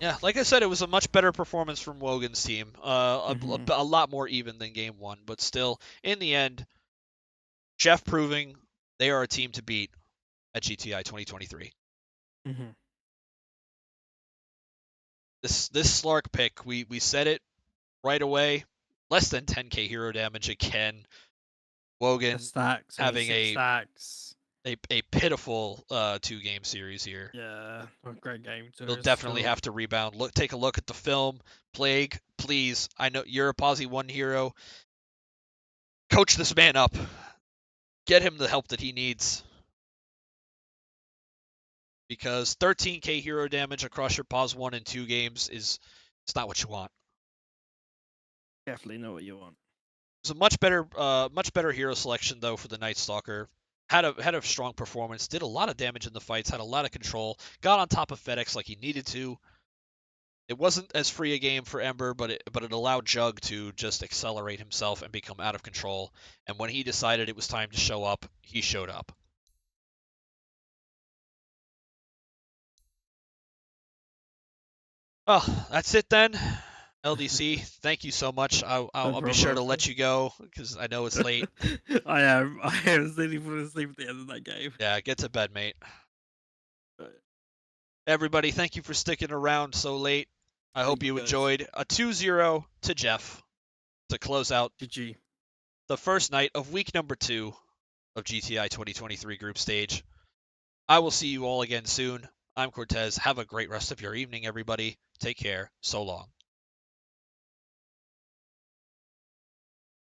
Yeah, like I said, it was a much better performance from Wogan's team. A lot more even than game 1, but still, in the end, Geoff proving they are a team to beat at GTI 2023. This Slark pick, we said it right away. Less than 10k hero damage again. Wogan Stacks, having stacks. a pitiful 2-game series here. Yeah, a great game. They'll definitely have to rebound. Take a look at the film. Plague, please. I know you're a Posse 1 hero. Coach this man up. Get him the help that he needs. Because 13k hero damage across your Pos 1 and 2 games it's not what you want. Definitely know what you want. It's a much better hero selection though for the Night Stalker. Had a strong performance, did a lot of damage in the fights, had a lot of control, got on top of FedEx like he needed to. It wasn't as free a game for Ember, but it allowed Jug to just accelerate himself and become out of control. And when he decided it was time to show up, he showed up. Oh, that's it then. LDC, thank you so much. I'll be sure to let you go because I know it's late. I am really falling asleep at the end of that game. Yeah, get to bed, mate. Everybody, thank you for sticking around so late. I hope you enjoyed. A 2-0 to Geoff to close out GG. the first night of week number 2 of GTI 2023 group stage. I will see you all again soon. I'm Cortez. Have a great rest of your evening, everybody. Take care. So long.